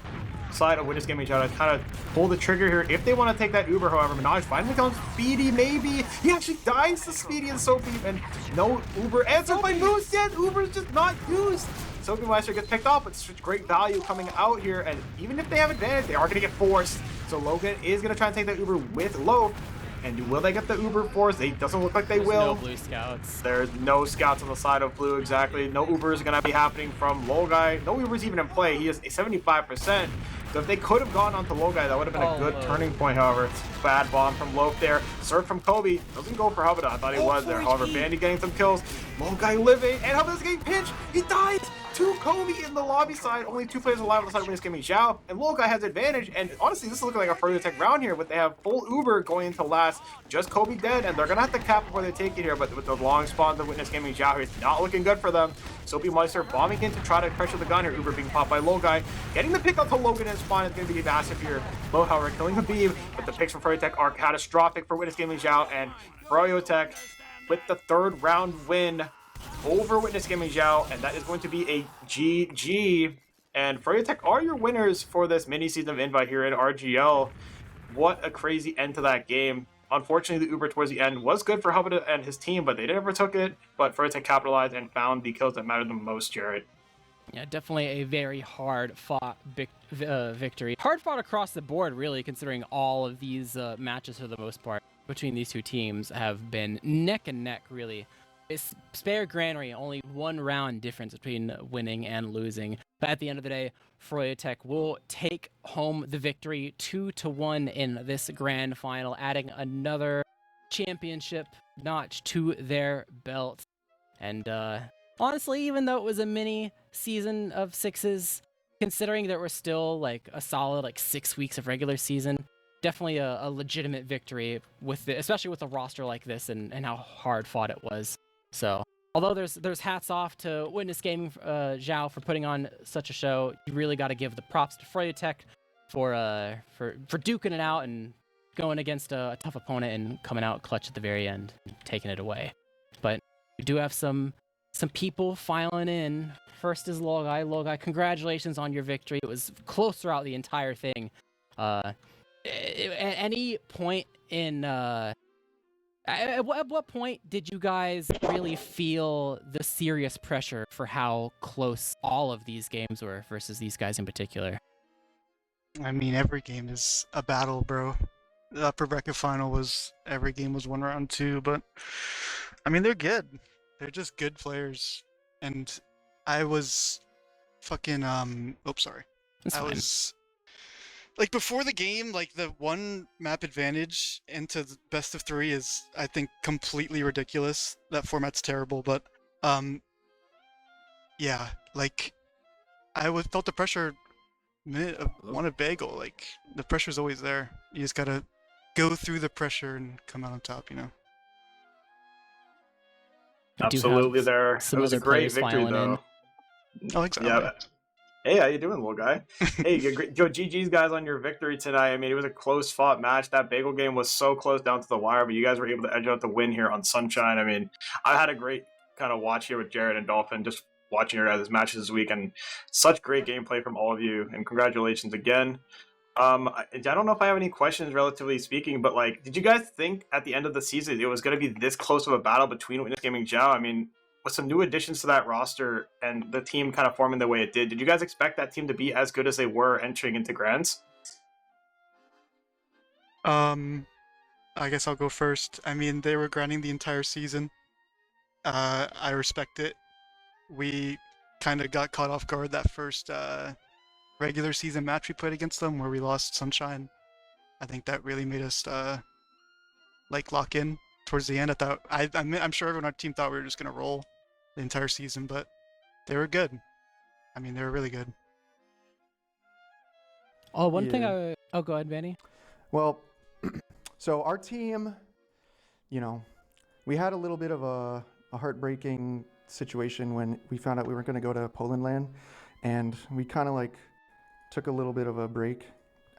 S2: side of Witness Gaming Xiao to kind of pull the trigger here if they want to take that Uber. However, Minaj finally comes Speedy, maybe. He actually dies to Speedy and Sophie, and no Uber answered by Moose yet. Uber's just not used. Sophie Meister gets picked off, but such great value coming out here, and even if they have advantage, they are going to get forced. So Logan is going to try and take that Uber with Loaf. And will they get the Uber force? It doesn't look like they will.
S1: No blue scouts.
S2: There's no scouts on the side of blue, exactly. No Uber is going to be happening from Low Guy. No Uber is even in play. He is 75%. So if they could have gone onto Low Guy, that would have been a good turning point, however. Bad bomb from Loaf there. Surf from Kobe. Doesn't go for Hubada. I thought he was there. However, Bandy getting some kills. Low Guy living. And Hubada's getting pinched. He dies to Kobe in the lobby side. Only 2 players alive on the side of Witness Gaming Xiao. And Low Guy has advantage. And honestly, this is looking like a Froyotech round here, but they have full Uber going into last. Just Kobe dead. And they're going to have to cap before they take it here. But with the long spawn of Witness Gaming Xiao, it's not looking good for them. Sophie Meister bombing in to try to pressure the gun here. Uber being popped by Low Guy. Getting the pick up to Logan in spawn is going to be massive here. Low, however, killing the beam. But the picks from Froyotech are catastrophic for Witness Gaming Xiao. And Froyotech with the 3rd round win over Witness Gaming Xiao, and that is going to be a GG. And Froyotech are your winners for this mini season of Invite here at RGL. What a crazy end to that game. Unfortunately, the Uber towards the end was good for Hubada and his team, but they never took it. But Froyotech capitalized and found the kills that mattered the most, Jared.
S1: Yeah, definitely a very hard-fought victory. Hard-fought across the board, really, considering all of these matches for the most part between these two teams have been neck and neck, really. It's spare granary, only 1 round difference between winning and losing. But at the end of the day, Froyotech will take home the victory 2-1 in this grand final, adding another championship notch to their belt. And honestly, even though it was a mini season of 6s, considering there were still like a solid 6 weeks of regular season, definitely a legitimate victory with especially with a roster like this and how hard fought it was. So, although there's hats off to Witness Gaming Xiao for putting on such a show, you really got to give the props to Froyotech for duking it out and going against a tough opponent and coming out clutch at the very end and taking it away. But we do have some people filing in. First is Logai. Logai, congratulations on your victory. It was close throughout the entire thing. At any point in at what point did you guys really feel the serious pressure for how close all of these games were versus these guys in particular?
S3: I mean, every game is a battle, bro. The upper bracket final was, every game was 1 round 2, but I mean, they're good. They're just good players. And I was fucking, oops, sorry.
S1: That's fine.
S3: Was like, before the game, like, the 1 map advantage into the best of 3 is, I think, completely ridiculous. That format's terrible, but yeah, like, felt the pressure of one of Bagel. Like, the pressure's always there. You just gotta go through the pressure and come out on top, you know?
S2: Absolutely there. It was a great victory, though.
S3: Oh, exactly.
S2: Yeah. Hey, how you doing, little guy? Hey, yo, GG's guys on your victory tonight. I mean, it was a close-fought match. That Bagel game was so close down to the wire, but you guys were able to edge out the win here on Sunshine. I mean, I had a great kind of watch here with Jared and Dolphin, just watching your guys' matches this week, and such great gameplay from all of you. And congratulations again. I don't know if I have any questions, relatively speaking, but like, did you guys think at the end of the season it was going to be this close of a battle between Witness Gaming and Xiao? I mean, with some new additions to that roster and the team kind of forming the way it did you guys expect that team to be as good as they were entering into Grands?
S3: I guess I'll go first. I mean, they were grinding the entire season. I respect it. We kind of got caught off guard that first regular season match we played against them, where we lost Sunshine. I think that really made us like lock in towards the end. I'm sure everyone on our team thought we were just gonna roll the entire season, but they were good. I mean, they were really good.
S1: Oh, one thing
S4: Yeah.
S1: oh, go ahead, Vanny.
S4: Well, so our team, you know, we had a little bit of a heartbreaking situation when we found out we weren't going to go to Poland land, and we kind of like took a little bit of a break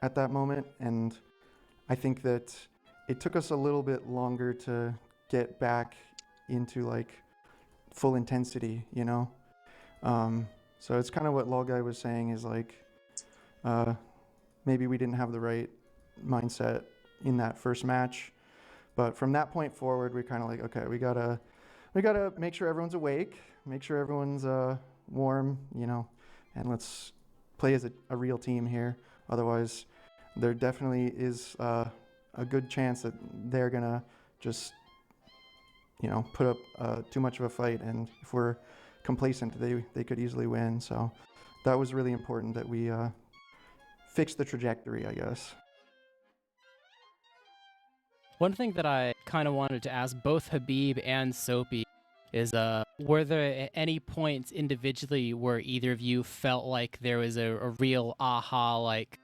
S4: at that moment, and I think that it took us a little bit longer to get back into like full intensity, you know. So it's kind of what Lolguy was saying is like maybe we didn't have the right mindset in that first match, but from that point forward we're kind of like, okay, we gotta make sure everyone's awake, make sure everyone's warm, you know, and let's play as a real team here. Otherwise there definitely is a good chance that they're gonna just, you know, put up too much of a fight, and if we're complacent they could easily win. So that was really important that we fix the trajectory, I guess.
S1: One thing that I kind of wanted to ask both Habib and Soapy is, were there at any points individually where either of you felt like there was a real aha, like,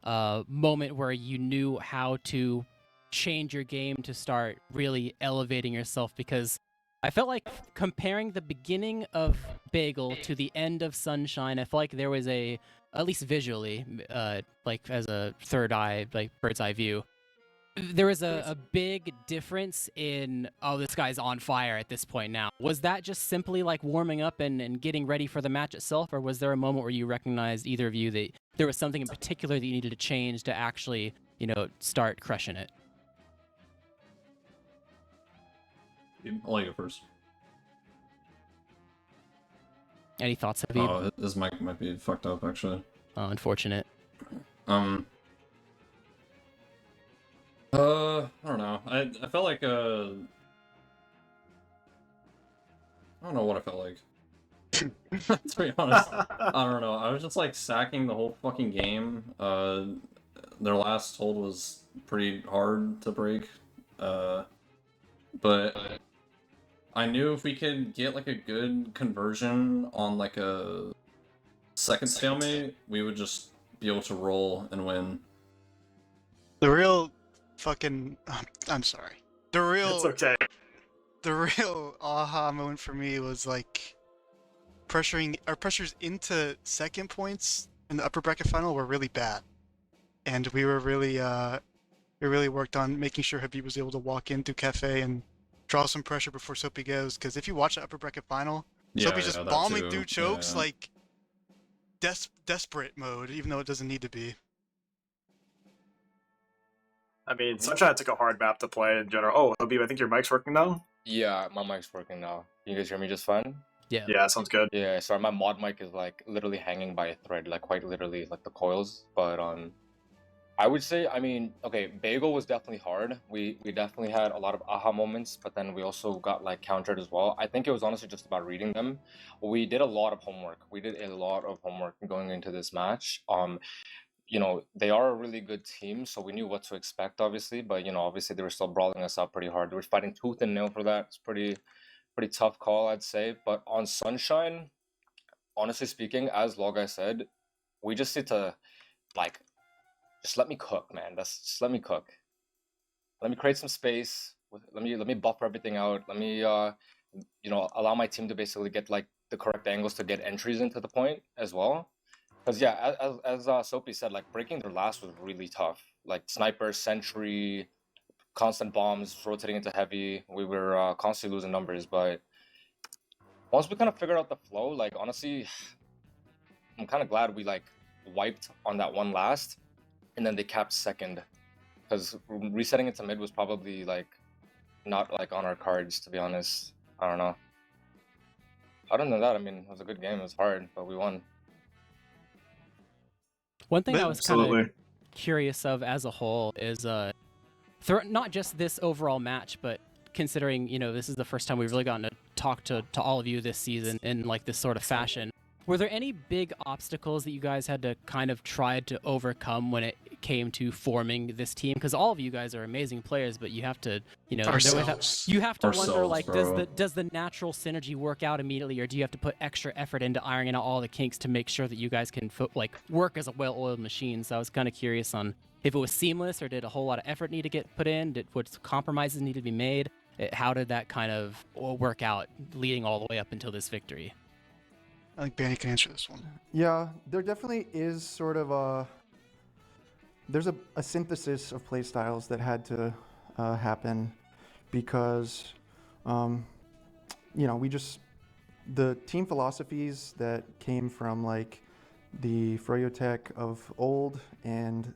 S1: moment where you knew how to change your game to start really elevating yourself? Because I felt like comparing the beginning of Bagel to the end of Sunshine, I felt like there was at least visually, like as a third eye, like bird's eye view, there was a big difference in, oh, this guy's on fire at this point now. Was that just simply like warming up and getting ready for the match itself, or was there a moment where you recognized, either of you, that there was something in particular that you needed to change to actually, you know, start crushing it?
S5: I'll let you go first.
S1: Any thoughts, Habib?
S5: Oh, his mic might be fucked up, actually.
S1: Oh, unfortunate.
S5: I don't know. I felt like, I don't know what I felt like. To be honest, I don't know. I was just like sacking the whole fucking game. Their last hold was pretty hard to break. But I knew if we could get like a good conversion on like a second stalemate, we would just be able to roll and win.
S3: The real fucking I'm sorry.
S2: It's okay.
S3: The real aha moment for me was like our pressures into second points in the upper bracket final were really bad, and we really worked on making sure Habib was able to walk in through Cafe and draw some pressure before Soapy goes. Because if you watch the upper bracket final, Soapy's just
S5: that
S3: bombing
S5: too.
S3: through chokes
S5: Yeah.
S3: like desperate mode, even though it doesn't need to be.
S2: I mean, Sunshine took a hard map to play in general. Oh, Habib, I think your mic's working now?
S6: Yeah, my mic's working now. Can you guys hear me just fine?
S1: Yeah.
S2: Yeah, sounds good.
S6: Yeah, sorry, my mod mic is like literally hanging by a thread, like quite literally, like the coils. But I would say, I mean, okay, Bagel was definitely hard. We definitely had a lot of aha moments, but then we also got like countered as well. I think it was honestly just about reading them. We did a lot of homework. We did a lot of homework going into this match. You know, they are a really good team, so we knew what to expect, obviously. But you know, obviously they were still brawling us out pretty hard. They were fighting tooth and nail for that. It's pretty tough call, I'd say. But on Sunshine, honestly speaking, as Lolguy said, we just need to like just let me cook, man. Just let me cook. Let me create some space. Let me buffer everything out. Let me you know, allow my team to basically get like the correct angles to get entries into the point as well. Because yeah, as Soapy said, like breaking their last was really tough. Like sniper, sentry, constant bombs rotating into heavy. We were constantly losing numbers, but once we kind of figured out the flow, like honestly, I'm kind of glad we like wiped on that one last, and then they capped second, because resetting it to mid was probably like not like on our cards, to be honest. I don't know. Other than that, I mean, it was a good game. It was hard, but we won.
S1: One thing I was kind of
S2: Absolutely.
S1: curious of as a whole is not just this overall match, but considering, you know, this is the first time we've really gotten to talk to all of you this season in like this sort of fashion. Were there any big obstacles that you guys had to kind of try to overcome when it came to forming this team? Because all of you guys are amazing players, but you have to, you know,
S3: Ourselves.
S1: you have to wonder,
S5: Ourselves,
S1: like,
S5: bro.
S1: does the natural synergy work out immediately, or do you have to put extra effort into ironing out all the kinks to make sure that you guys can work as a well-oiled machine? So I was kind of curious on if it was seamless, or did a whole lot of effort need to get put in? What compromises need to be made? How did that kind of work out, leading all the way up until this victory?
S3: I think Banny can answer this one.
S4: Yeah, there definitely is sort of there's a synthesis of play styles that had to happen because, you know, the team philosophies that came from like the Froyotech of old and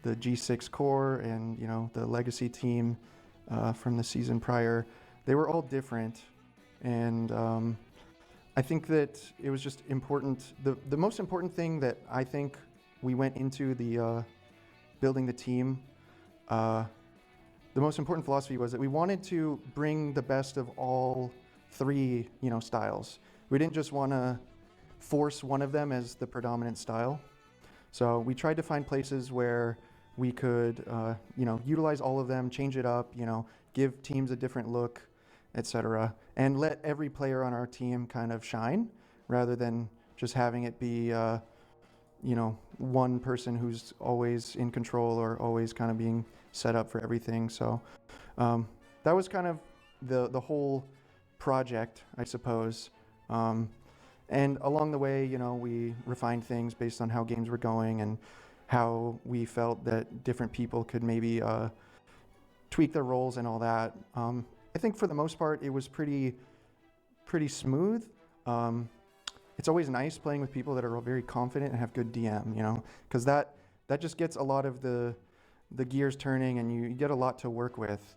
S4: the G6 core and, you know, the legacy team from the season prior, they were all different. And I think that it was just important. The most important thing that I think we went into the building the team, the most important philosophy was that we wanted to bring the best of all three, you know, styles. We didn't just want to force one of them as the predominant style. So we tried to find places where we could, you know, utilize all of them, change it up, you know, give teams a different look, etc., and let every player on our team kind of shine rather than just having it be, you know, one person who's always in control or always kind of being set up for everything. So that was kind of the whole project, I suppose. And along the way, you know, we refined things based on how games were going and how we felt that different people could maybe tweak their roles and all that. I think for the most part, it was pretty smooth. It's always nice playing with people that are very confident and have good DM, you know, because that just gets a lot of the gears turning and you get a lot to work with.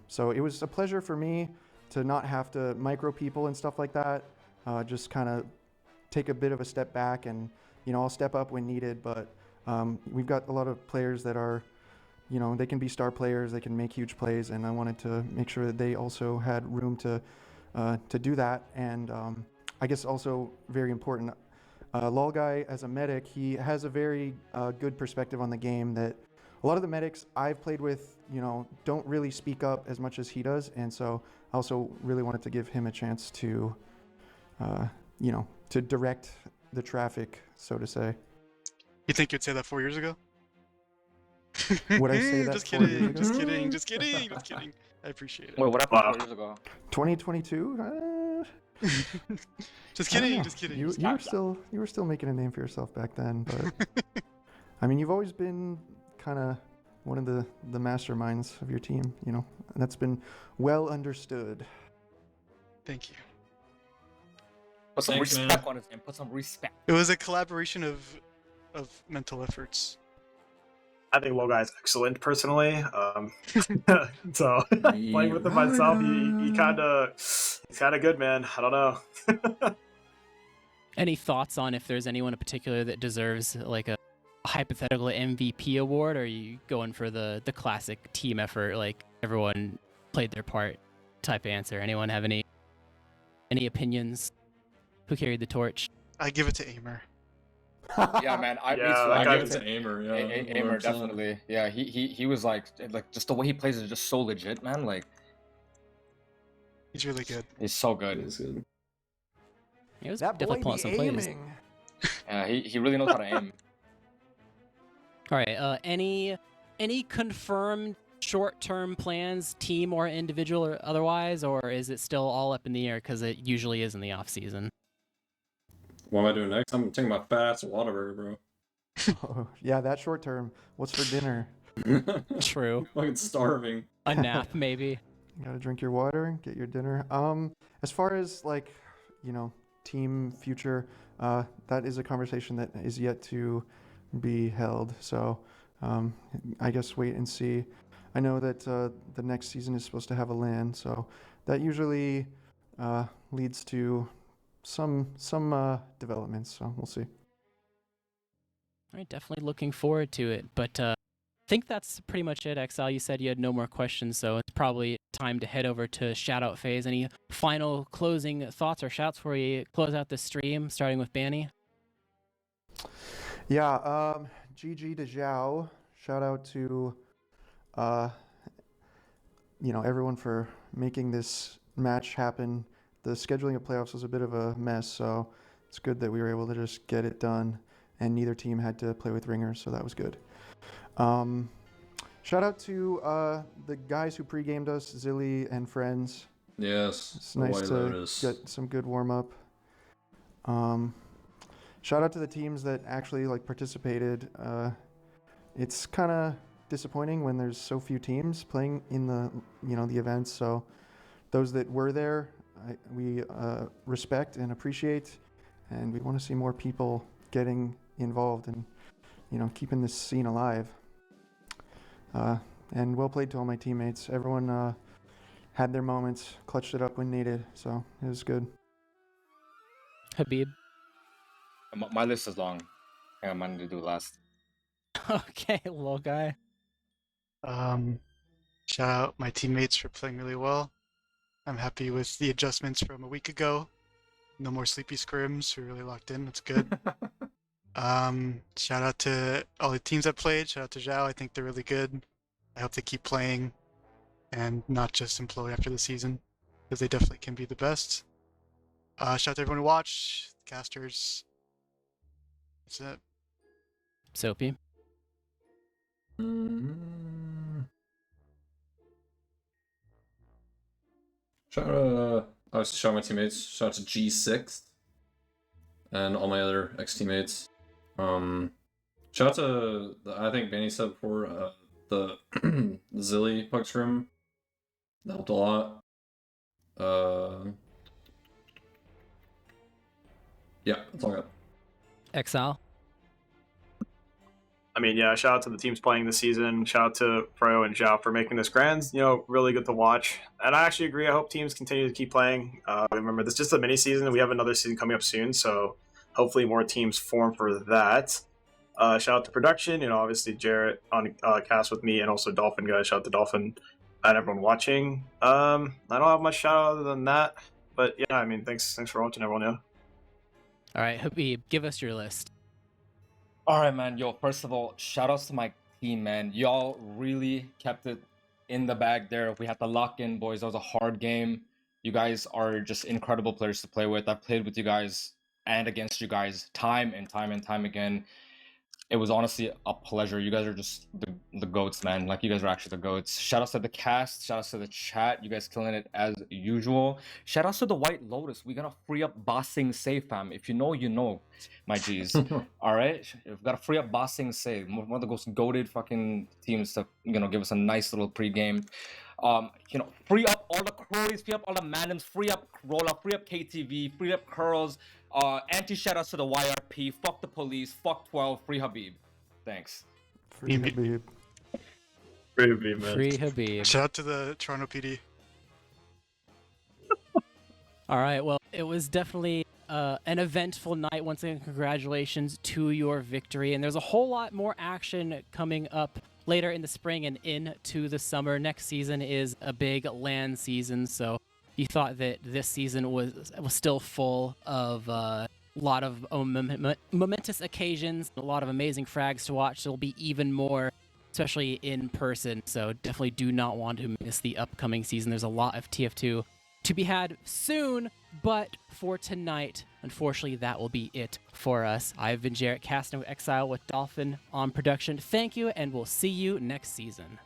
S4: So it was a pleasure for me to not have to micro people and stuff like that. Just kind of take a bit of a step back and, you know, I'll step up when needed, but we've got a lot of players that are, you know, they can be star players, they can make huge plays, and I wanted to make sure that they also had room to do that. And I guess also very important, Lol Guy as a medic, he has a very good perspective on the game that a lot of the medics I've played with, you know, don't really speak up as much as he does, and so I also really wanted to give him a chance to, you know, to direct the traffic, so to say.
S3: You think you'd say that 4 years ago?
S4: Would I say that
S3: Just
S4: 4 years
S3: kidding,
S4: ago?
S3: just kidding, just kidding, just kidding. I appreciate it.
S6: Wait, what happened
S2: Wow.
S6: 4 years ago?
S4: 2022?
S3: Just
S4: I don't
S3: kidding,
S4: know.
S3: just kidding.
S4: You were still making a name for yourself back then, but I mean, you've always been kind of one of the masterminds of your team, you know, and that's been well understood.
S3: Thank you.
S6: Put some
S5: Thanks, man.
S6: respect on his name. Put some respect.
S3: It was a collaboration of mental efforts.
S2: I think Low Guy's excellent personally. So playing with him myself, he's kind of good, man. I don't know.
S1: Any thoughts on if there's anyone in particular that deserves like a hypothetical MVP award, or are you going for the classic team effort, like everyone played their part type answer? Anyone have any opinions? Who carried the torch?
S3: I give it to Aimer.
S6: Yeah, man. Me too.
S2: Yeah,
S6: I
S2: I
S6: give it
S5: to Aimer, yeah.
S6: Aimer
S5: 100%.
S6: definitely. Yeah, he was like just the way he plays is just so legit, man. Like
S3: He's really good.
S6: he's so
S5: It
S6: good.
S5: is good.
S1: It was
S4: That boy
S1: definitely pulling
S4: be
S1: some plays.
S4: aiming.
S6: Yeah, he really knows how to aim.
S1: All right. Any confirmed short-term plans, team or individual or otherwise, or is it still all up in the air because it usually is in the off season?
S5: What am I doing next? I'm taking my fat ass to Whataburger, bro.
S4: Oh, yeah, that short term. What's for dinner?
S1: True.
S5: Fucking starving.
S1: A nap, maybe.
S4: You gotta drink your water, get your dinner. As far as like team future, that is a conversation that is yet to be held. So I guess wait and see. I know that the next season is supposed to have a LAN, so that usually leads to some developments. So we'll see.
S1: All right, definitely looking forward to it. But I think that's pretty much it, Exile. You said you had no more questions, so it's probably time to head over to shoutout phase. Any final closing thoughts or shouts before we close out the stream, starting with Banny?
S4: Yeah, GG to Xiao. Shout out to everyone for making this match happen. The scheduling of playoffs was a bit of a mess, so it's good that we were able to just get it done, and neither team had to play with ringers, so that was good. Shout out to the guys who pre-gamed us, Zilly and friends.
S5: Yes.
S4: It's nice to get some good warm-up. Shout out to the teams that actually participated. It's kind of disappointing when there's so few teams playing in the the events. So those that were there, we respect and appreciate, and we want to see more people getting involved and keeping this scene alive. And well played to all my teammates. Everyone had their moments, clutched it up when needed, so it was good.
S1: Habib.
S6: My list is long. I think I'm going to do last.
S1: Okay, little guy.
S3: Shout out my teammates for playing really well. I'm happy with the adjustments from a week ago. No more sleepy scrims. We're really locked in. That's good. Shout out to all the teams that played. Shout out to Xiao. I think they're really good. I hope they keep playing and not just implode after the season, because they definitely can be the best. Shout out to everyone who watched, casters. That's it.
S1: Soapy.
S5: Shout out to my teammates. Shout out to G6 and all my other ex-teammates. Shout out to I think Benny said before, the Zilly Pucks room. That helped a lot. Yeah, that's all I got.
S1: Exile.
S2: I mean, yeah, shout out to the teams playing this season. Shout out to Froyo and Xiao for making this grand, really good to watch. And I actually agree. I hope teams continue to keep playing. Remember, this is just a mini season, and we have another season coming up soon, so hopefully more teams form for that. Shout out to production, obviously Jarrett on cast with me, and also Dolphin guys. Shout out to Dolphin and everyone watching. I don't have much shout out other than that, but yeah, I mean, thanks for watching, everyone. Yeah.
S1: All right, Habib, give us your list.
S6: All right, man. Yo, first of all, shout outs to my team, man. Y'all really kept it in the bag there. We had to lock in, boys. That was a hard game. You guys are just incredible players to play with. I've played with you guys and against you guys time and time and time again. It was honestly a pleasure. You guys are just the GOATs, man. You guys are actually the GOATs. Shout outs to the cast. Shout outs to the chat. You guys killing it as usual. Shout outs to the White Lotus. We're gonna free up Bossing Save, fam. If you know, you know, my G's. All right? We've got to free up Bossing Save. One of the most goated fucking teams to, give us a nice little pregame. Free up all the Crowleys, free up all the Manums, free up Rolla, free up KTV, free up Curls. Anti-shoutouts to the YRP. Fuck the police. Fuck 12. Free Habib. Thanks.
S4: Free Habib.
S2: Free Habib, man.
S1: Free Habib.
S3: Shout out to the Toronto PD.
S1: All right, well, it was definitely an eventful night. Once again, congratulations to your victory. And there's a whole lot more action coming up later in the spring and into the summer. Next season is a big LAN season, so you thought that this season was still full of a lot of momentous occasions, a lot of amazing frags to watch. There'll be even more, especially in person, so definitely do not want to miss the upcoming season. There's a lot of TF2 to be had soon, but for tonight, unfortunately, that will be it for us. I've been Jarrett, casting with Exile with Dolphin on production. Thank you, and we'll see you next season.